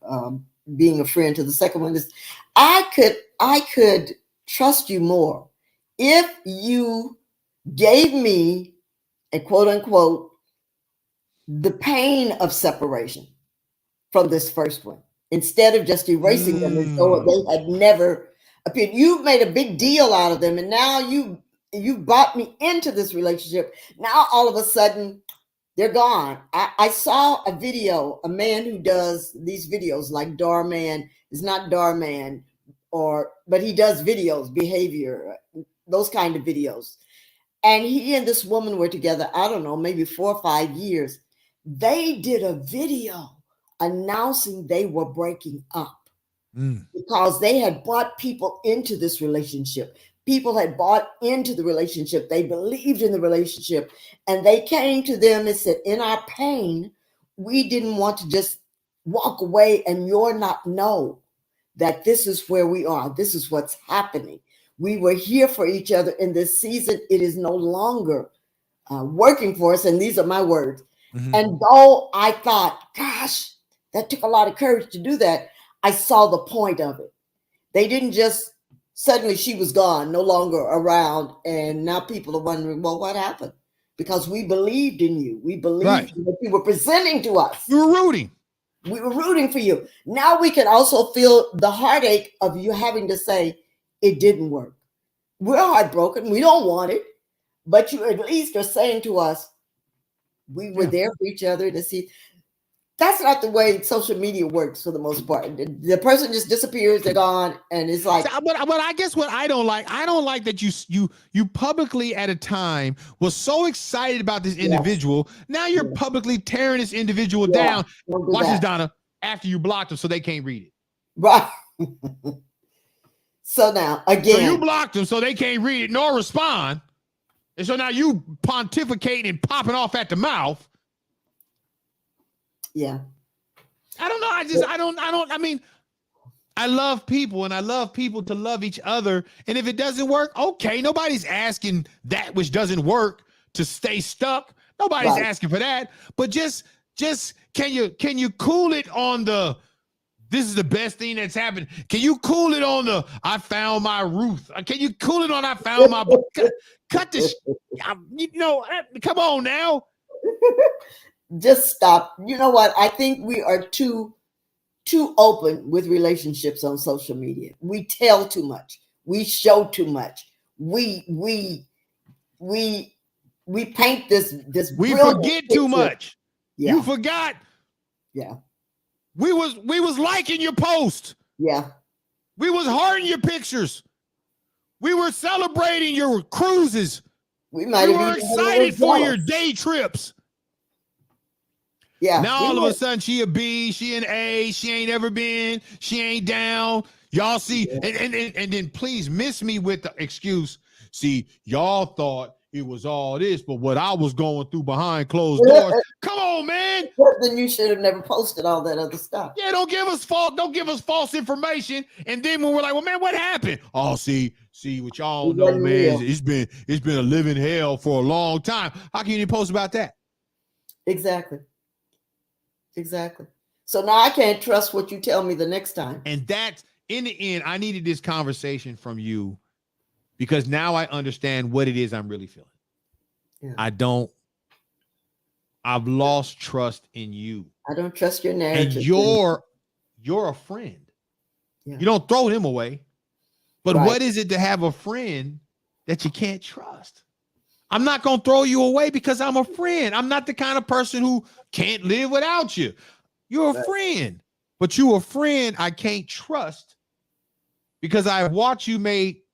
Speaker 6: being a friend to the second one is I could trust you more if you gave me a quote unquote the pain of separation from this first one instead of just erasing them as though they had never appeared. You've made a big deal out of them, and now you brought me into this relationship. Now all of a sudden they're gone. I saw a video, a man who does these videos like Darman is not Darman, but he does videos, behavior, those kind of videos. And he and this woman were together, I don't know, maybe 4 or 5 years. They did a video announcing they were breaking up because they had brought people into this relationship. People had bought into the relationship. They believed in the relationship. And they came to them and said, in our pain, we didn't want to just walk away and you're not know that this is where we are. This is what's happening. We were here for each other in this season. It is no longer working for us. And these are my words. And though I thought, gosh, that took a lot of courage to do that, I saw the point of it. They didn't just suddenly she was gone, no longer around. And now people are wondering, well, what happened? Because we believed in you. We believed in what you were presenting to us.
Speaker 5: You were rooting.
Speaker 6: We were rooting for you. Now we can also feel the heartache of you having to say it didn't work. We're heartbroken. We don't want it. But you at least are saying to us, we were there for each other to see. That's not the way social media works for the most part. The person just disappears, they're gone, and it's like.
Speaker 5: But I guess what I don't like that you publicly at a time was so excited about this individual. Now you're publicly tearing this individual down. Watch this, Donna, after you blocked them so they can't read it.
Speaker 6: Right. So now, again.
Speaker 5: So you blocked them so they can't read it nor respond. And so now you pontificating and popping off at the mouth.
Speaker 6: Yeah.
Speaker 5: I don't know. I mean, I love people, and I love people to love each other. And if it doesn't work, okay, nobody's asking that which doesn't work to stay stuck. Nobody's asking for that. But just can you cool it on the this is the best thing that's happened? Can you cool it on the I found my Ruth? Can you cool it on I found my cut this? Come on now.
Speaker 6: Just stop. You know what? I think we are too open with relationships on social media. We tell too much. We show too much. We paint this.
Speaker 5: We forget too much.
Speaker 6: Yeah.
Speaker 5: You forgot.
Speaker 6: Yeah.
Speaker 5: We was liking your post.
Speaker 6: Yeah.
Speaker 5: We was hearting your pictures. We were celebrating your cruises. We were excited for your day trips.
Speaker 6: Yeah.
Speaker 5: Now all of a sudden she a B, she an A, she ain't ever been, she ain't down. Y'all see, and then please miss me with the excuse. See, y'all thought it was all this, but what I was going through behind closed doors. Come on, man.
Speaker 6: Then you should have never posted all that other stuff.
Speaker 5: Yeah, don't give us false information. And then when we're like, well, man, what happened? Oh, see what y'all know, man. It's been a living hell for a long time. How can you post about that?
Speaker 6: Exactly. So now I can't trust what you tell me the next time.
Speaker 5: And that's in the end, I needed this conversation from you because now I understand what it is I'm really feeling. Yeah. I've lost trust in you.
Speaker 6: I don't trust your narrative.
Speaker 5: And you're a friend. Yeah. You don't throw them away. But what is it to have a friend that you can't trust? I'm not going to throw you away because I'm a friend. I'm not the kind of person who can't live without you. You're a friend, but you're a friend I can't trust because I watch you make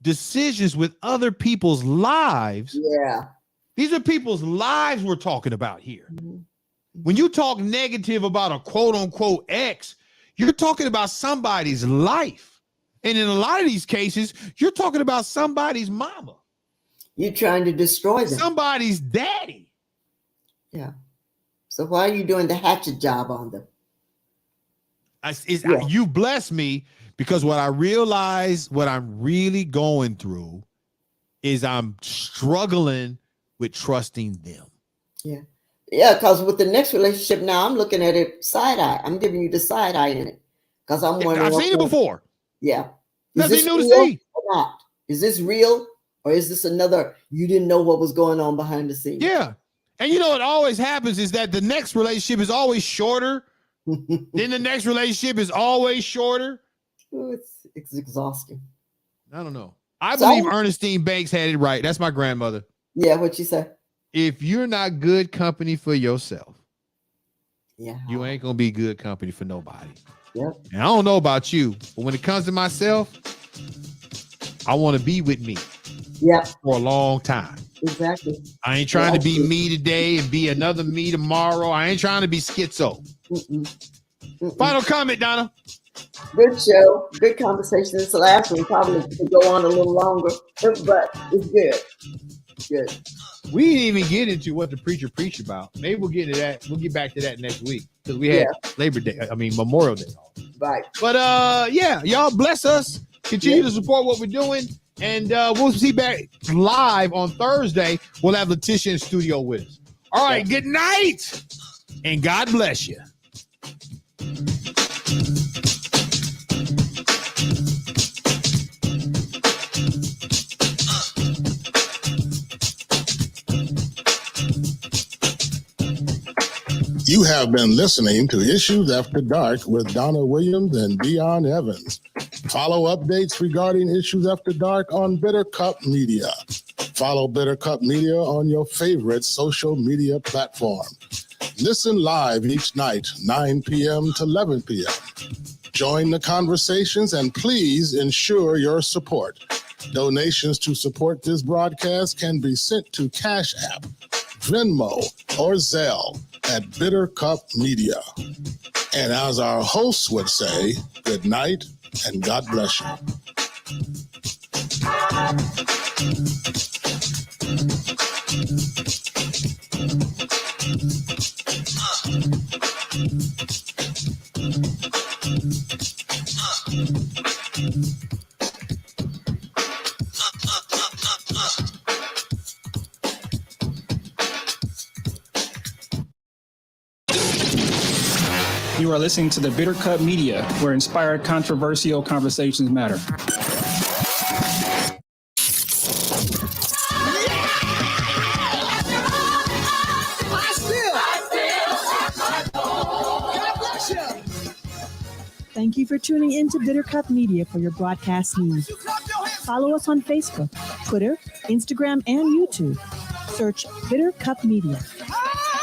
Speaker 5: decisions with other people's lives.
Speaker 6: Yeah.
Speaker 5: These are people's lives we're talking about here. Mm-hmm. When you talk negative about a quote unquote ex, you're talking about somebody's life. And in a lot of these cases, you're talking about somebody's mama.
Speaker 6: You're trying to destroy them.
Speaker 5: Somebody's daddy.
Speaker 6: Yeah. So why are you doing the hatchet job on them?
Speaker 5: You bless me because what I realize, what I'm really going through is I'm struggling with trusting them.
Speaker 6: Yeah. Yeah, because with the next relationship now, I'm looking at it side eye. I'm giving you the side eye in it. Because I'm wondering.
Speaker 5: I've seen it before.
Speaker 6: Yeah.
Speaker 5: Nothing new to see.
Speaker 6: Or not? Is this real? Or is this another, you didn't know what was going on behind the scenes?
Speaker 5: Yeah. And you know what always happens is that the next relationship is always shorter. Then the next relationship is always shorter.
Speaker 6: Oh, it's exhausting.
Speaker 5: I don't know. I believe Ernestine Banks had it right. That's my grandmother.
Speaker 6: Yeah, what'd she say?
Speaker 5: If you're not good company for yourself,
Speaker 6: yeah,
Speaker 5: you ain't going to be good company for nobody.
Speaker 6: Yep.
Speaker 5: And I don't know about you, but when it comes to myself, I want to be with me.
Speaker 6: Yeah.
Speaker 5: For a long time.
Speaker 6: Exactly.
Speaker 5: I ain't trying to be me today and be another me tomorrow. I ain't trying to be schizo. Final comment, Donna.
Speaker 6: Good show. Good conversation. This last one probably could go on a little longer, but it's good. Good.
Speaker 5: We didn't even get into what the preacher preached about. Maybe we'll get into that. We'll get back to that next week because we had Memorial Day.
Speaker 6: Right.
Speaker 5: But y'all bless us. Continue to support what we're doing. And we'll see back live on Thursday. We'll have Letitia in studio with us. All right, good night, and God bless you.
Speaker 2: You have been listening to Issues After Dark with Donna Williams and Dion Evans. Follow updates regarding Issues After Dark on Bitter Cup Media. Follow Bitter Cup Media on your favorite social media platform. Listen live each night, 9 p.m. to 11 p.m. Join the conversations and please ensure your support. Donations to support this broadcast can be sent to Cash App, Venmo, or Zelle at Bitter Cup Media. And as our hosts would say, good night and God bless you.
Speaker 10: You are listening to the Bitter Cup Media, where inspired, controversial conversations matter.
Speaker 3: Thank you for tuning in to Bitter Cup Media for your broadcast news. Follow us on Facebook, Twitter, Instagram, and YouTube. Search Bitter Cup Media.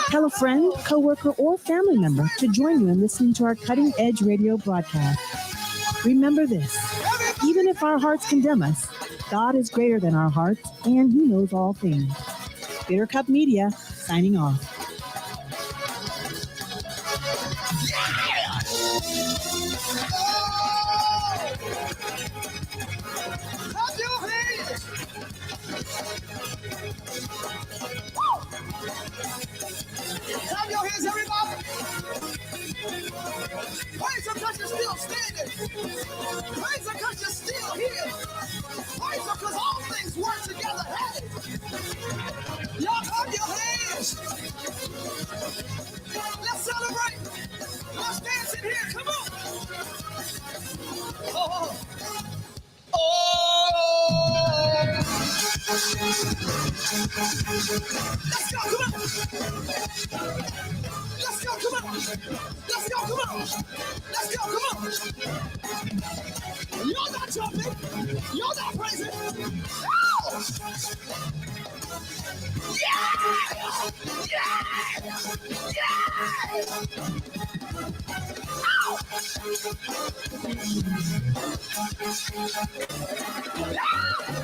Speaker 3: Tell a friend, coworker, or family member to join you in listening to our cutting-edge radio broadcast. Remember this, even if our hearts condemn us, God is greater than our hearts, and He knows all things. Bitter Cup Media, signing off.
Speaker 9: Clap your hands, everybody. Praise Him because you're still standing. Praise Him because you're still here. Praise Him because all things work together. Hey, y'all clap your hands. Let's celebrate. Let's dance in here. Come on. Oh. Let's go, come on. Let's go, come on. Let's go, come on. Let's go, come on. You're not jumping. You're not praising. Oh! Yeah! Yeah! Yeah! Ow!